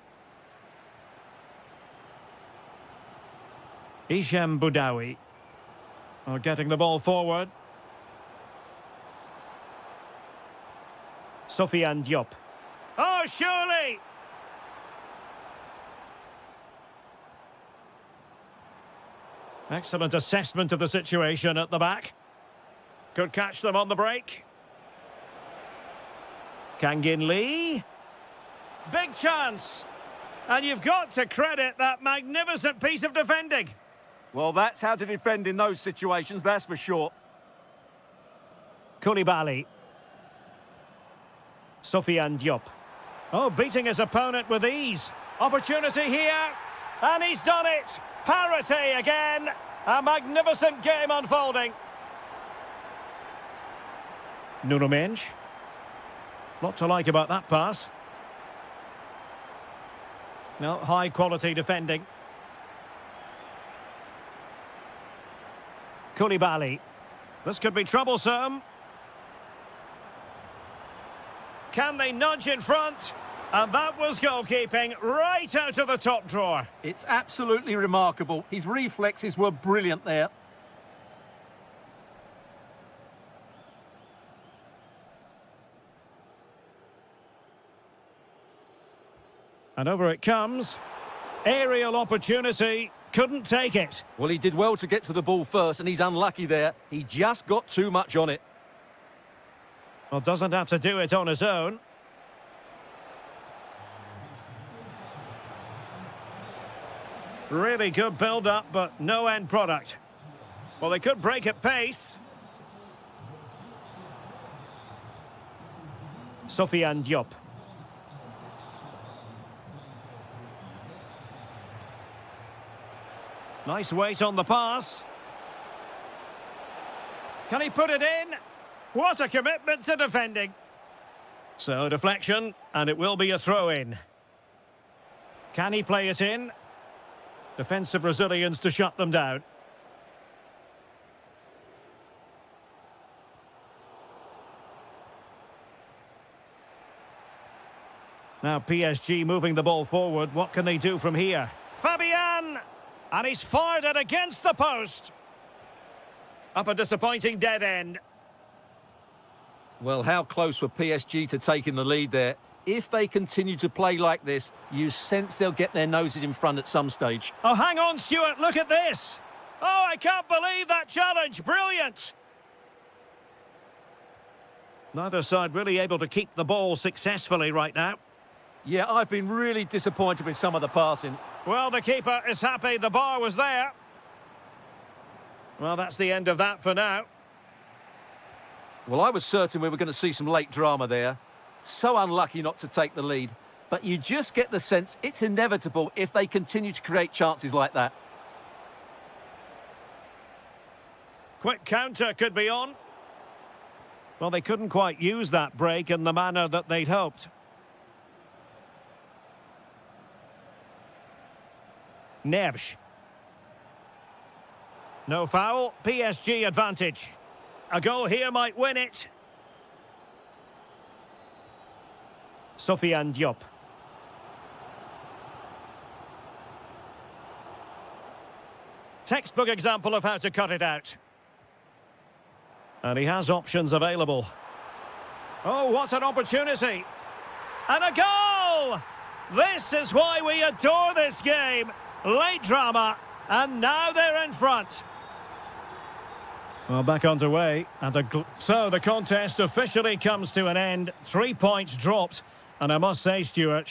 Isham Boudaoui are getting the ball forward. Sofiane Diop. Oh, surely! Excellent assessment of the situation at the back. Could catch them on the break. Kangin Lee. Big chance. And you've got to credit that magnificent piece of defending. Well, that's how to defend in those situations, that's for sure. Koulibaly. Sofiane Diop. Oh, beating his opponent with ease. Opportunity here. And he's done it. Parity again. A magnificent game unfolding. Nuno Mendes. Lot to like about that pass. No, high quality defending. Koulibaly. This could be troublesome. Can they nudge in front? And that was goalkeeping right out of the top drawer. It's absolutely remarkable. His reflexes were brilliant there. And over it comes. Aerial opportunity. Couldn't take it. Well, he did well to get to the ball first, and he's unlucky there. He just got too much on it. Well, doesn't have to do it on his own. Really good build-up, but no end product. Well, they could break at pace. Sofiane Diop. Nice weight on the pass. Can he put it in? What a commitment to defending. So, deflection, and it will be a throw-in. Can he play it in? Defensive Brazilians to shut them down. Now PSG moving the ball forward. What can they do from here? Fabian! And he's fired it against the post. Up a disappointing dead end. Well, how close were PSG to taking the lead there? If they continue to play like this, you sense they'll get their noses in front at some stage. Oh, hang on, Stuart, look at this. Oh, I can't believe that challenge. Brilliant. Neither side really able to keep the ball successfully right now. Yeah, I've been really disappointed with some of the passing. Well, the keeper is happy the bar was there. Well, that's the end of that for now. Well, I was certain we were going to see some late drama there. So unlucky not to take the lead. But you just get the sense it's inevitable if they continue to create chances like that. Quick counter could be on. Well, they couldn't quite use that break in the manner that they'd hoped. Neves. No foul, PSG advantage. A goal here might win it. Sofiane Diop. Textbook example of how to cut it out. And he has options available. Oh, what an opportunity. And a goal! This is why we adore this game. Late drama, and now they're in front. Well, back underway, and so the contest officially comes to an end. 3 points dropped, and I must say, Stuart,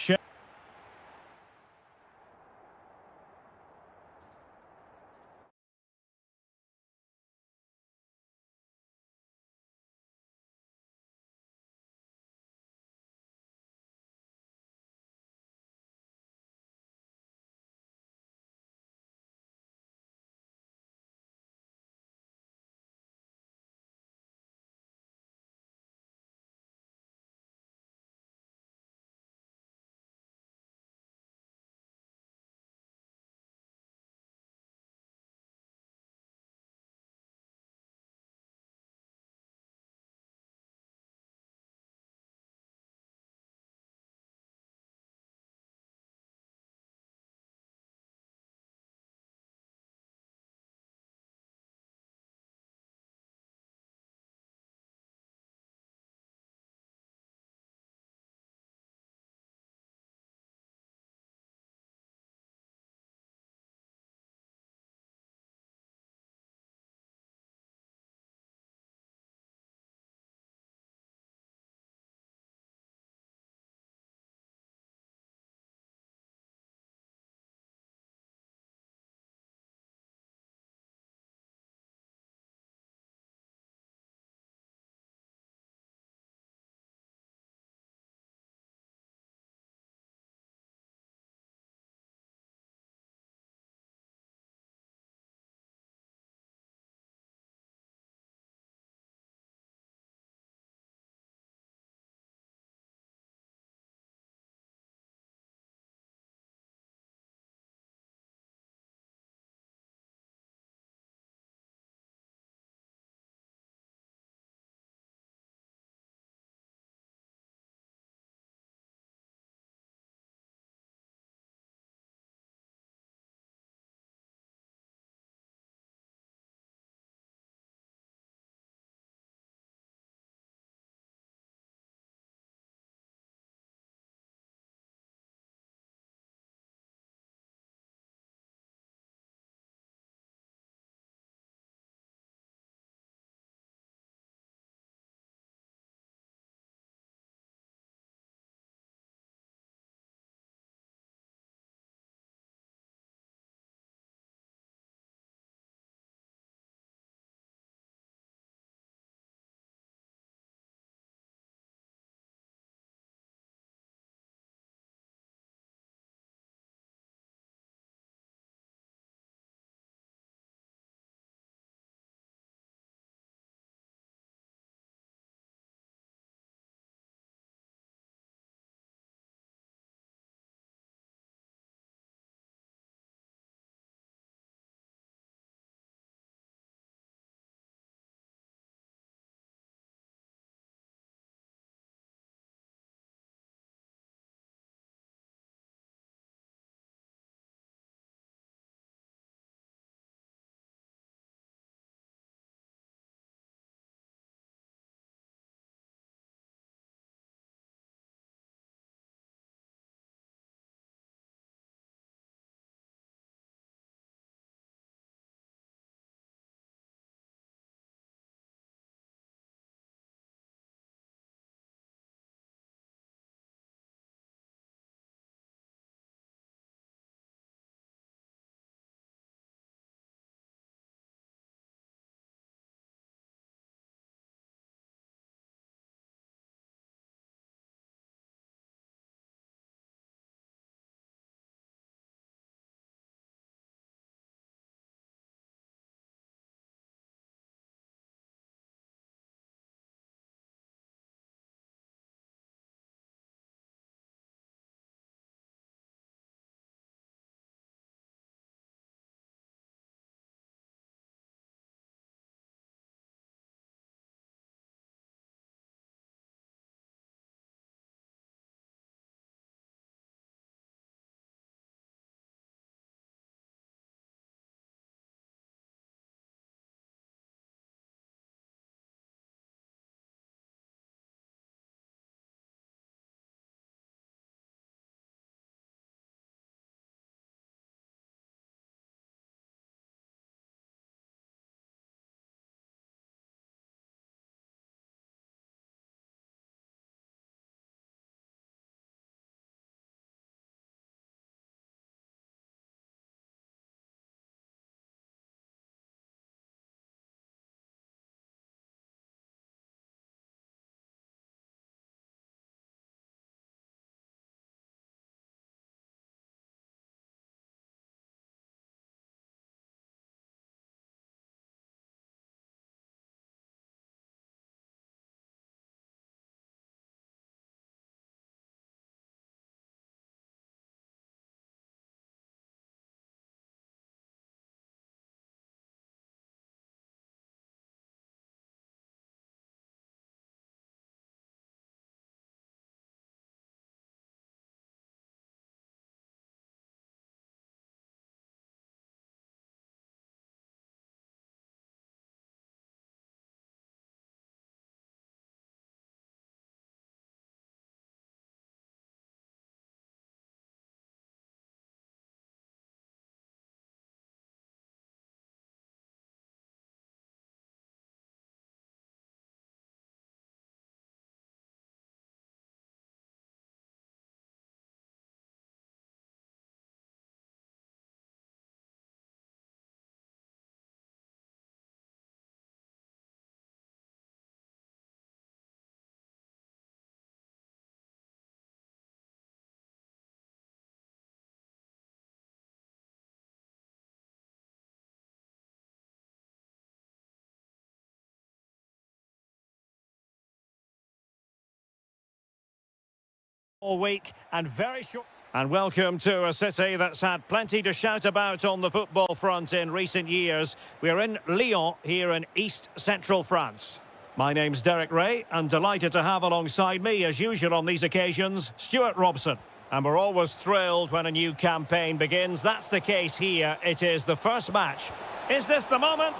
all week and very short. And welcome to a city that's had plenty to shout about on the football front in recent years. We're in Lyon, here in East Central France. My name's Derek Ray, and delighted to have alongside me, as usual on these occasions, Stuart Robson. And we're always thrilled when a new campaign begins. That's the case here. It is the first match. Is this the moment?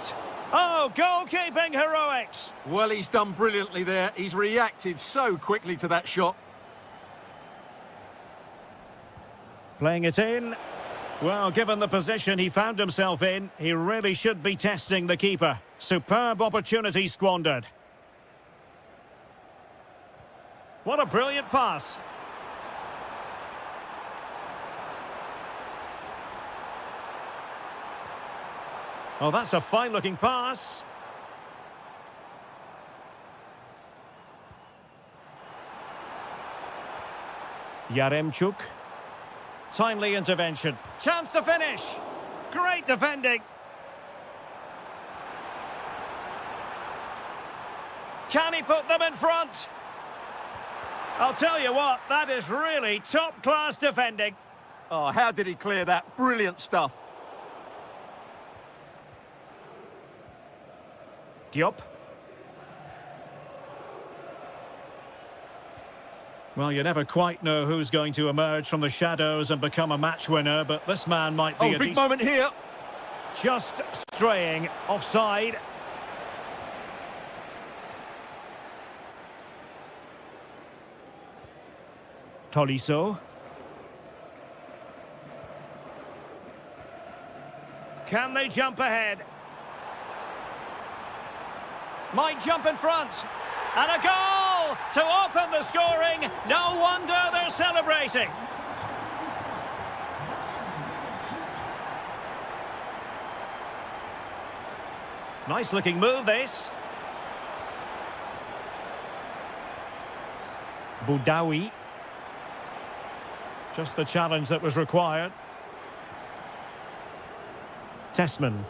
Oh, goalkeeping heroics! Well, he's done brilliantly there. He's reacted so quickly to that shot. Playing it in. Well, given the position he found himself in, he really should be testing the keeper. Superb opportunity squandered. What a brilliant pass. Oh, that's a fine-looking pass. Yaremchuk. Timely intervention. Chance to finish. Great defending. Can he put them in front? I'll tell you what, that is really top-class defending. Oh, how did he clear that? Brilliant stuff. Diop. Well, you never quite know who's going to emerge from the shadows and become a match winner, but this man might be a big moment here. Just straying offside. Tolisso. Can they jump ahead? Might jump in front. And a goal to open the scoring. No wonder they're celebrating. Nice looking move, this. Boudaoui. Just the challenge that was required. Tessman.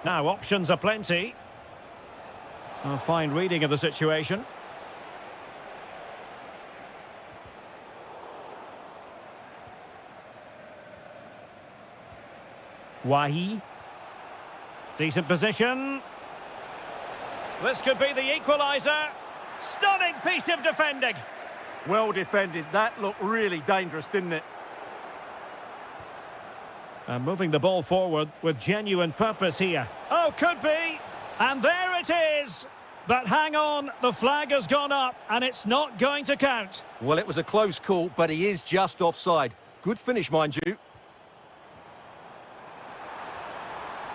Now, options are plenty. A fine reading of the situation. Wahi. Decent position. This could be the equaliser. Stunning piece of defending. Well defended. That looked really dangerous, didn't it? And moving the ball forward with genuine purpose here. Oh, could be. And there it is. But hang on, the flag has gone up and it's not going to count. Well, it was a close call, but he is just offside. Good finish, mind you.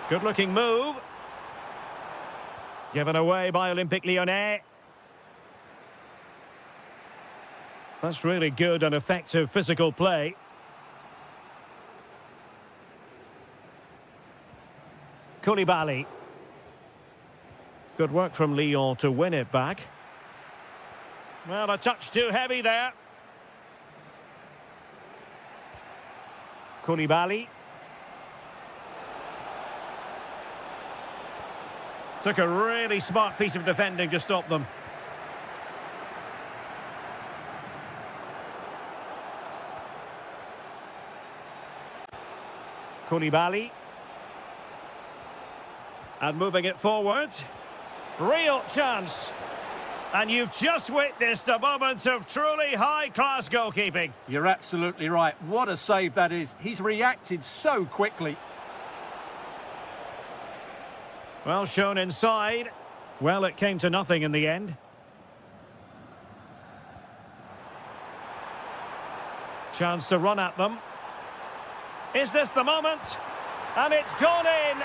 Good looking move. Given away by Olympique Lyonnais. That's really good and effective physical play. Koulibaly. Good work from Lyon to win it back. Well, a touch too heavy there. Koulibaly. Took a really smart piece of defending to stop them. Koulibaly. And moving it forward. Real chance. And you've just witnessed a moment of truly high-class goalkeeping. You're absolutely right. What a save that is. He's reacted so quickly. Well shown inside. Well, it came to nothing in the end. Chance to run at them. Is this the moment? And it's gone in.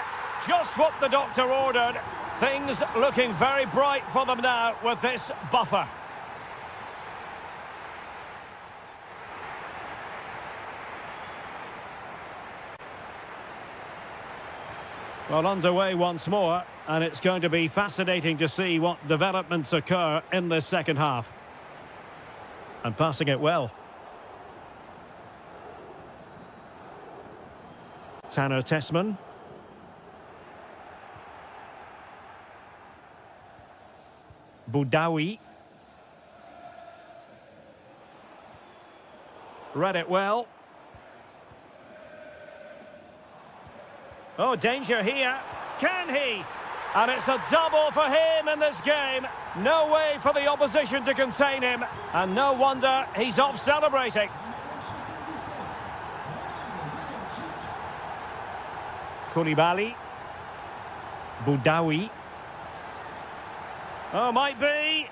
Just what the doctor ordered. Things looking very bright for them now with this buffer. Well, underway once more, and it's going to be fascinating to see what developments occur in this second half. And passing it well. Tanner Tessman. Boudaoui. Read it well. Oh, danger here. Can he? And it's a double for him in this game. No way for the opposition to contain him. And no wonder he's off celebrating. Koulibaly. Boudaoui. Oh, might be.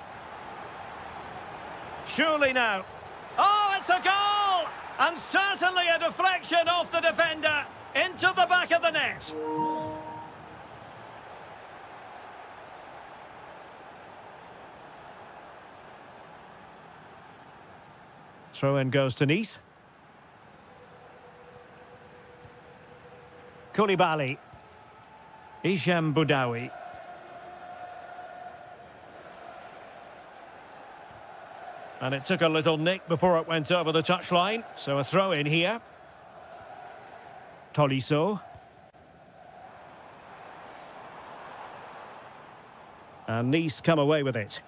Surely now. Oh, it's a goal! And certainly a deflection off the defender into the back of the net. Throw-in goes to Nice. Koulibaly. Hichem Boudaoui. And it took a little nick before it went over the touchline. So a throw-in here. Tolisso. And Nice come away with it.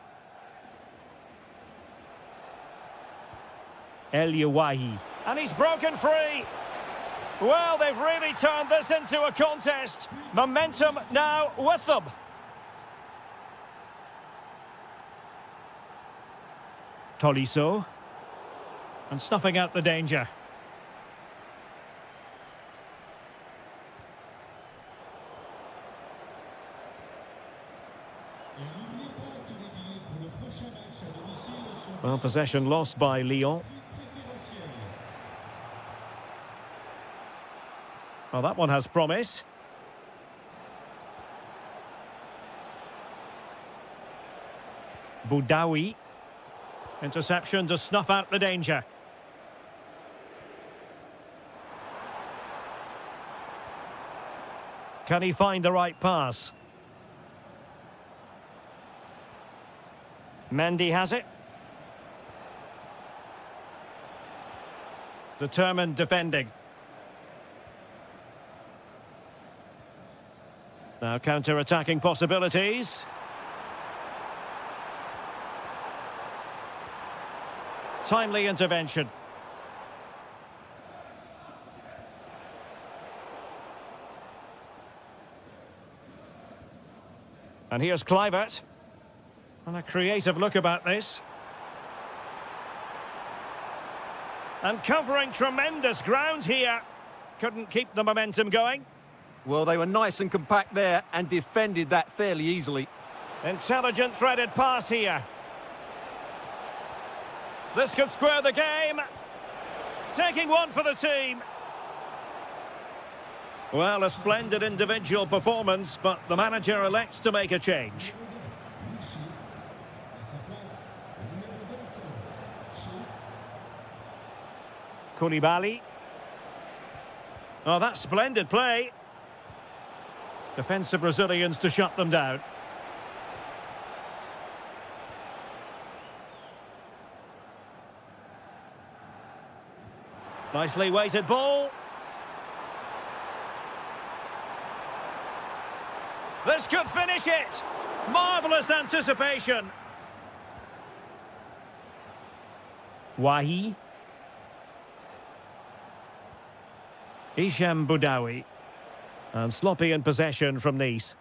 El Yawahi. And he's broken free. Well, they've really turned this into a contest. Momentum now with them. Tolisso. And snuffing out the danger. Well, possession lost by Lyon. Well, that one has promise. Boudaoui. Interception to snuff out the danger. Can he find the right pass? Mendy has it. Determined defending. Now counter-attacking possibilities. Timely intervention. And here's Kluivert. And a creative look about this. And covering tremendous ground here. Couldn't keep the momentum going. Well, they were nice and compact there and defended that fairly easily. Intelligent threaded pass here. This could square the game. Taking one for the team. Well, a splendid individual performance, but the manager elects to make a change. Koulibaly. Oh, that's splendid play. Defensive Brazilians to shut them down. Nicely weighted ball. This could finish it. Marvellous anticipation. Wahi. Hichem Boudaoui. And sloppy in possession from Nice.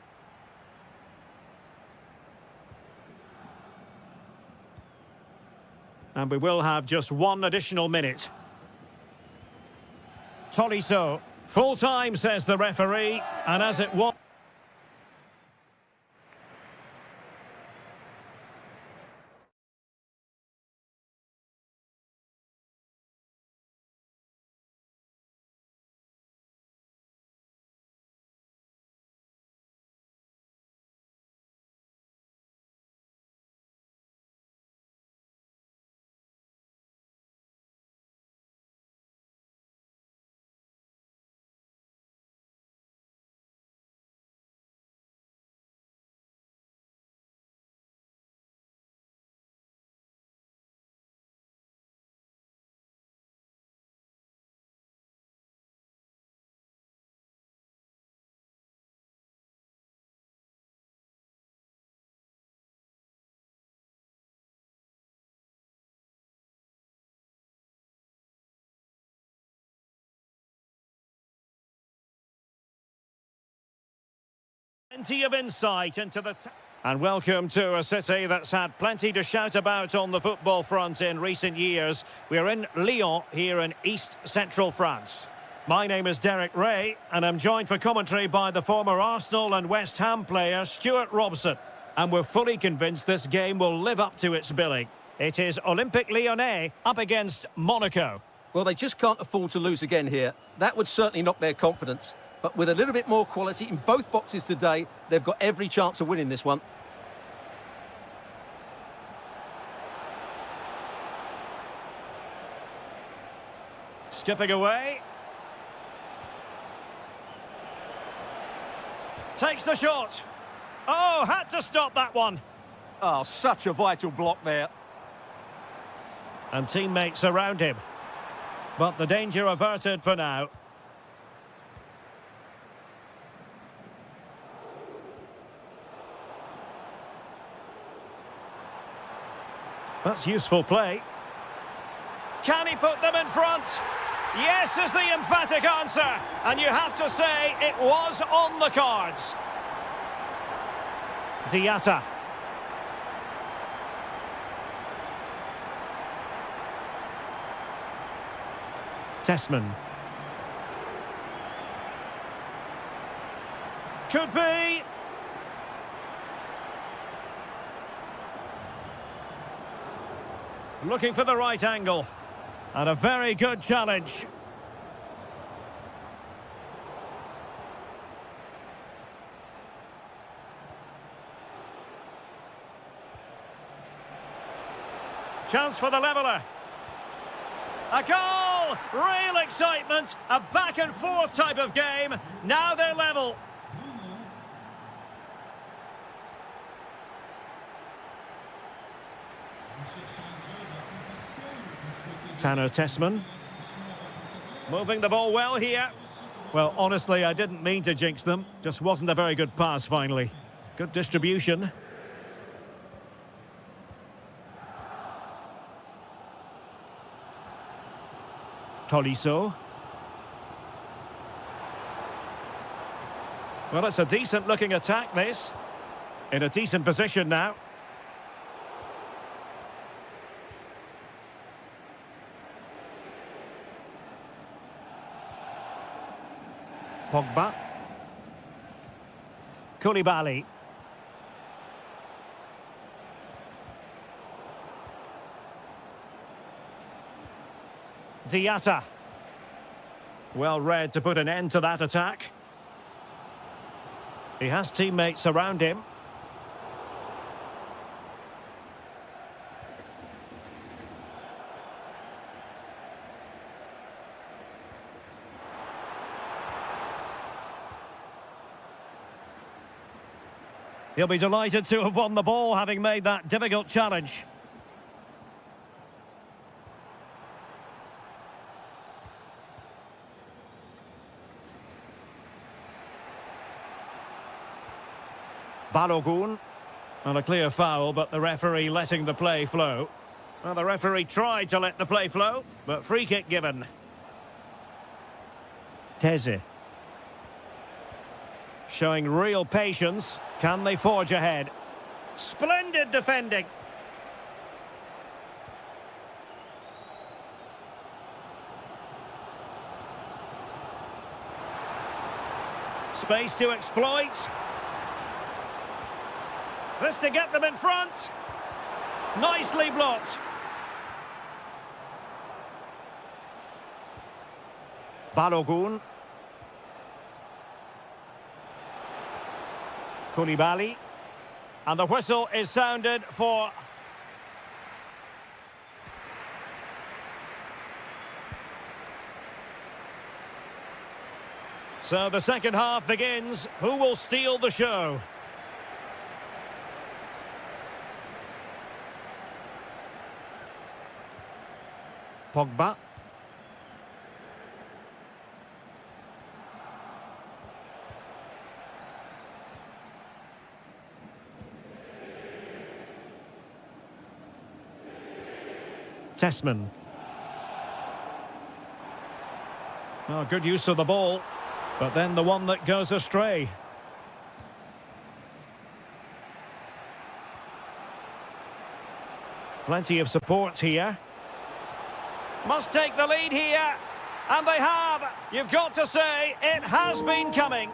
And we will have just one additional minute. Tolisso. Full time, says the referee. And as it was... Plenty of insight into the... And welcome to a city that's had plenty to shout about on the football front in recent years. We're in Lyon, here in East Central France. My name is Derek Ray, and I'm joined for commentary by the former Arsenal and West Ham player Stuart Robson. And we're fully convinced this game will live up to its billing. It is Olympique Lyonnais up against Monaco. Well, they just can't afford to lose again here. That would certainly knock their confidence. But with a little bit more quality in both boxes today, they've got every chance of winning this one. Skipping away. Takes the shot. Oh, had to stop that one. Oh, such a vital block there. And teammates around him. But the danger averted for now. That's useful play. Can he put them in front? Yes is the emphatic answer. And you have to say it was on the cards. Diatta. Tessman. Could be. Looking for the right angle. And a very good challenge. Chance for the leveller. A goal! Real excitement. A back and forth type of game. Now they're level. Tanner Tessman. Moving the ball well here. Well, honestly, I didn't mean to jinx them. Just wasn't a very good pass, finally. Good distribution. Tolisso. Well, it's a decent-looking attack, this. In a decent position now. Pogba. Koulibaly. Diatta. Well read to put an end to that attack. He has teammates around him. He'll be delighted to have won the ball, having made that difficult challenge. Balogun. And a clear foul, but the referee letting the play flow. Well, the referee tried to let the play flow, but free kick given. Teze. Showing real patience. Can they forge ahead? Splendid defending. Space to exploit. This to get them in front. Nicely blocked. Balogun. Koulibaly. And the whistle is sounded for... So the second half begins. Who will steal the show? Pogba. Tessman. Oh, good use of the ball, but then the one that goes astray. Plenty of support here. Must take the lead here. And they have. You've got to say, it has been coming.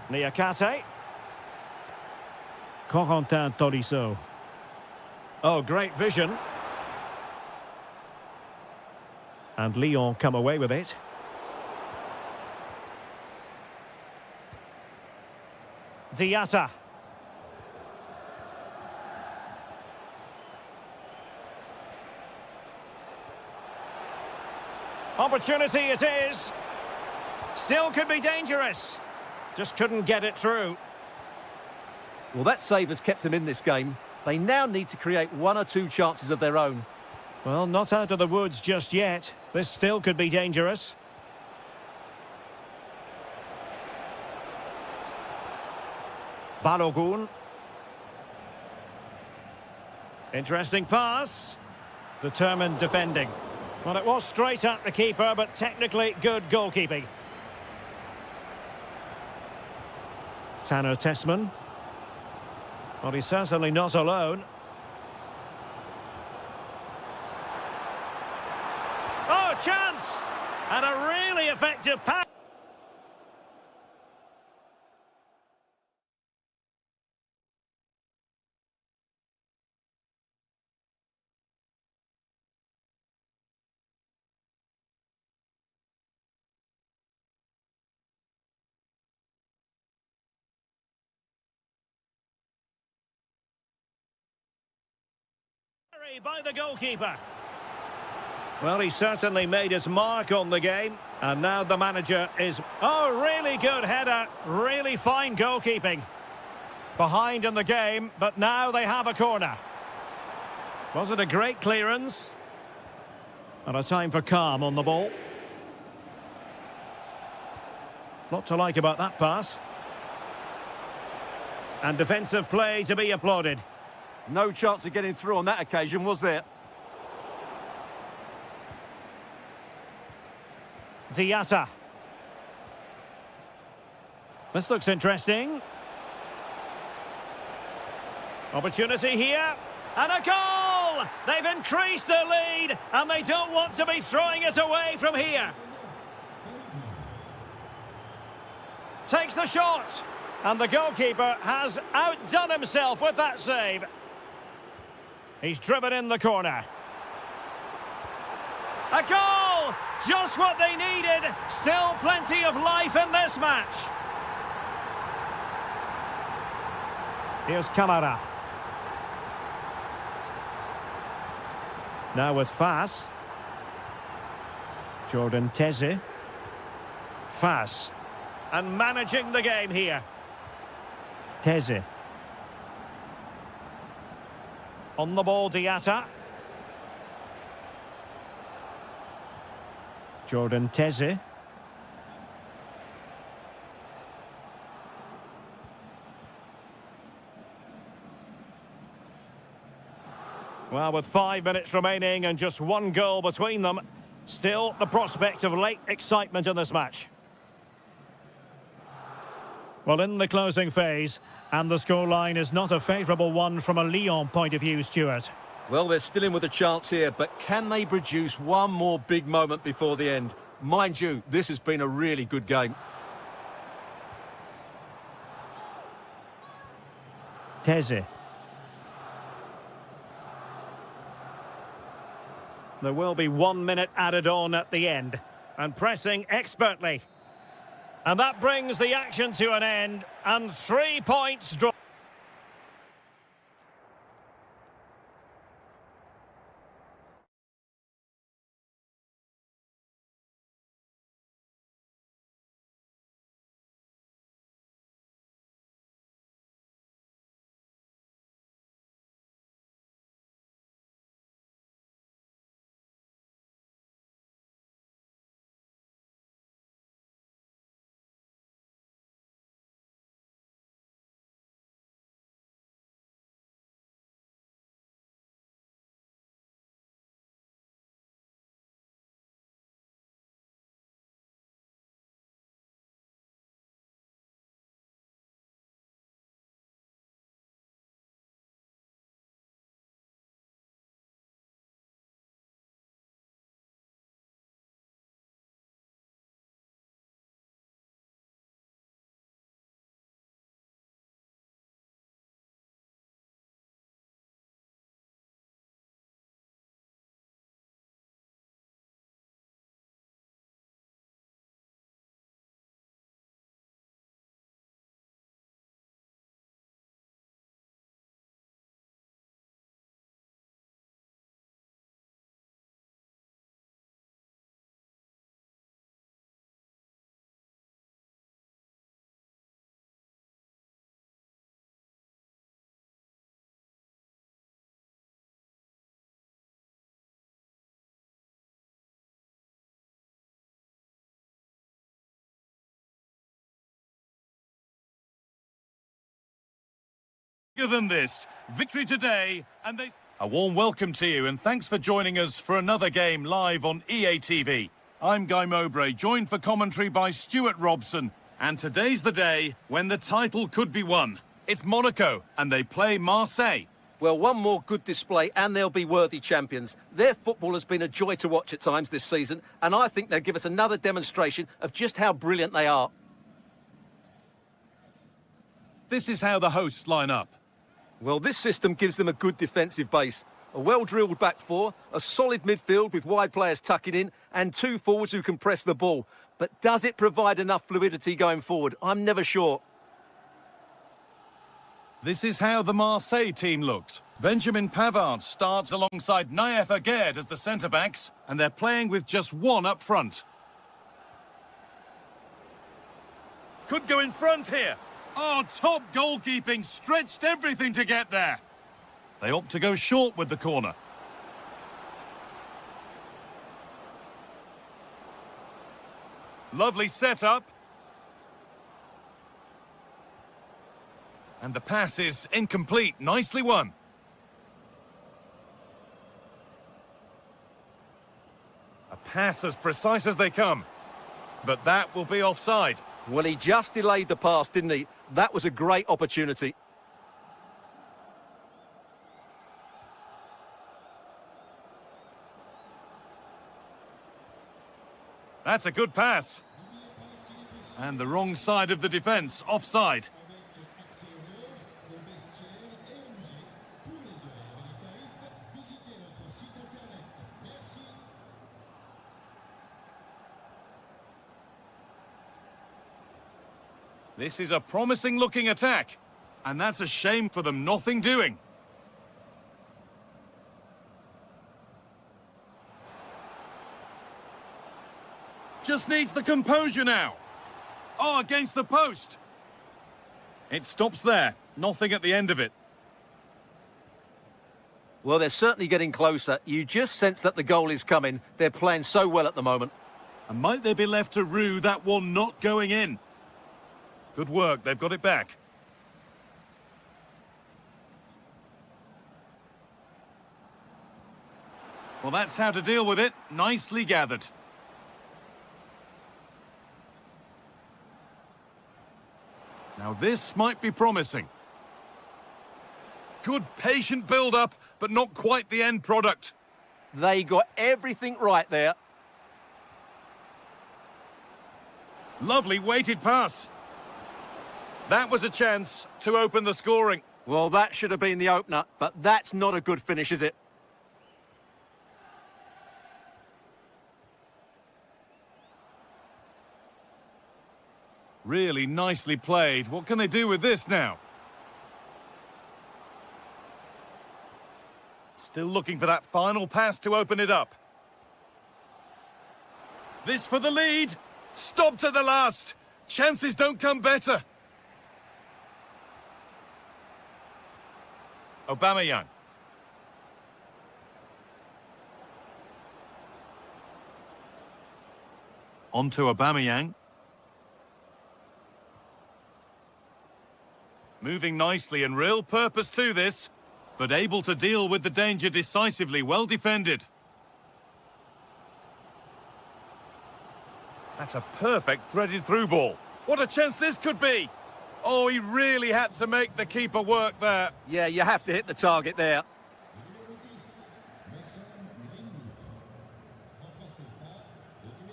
Niakate. Corentin Tolisso. Oh, great vision. And Lyon come away with it. Diatta. Opportunity it is. Still could be dangerous. Just couldn't get it through. Well, that save has kept them in this game. They now need to create one or two chances of their own. Well, not out of the woods just yet. This still could be dangerous. Balogun. Interesting pass. Determined defending. Well, it was straight at the keeper, but technically good goalkeeping. Tanner Tessman. Well, he's certainly not alone. Oh, chance! And a really effective pass. By the goalkeeper. Well, he certainly made his mark on the game, and now the manager is... Oh, really good header, really fine goalkeeping. Behind in the game, but now they have a corner. Was it a great clearance? And a time for calm on the ball. Lot to like about that pass. And defensive play to be applauded. No chance of getting through on that occasion, was there? Diatta. This looks interesting. Opportunity here. And a goal! They've increased their lead, and they don't want to be throwing it away from here. Takes the shot. And the goalkeeper has outdone himself with that save. He's driven in the corner. A goal! Just what they needed. Still plenty of life in this match. Here's Camara. Now with Fass. Jordan Teze. Fass. And managing the game here. Teze. On the ball, Diatta. Jordan Teze. Well, with 5 minutes remaining and just one goal between them, still the prospect of late excitement in this match. Well, in the closing phase, and the scoreline is not a favourable one from a Lyon point of view, Stuart. Well, they're still in with a chance here, but can they produce one more big moment before the end? Mind you, this has been a really good game. Teze. There will be 1 minute added on at the end, and pressing expertly. And that brings the action to an end, and 3 points drawn. than this. Victory today, and they... A warm welcome to you, and thanks for joining us for another game live on EA TV. I'm Guy Mowbray, joined for commentary by Stuart Robson, and today's the day when the title could be won. It's Monaco, and they play Marseille. Well, one more good display and they'll be worthy champions. Their football has been a joy to watch at times this season, and I think they'll give us another demonstration of just how brilliant they are. This is how the hosts line up. Well, this system gives them a good defensive base. A well-drilled back four, a solid midfield with wide players tucking in, and two forwards who can press the ball. But does it provide enough fluidity going forward? I'm never sure. This is how the Marseille team looks. Benjamin Pavard starts alongside Naïef Aguerd as the centre-backs, and they're playing with just one up front. Could go in front here. Oh, top goalkeeping, stretched everything to get there. They opt to go short with the corner. Lovely setup. And the pass is incomplete. Nicely won. A pass as precise as they come. But that will be offside. Well, he just delayed the pass, didn't he? That was a great opportunity. That's a good pass. And the wrong side of the defence, offside. This is a promising-looking attack. And that's a shame for them, nothing doing. Just needs the composure now. Oh, against the post. It stops there. Nothing at the end of it. Well, they're certainly getting closer. You just sense that the goal is coming. They're playing so well at the moment. And might they be left to rue that one not going in? Good work, they've got it back. Well, that's how to deal with it. Nicely gathered. Now this might be promising. Good patient build-up, but not quite the end product. They got everything right there. Lovely weighted pass. That was a chance to open the scoring. Well, that should have been the opener, but that's not a good finish, is it? Really nicely played. What can they do with this now? Still looking for that final pass to open it up. This for the lead. Stopped at the last. Chances don't come better. Aubameyang. On to Aubameyang. Moving nicely and real purpose to this, but able to deal with the danger decisively, well defended. That's a perfect threaded through ball. What a chance this could be. Oh, he really had to make the keeper work there. Yeah, you have to hit the target there.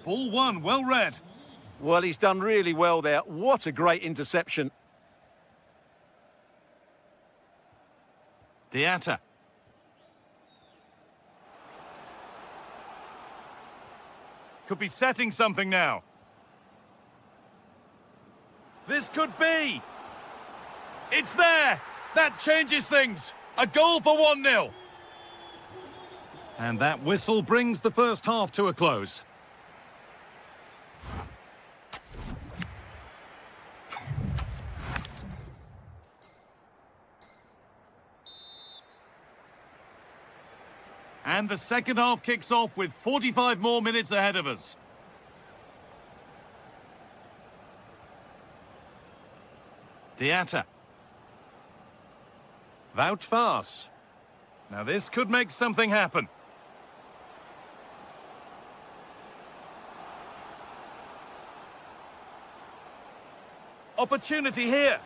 Ball one, well read. Well, he's done really well there. What a great interception. Diatta. Could be setting something now. This could be. It's there. That changes things. A goal for 1-0. And that whistle brings the first half to a close. And the second half kicks off with 45 more minutes ahead of us. Diatta. Wout Vaas. Now this could make something happen. Opportunity here.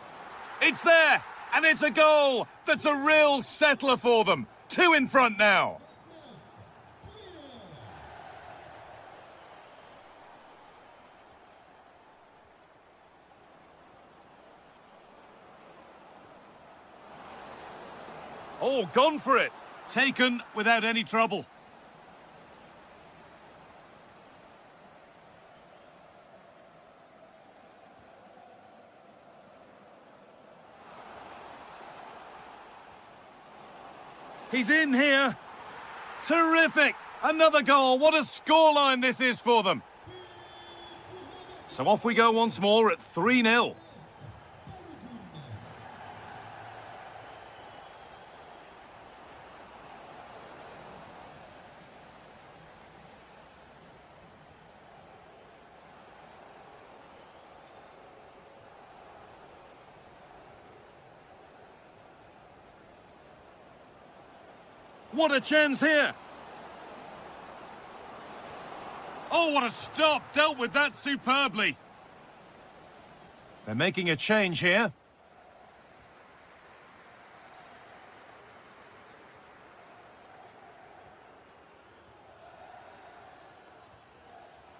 It's there, and it's a goal that's a real settler for them. 2 in front now. Oh, gone for it. Taken without any trouble. He's in here. Terrific. Another goal. What a scoreline this is for them. So off we go once more at 3-0. What a chance here! Oh, what a stop! Dealt with that superbly. They're making a change here.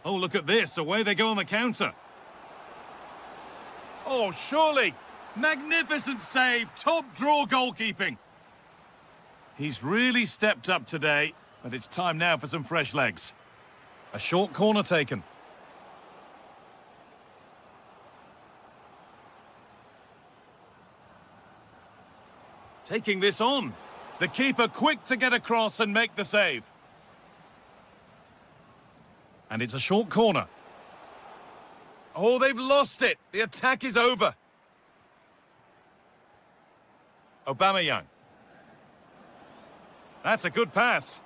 Oh, look at this. Away they go on the counter. Oh, surely. Magnificent save. Top draw goalkeeping. He's really stepped up today, but it's time now for some fresh legs. A short corner taken. Taking this on. The keeper quick to get across and make the save. And it's a short corner. Oh, they've lost it. The attack is over. Aubameyang. That's a good pass.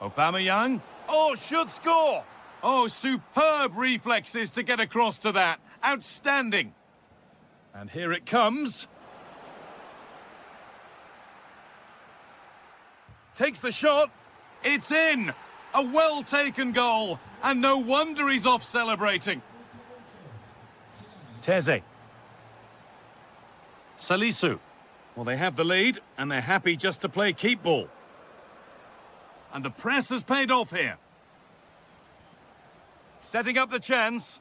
Aubameyang. Oh, should score. Oh, superb reflexes to get across to that. Outstanding. And here it comes. Takes the shot. It's in. A well-taken goal. And no wonder he's off celebrating. Teze. Salisu. Well, they have the lead, and they're happy just to play keep ball. And the press has paid off here. Setting up the chance.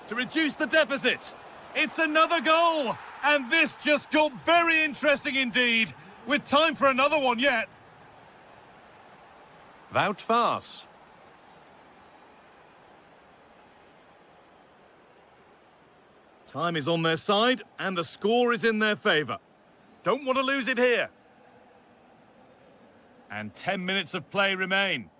To reduce the deficit. It's another goal! And this just got very interesting indeed, with time for another one yet. Wout Vaas. Time is on their side, and the score is in their favour. Don't want to lose it here. And 10 minutes of play remain.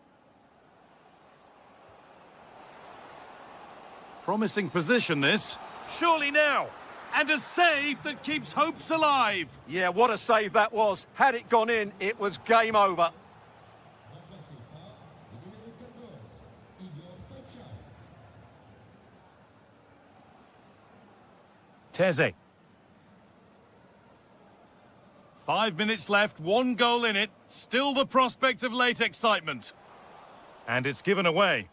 Promising position, this. Surely now. And a save that keeps hopes alive. Yeah, what a save that was. Had it gone in, it was game over. Teze. 5 minutes left, 1 goal in it. Still the prospect of late excitement. And it's given away.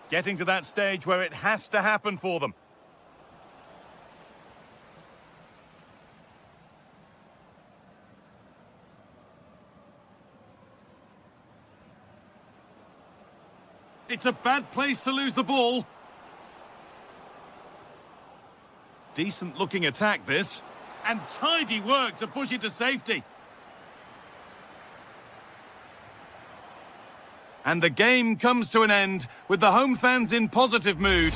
Getting to that stage where it has to happen for them. It's a bad place to lose the ball. Decent looking attack, this. And tidy work to push it to safety. And the game comes to an end with the home fans in positive mood.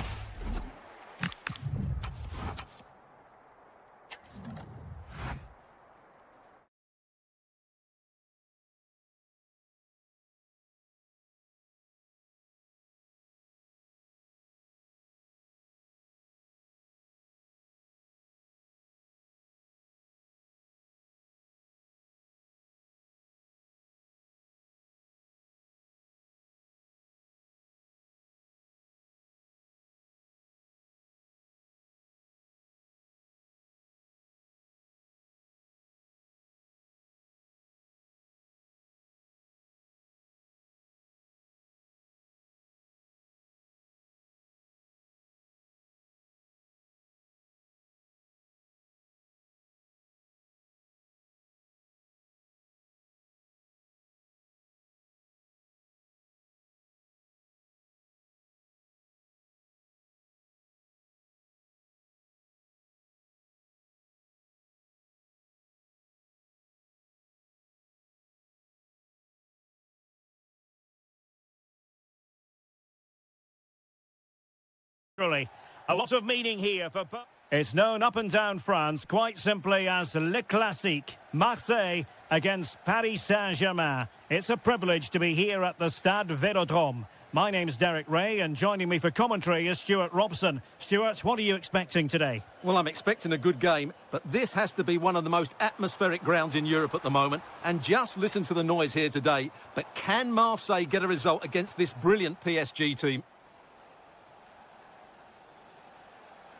A lot of meaning here for both. It's known up and down France quite simply as Le Classique, Marseille against Paris Saint-Germain. It's a privilege to be here at the Stade Vélodrome. My name's Derek Ray, and joining me for commentary is Stuart Robson. Stuart, what are you expecting today? Well, I'm expecting a good game, but this has to be one of the most atmospheric grounds in Europe at the moment. And just listen to the noise here today. But can Marseille get a result against this brilliant PSG team?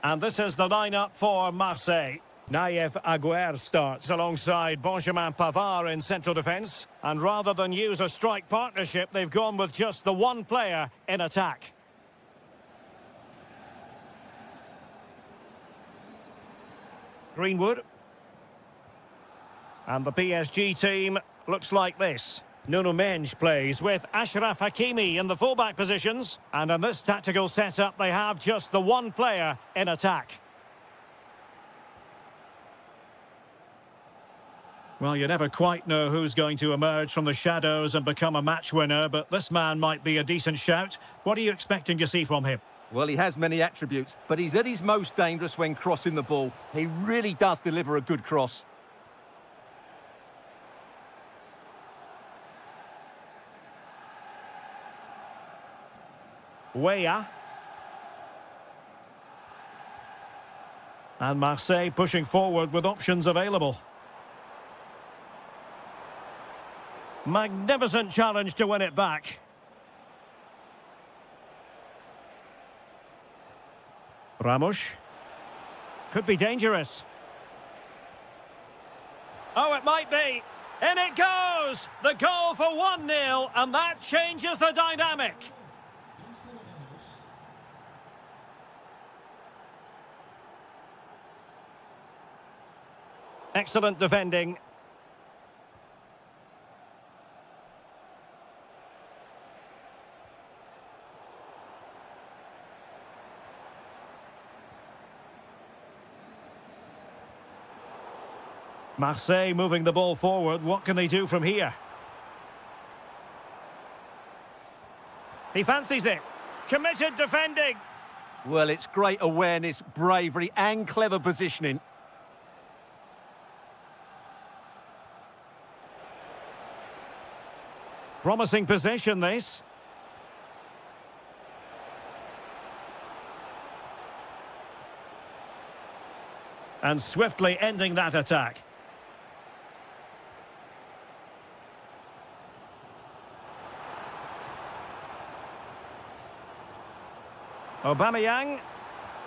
And this is the lineup for Marseille. Naïef Aguerd starts alongside Benjamin Pavard in central defence. And rather than use a strike partnership, they've gone with just the one player in attack. Greenwood. And the PSG team looks like this. Nuno Mendes plays with Achraf Hakimi in the fullback positions. And in this tactical setup, they have just the one player in attack. Well, you never quite know who's going to emerge from the shadows and become a match winner, but this man might be a decent shout. What are you expecting to see from him? Well, he has many attributes, but he's at his most dangerous when crossing the ball. He really does deliver a good cross. Weah. And Marseille pushing forward with options available. Magnificent challenge to win it back. Ramos. Could be dangerous. Oh, it might be. In it goes! The goal for 1-0, and that changes the dynamic. Excellent defending. Marseille moving the ball forward. What can they do from here? He fancies it. Committed defending. Well, it's great awareness, bravery and clever positioning. Promising possession, this. And swiftly ending that attack. Aubameyang.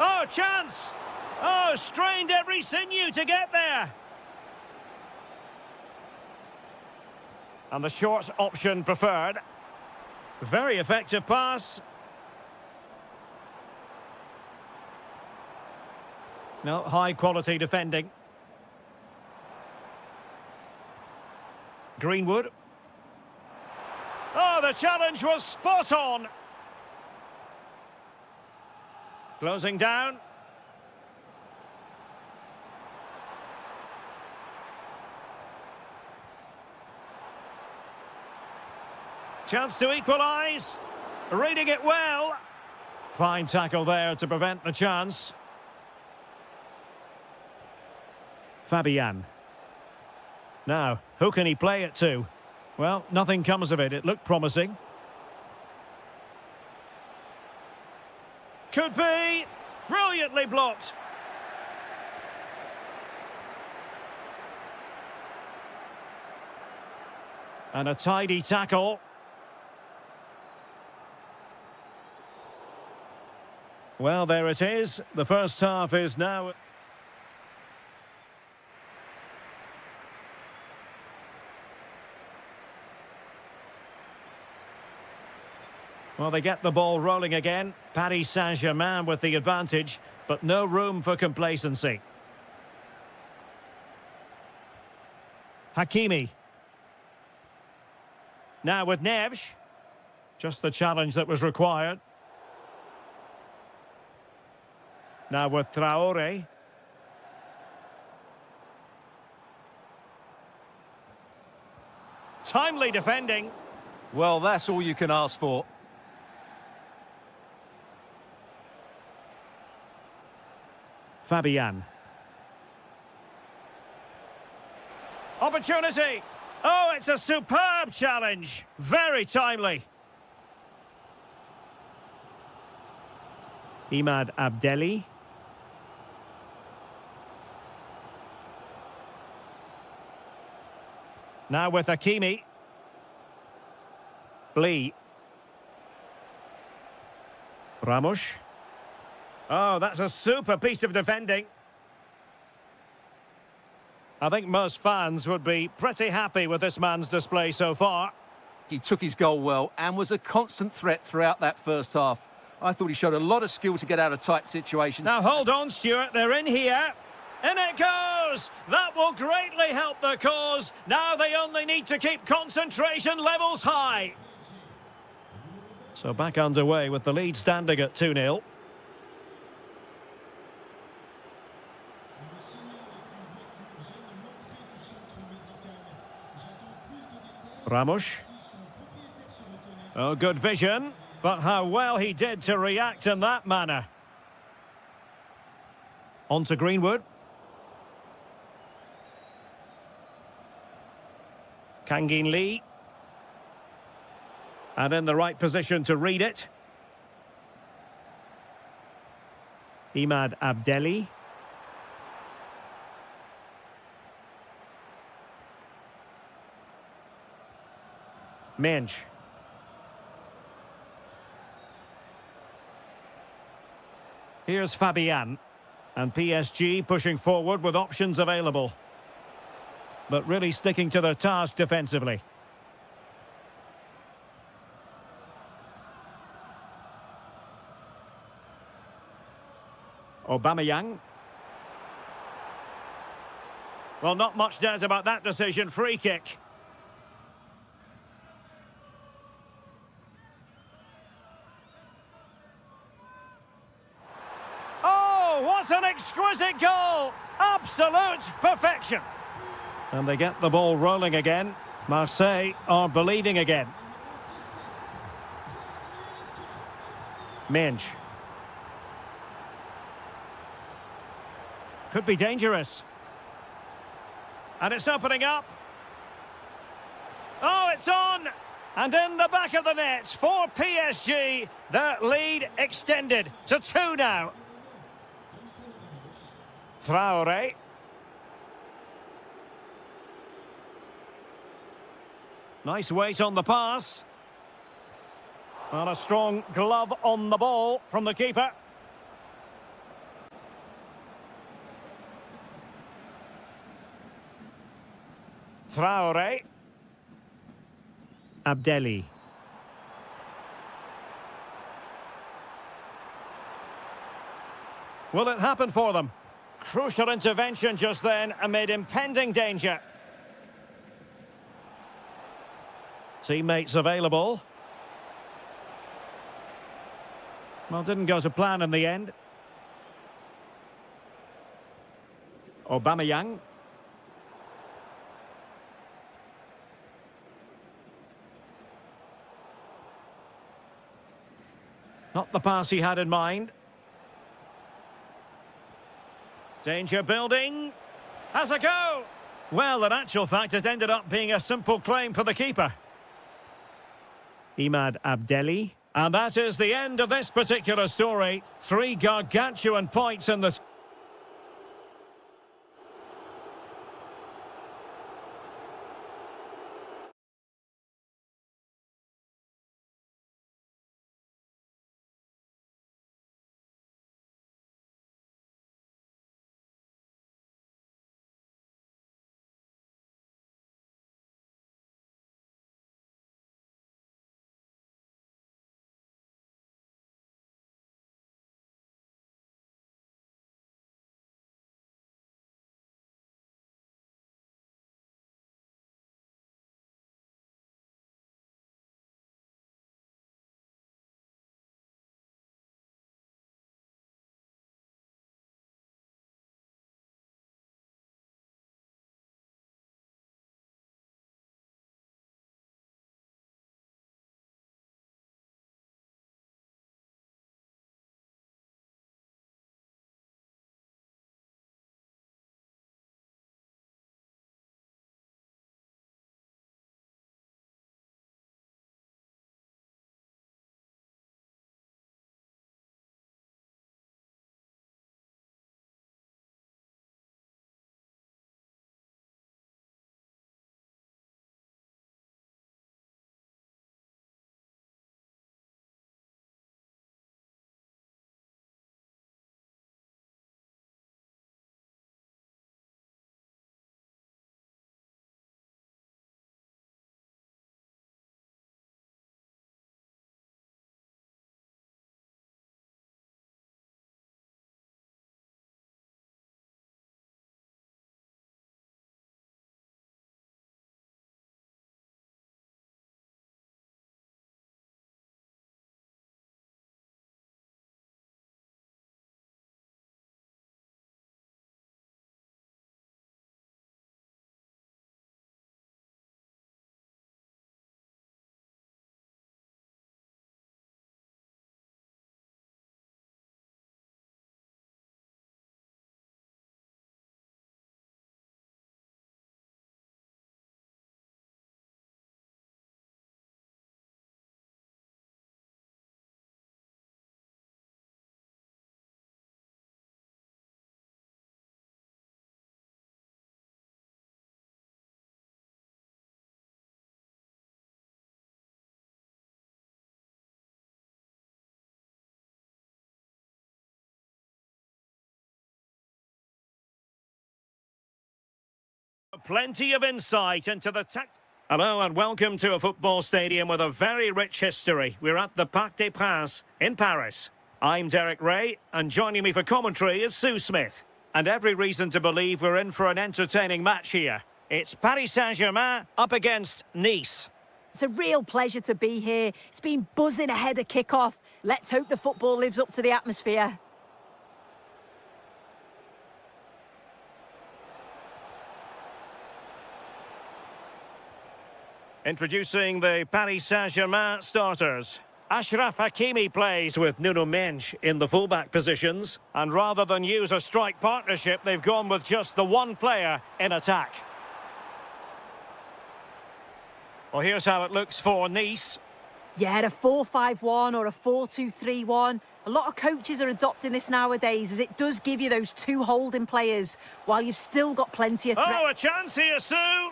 Oh, chance! Oh, strained every sinew to get there. And the short option preferred. Very effective pass. No, high quality defending. Greenwood. Oh, the challenge was spot on. Closing down. Chance to equalise. Reading it well. Fine tackle there to prevent the chance. Fabian. Now, who can he play it to? Well, nothing comes of it. It looked promising. Could be. Brilliantly blocked. And a tidy tackle. Well, there it is. The first half is now... Well, they get the ball rolling again. Paris Saint-Germain with the advantage, but no room for complacency. Hakimi. Now with Neves. Just the challenge that was required. Now with Traore. Timely defending. Well, that's all you can ask for. Fabian. Opportunity. Oh, it's a superb challenge. Very timely. Imad Abdelli. Now with Hakimi. Lee. Ramos. Oh, that's a super piece of defending. I think most fans would be pretty happy with this man's display so far. He took his goal well and was a constant threat throughout that first half. I thought he showed a lot of skill to get out of tight situations. Now hold on, Stuart, they're in here. In it goes! That will greatly help the cause. Now they only need to keep concentration levels high. So back underway with the lead standing at 2-0. Ramos. Oh, good vision. But how well he did to react in that manner. On to Greenwood. Kangin Lee. And in the right position to read it. Imad Abdelli. Mensch. Here's Fabian. And PSG pushing forward with options available. But really sticking to their task defensively. Aubameyang. Well, not much does about that decision. Free kick. Oh, what an exquisite goal! Absolute perfection. And they get the ball rolling again. Marseille are believing again. Mensch. Could be dangerous. And it's opening up. Oh, it's on! And in the back of the net for PSG, their lead extended to 2 now. Traoré. Nice weight on the pass. And a strong glove on the ball from the keeper. Traoré. Abdelli. Will it happen for them? Crucial intervention just then amid impending danger. Teammates available. Well, didn't go to plan in the end. Aubameyang. Not the pass he had in mind. Danger building. Has a go. Well, in actual fact, it ended up being a simple claim for the keeper. Imad Abdelli. And that is the end of this particular story. 3 gargantuan points in the... Plenty of insight into the Hello and welcome to a football stadium with a very rich history. We're at the Parc des Princes in Paris. I'm Derek Ray, and joining me for commentary is Sue Smith. And every reason to believe we're in for an entertaining match here. It's Paris Saint-Germain up against Nice. It's a real pleasure to be here. It's been buzzing ahead of kick-off. Let's hope the football lives up to the atmosphere. Introducing the Paris Saint-Germain starters. Achraf Hakimi plays with Nuno Mendes in the fullback positions. And rather than use a strike partnership, they've gone with just the one player in attack. Well, here's how it looks for Nice. Yeah, a 4-5-1 or a 4-2-3-1. A lot of coaches are adopting this nowadays as it does give you those two holding players while you've still got plenty of threat. Oh, a chance here, Sue!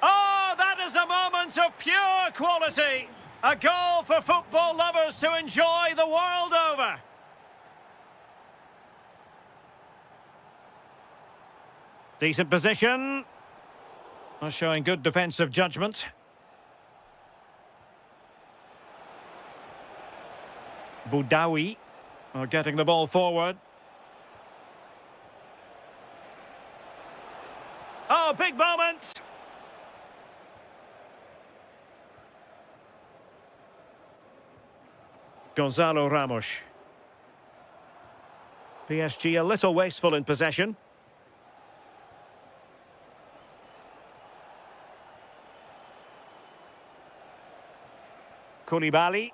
Oh, that is a moment of pure quality. A goal for football lovers to enjoy the world over. Decent position. Showing good defensive judgment. Boudaoui getting the ball forward. Oh, big moment. Gonzalo Ramos. PSG a little wasteful in possession. Koulibaly.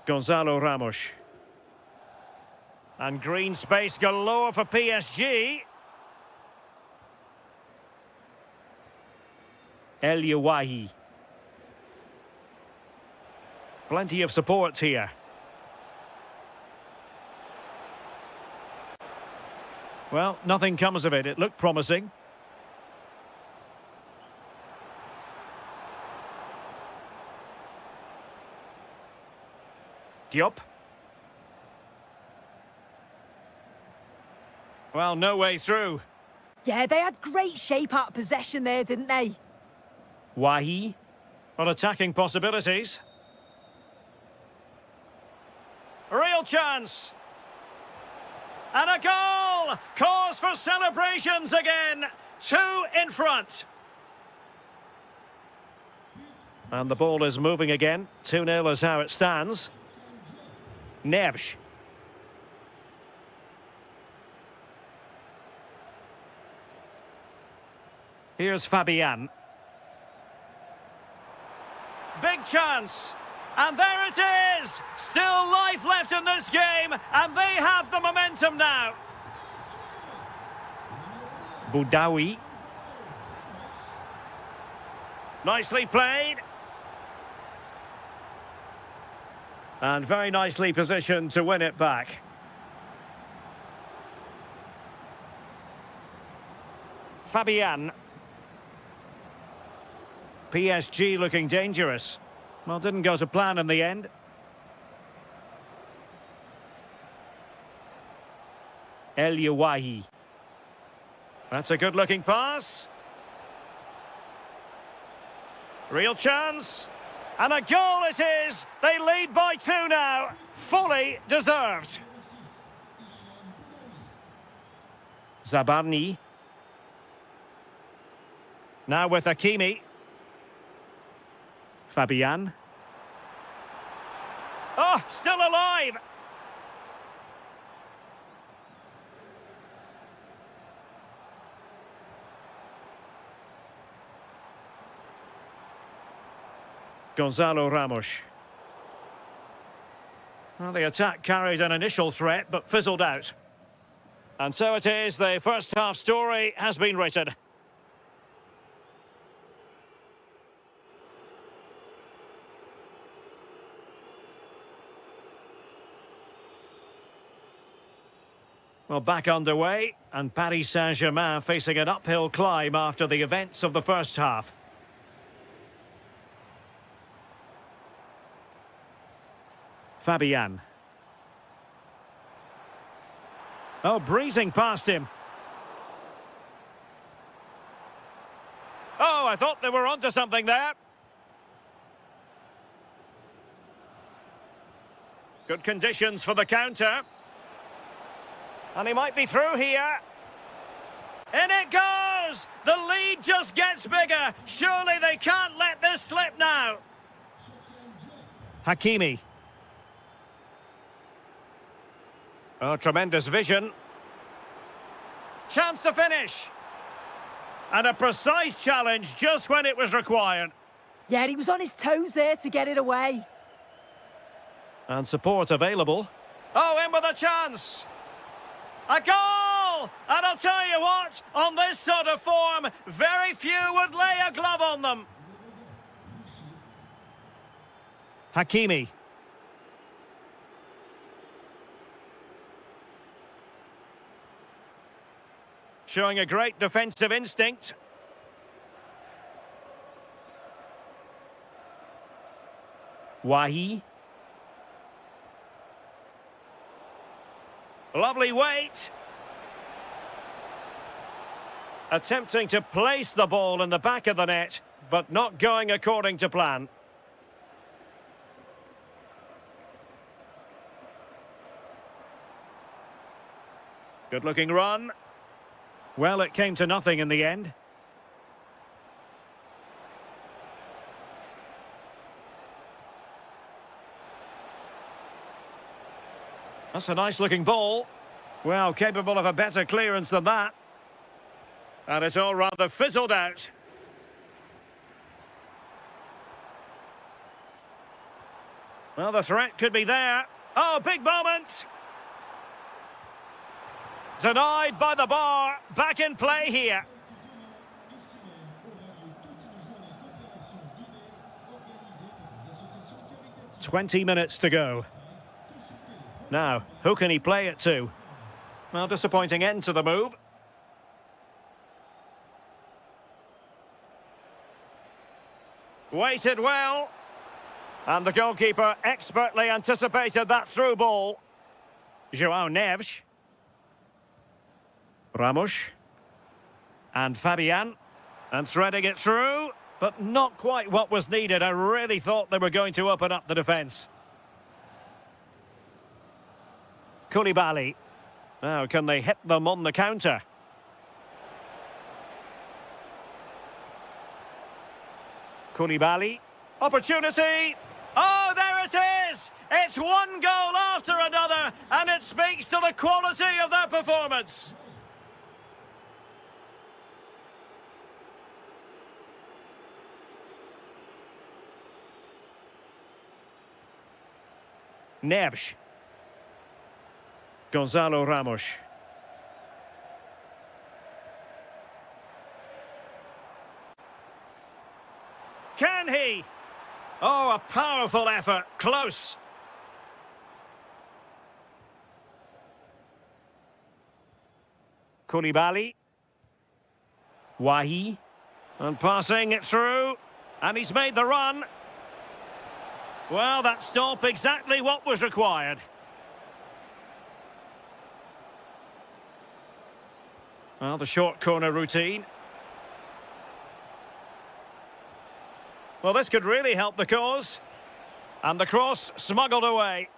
Gonzalo Ramos. And green space galore for PSG. El Yawahi. Plenty of support here. Well, nothing comes of it. It looked promising. Diop. Well, no way through. Yeah, they had great shape out of possession there, didn't they? Wahi. Well, attacking possibilities. Real chance. And a goal! Cause for celebrations again. 2 in front. And the ball is moving again. 2-0 is how it stands. Neves. Here's Fabian. Big chance. And there it is! Still life left in this game, and they have the momentum now. Boudaoui. Nicely played. And very nicely positioned to win it back. Fabian. PSG looking dangerous. Well, didn't go to plan in the end. El Yawahi. That's a good-looking pass. Real chance. And a goal it is. They lead by 2 now. Fully deserved. Zabarni. Now with Hakimi. Fabian. Oh, still alive. Gonzalo Ramos. Well, the attack carried an initial threat, but fizzled out. And so it is, the first half story has been written. Well, back underway, and Paris Saint-Germain facing an uphill climb after the events of the first half. Fabian. Oh, breezing past him. Oh, I thought they were onto something there. Good conditions for the counter. And he might be through here. In it goes! The lead just gets bigger. Surely they can't let this slip now. Hakimi. Oh, tremendous vision. Chance to finish. And a precise challenge just when it was required. Yeah, he was on his toes there to get it away. And support available. Oh, in with a chance. A goal! And I'll tell you what, on this sort of form, very few would lay a glove on them. Hakimi. Showing a great defensive instinct. Wahi. Lovely weight. Attempting to place the ball in the back of the net, but not going according to plan. Good-looking run. Well, it came to nothing in the end. That's a nice-looking ball. Well, capable of a better clearance than that. And it's all rather fizzled out. Well, the threat could be there. Oh, big moment! Denied by the bar. Back in play here. "20 minutes to go. Now, who can he play it to? Well, disappointing end to the move. Waited well. And the goalkeeper expertly anticipated that through ball. João Neves. Ramos. And Fabian. And threading it through. But not quite what was needed. I really thought they were going to open up the defence. Koulibaly. Now, can they hit them on the counter? Koulibaly. Opportunity. Oh, there it is! It's one goal after another, and it speaks to the quality of their performance. Neves. Gonzalo Ramos. Can he? Oh, a powerful effort. Close. Koulibaly. Wahi. And passing it through. And he's made the run. Well, that stop exactly what was required. Well, the short corner routine. Well, this could really help the cause. And the cross smuggled away.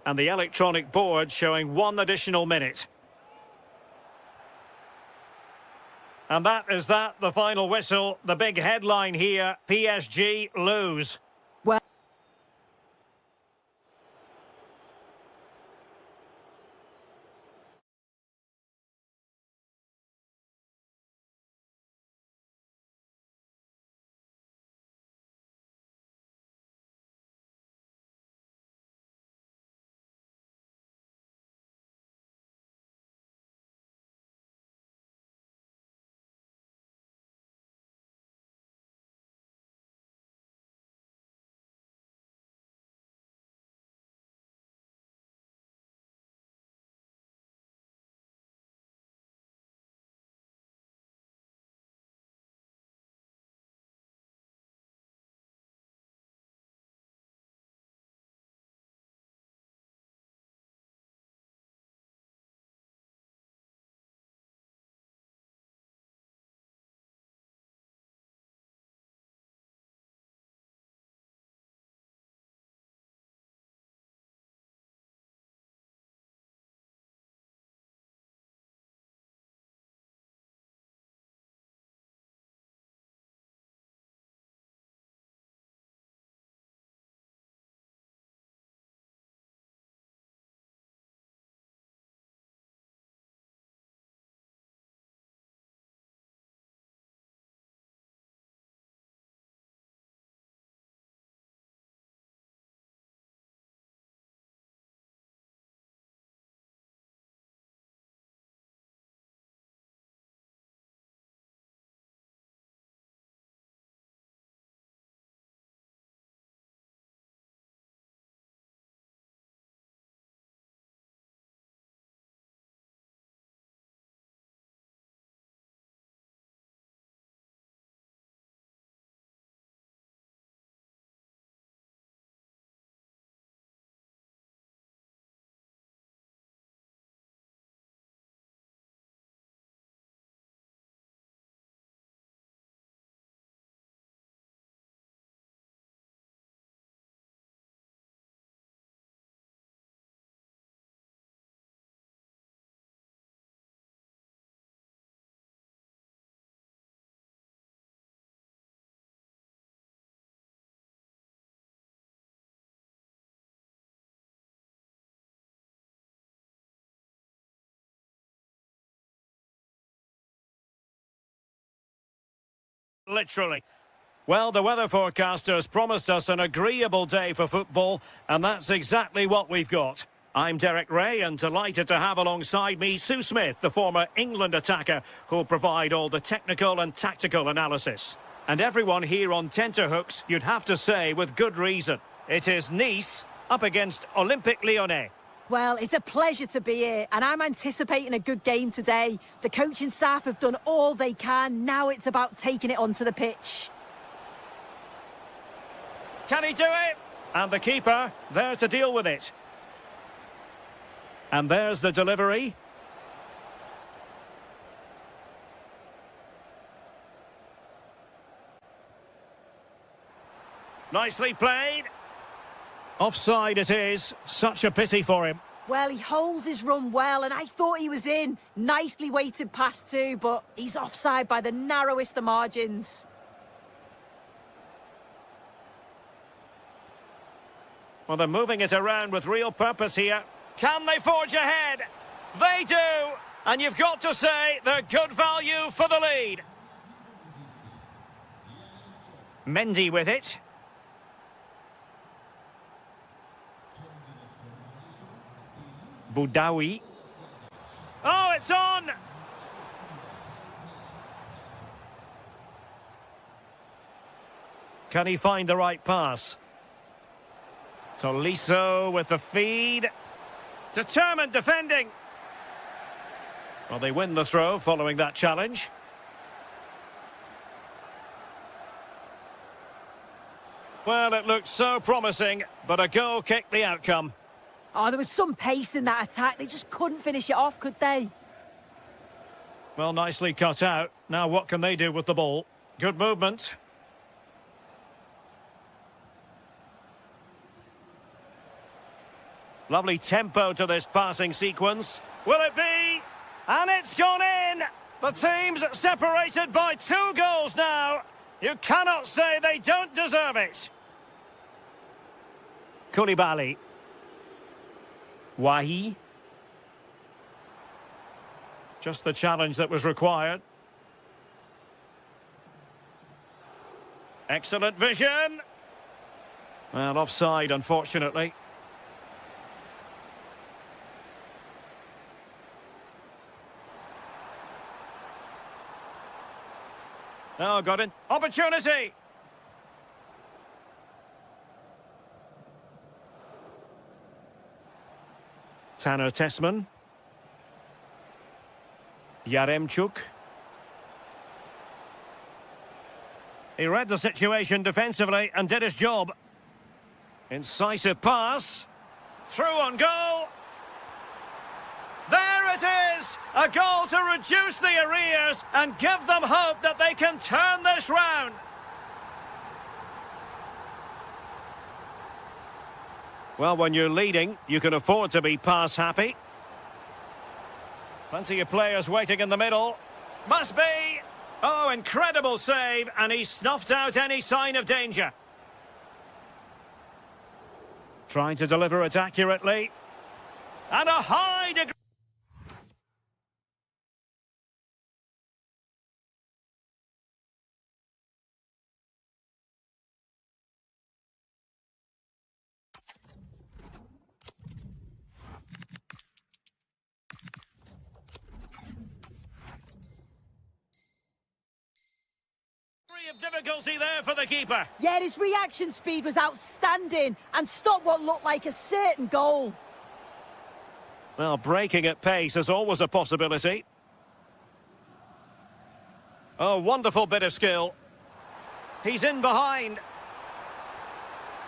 And the electronic board showing 1 additional minute. And that is that, the final whistle. The big headline here, PSG lose. literally. Well, the weather forecasters promised us an agreeable day for football, and that's exactly what we've got. I'm Derek Ray, and delighted to have alongside me Sue Smith, the former England attacker, who'll provide all the technical and tactical analysis. And everyone here on tenterhooks, you'd have to say with good reason. It is Nice up against Olympique Lyonnais. Well, it's a pleasure to be here, and I'm anticipating a good game today. The coaching staff have done all they can. Now it's about taking it onto the pitch. Can he do it? And the keeper there to deal with it. And there's the delivery. Nicely played. Offside it is. Such a pity for him. Well, he holds his run well, and I thought he was in. Nicely weighted pass too, but he's offside by the narrowest of margins. Well, they're moving it around with real purpose here. Can they forge ahead? They do! And you've got to say they're good value for the lead. Mendy with it. Boudaoui. Oh, it's on! Can he find the right pass? Tolisso with the feed. Determined defending. Well, they win the throw following that challenge. Well, it looked so promising, but a goal kicked the outcome. Oh, there was some pace in that attack. They just couldn't finish it off, could they? Well, nicely cut out. Now what can they do with the ball? Good movement. Lovely tempo to this passing sequence. Will it be? And it's gone in! The team's separated by 2 goals now. You cannot say they don't deserve it. Koulibaly. Wahi. Just the challenge that was required. Excellent vision. Well, offside, unfortunately. Oh, got it. Opportunity! Tanner Tessman. Yaremchuk. He read the situation defensively and did his job. Incisive pass. Through on goal. There it is! A goal to reduce the arrears and give them hope that they can turn this round. Well, when you're leading, you can afford to be pass happy. Plenty of players waiting in the middle. Must be! Oh, incredible save, and he snuffed out any sign of danger. Trying to deliver it accurately. And a high degree... of difficulty there for the keeper. Yeah, his reaction speed was outstanding and stopped what looked like a certain goal. Well, breaking at pace is always a possibility. Oh, wonderful bit of skill. He's in behind.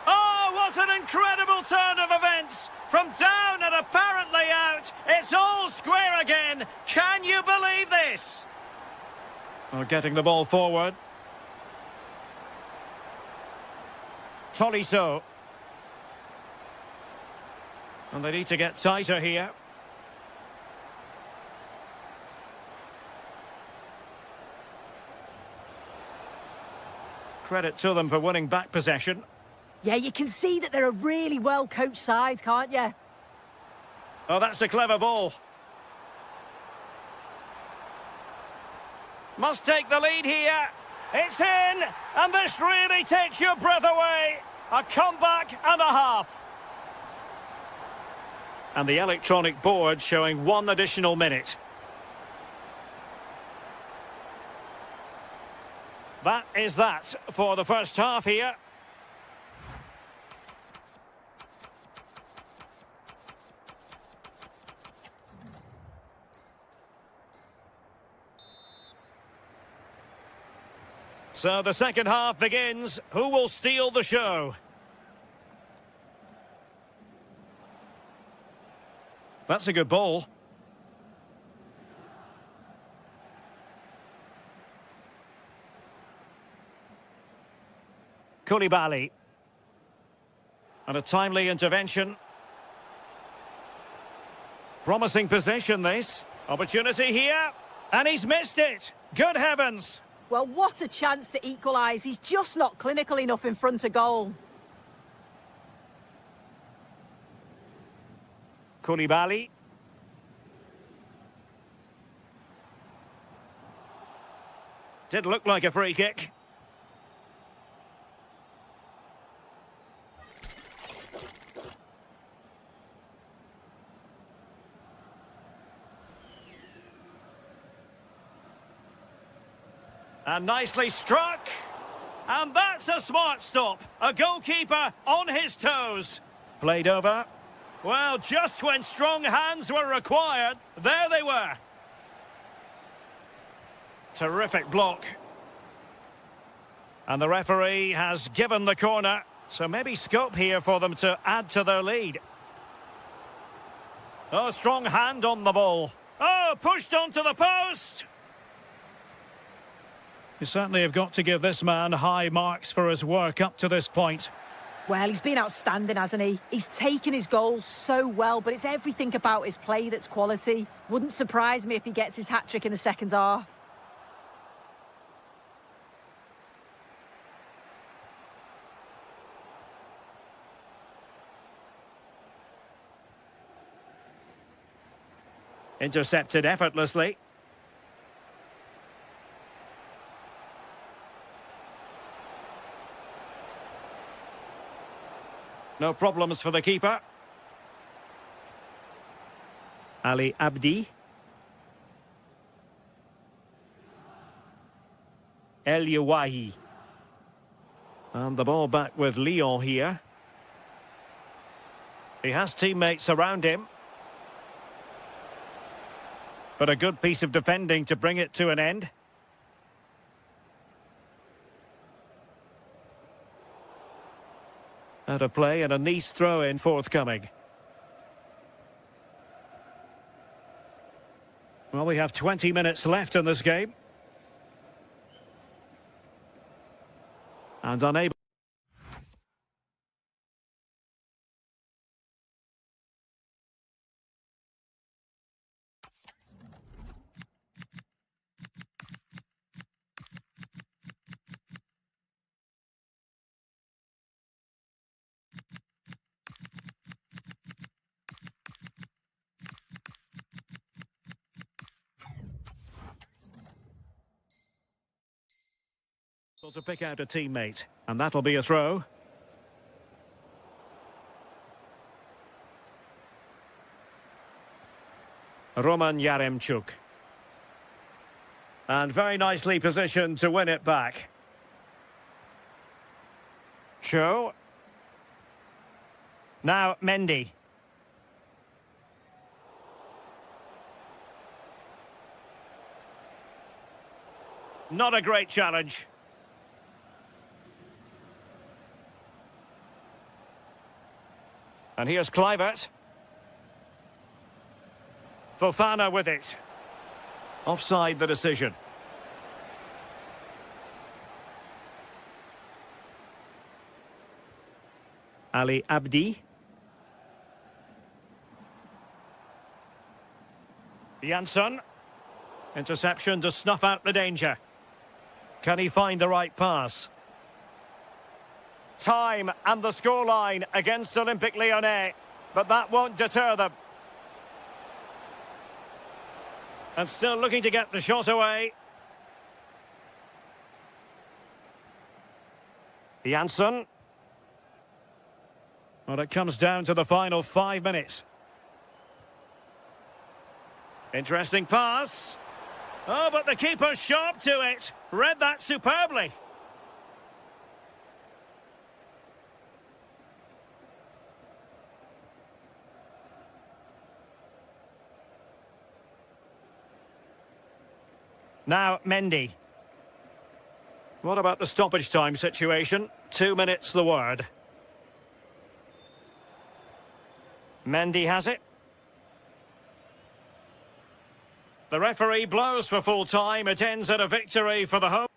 Oh, what an incredible turn of events! From down and apparently out, it's all square again. Can you believe this? Well, getting the ball forward. Tolisso. And they need to get tighter here. Credit to them for winning back possession. Yeah, you can see that they're a really well-coached side, can't you? Oh, that's a clever ball. Must take the lead here. It's in, and this really takes your breath away. A comeback and a half. And the electronic board showing 1 additional minute. That is that for the first half here. So the second half begins. Who will steal the show? That's a good ball. Koulibaly. And a timely intervention. Promising position, this. Opportunity here. And he's missed it. Good heavens. Well, what a chance to equalise. He's just not clinical enough in front of goal. Koulibaly. Did look like a free kick. And nicely struck. And that's a smart stop. A goalkeeper on his toes. Played over. Well, just when strong hands were required, there they were. Terrific block. And the referee has given the corner. So maybe scope here for them to add to their lead. Oh, strong hand on the ball. Oh, pushed onto the post. You certainly have got to give this man high marks for his work up to this point. Well, he's been outstanding, hasn't he? He's taken his goals so well, but it's everything about his play that's quality. Wouldn't surprise me if he gets his hat-trick in the second half. Intercepted effortlessly. No problems for the keeper. Ali Abdi. El Yawahi. And the ball back with Lyon here. He has teammates around him. But a good piece of defending to bring it to an end. Out of play and a Nice throw-in forthcoming. Well, we have 20 minutes left in this game. And unable... to pick out a teammate, and that'll be a throw. Roman Yaremchuk. And very nicely positioned to win it back. Cho. Now Mendy. Not a great challenge. And here's Kluivert. Fofana with it. Offside the decision. Ali Abdi. Jansson. Interception to snuff out the danger. Can he find the right pass? Time and the scoreline against Olympique Lyonnais, but that won't deter them. And still looking to get the shot away. Jansson. Well, it comes down to the final 5 minutes. Interesting pass. Oh, but the keeper's sharp to it. Read that superbly. Now, Mendy. What about the stoppage time situation? 2 minutes the word. Mendy has it. The referee blows for full time. It ends at a victory for the home.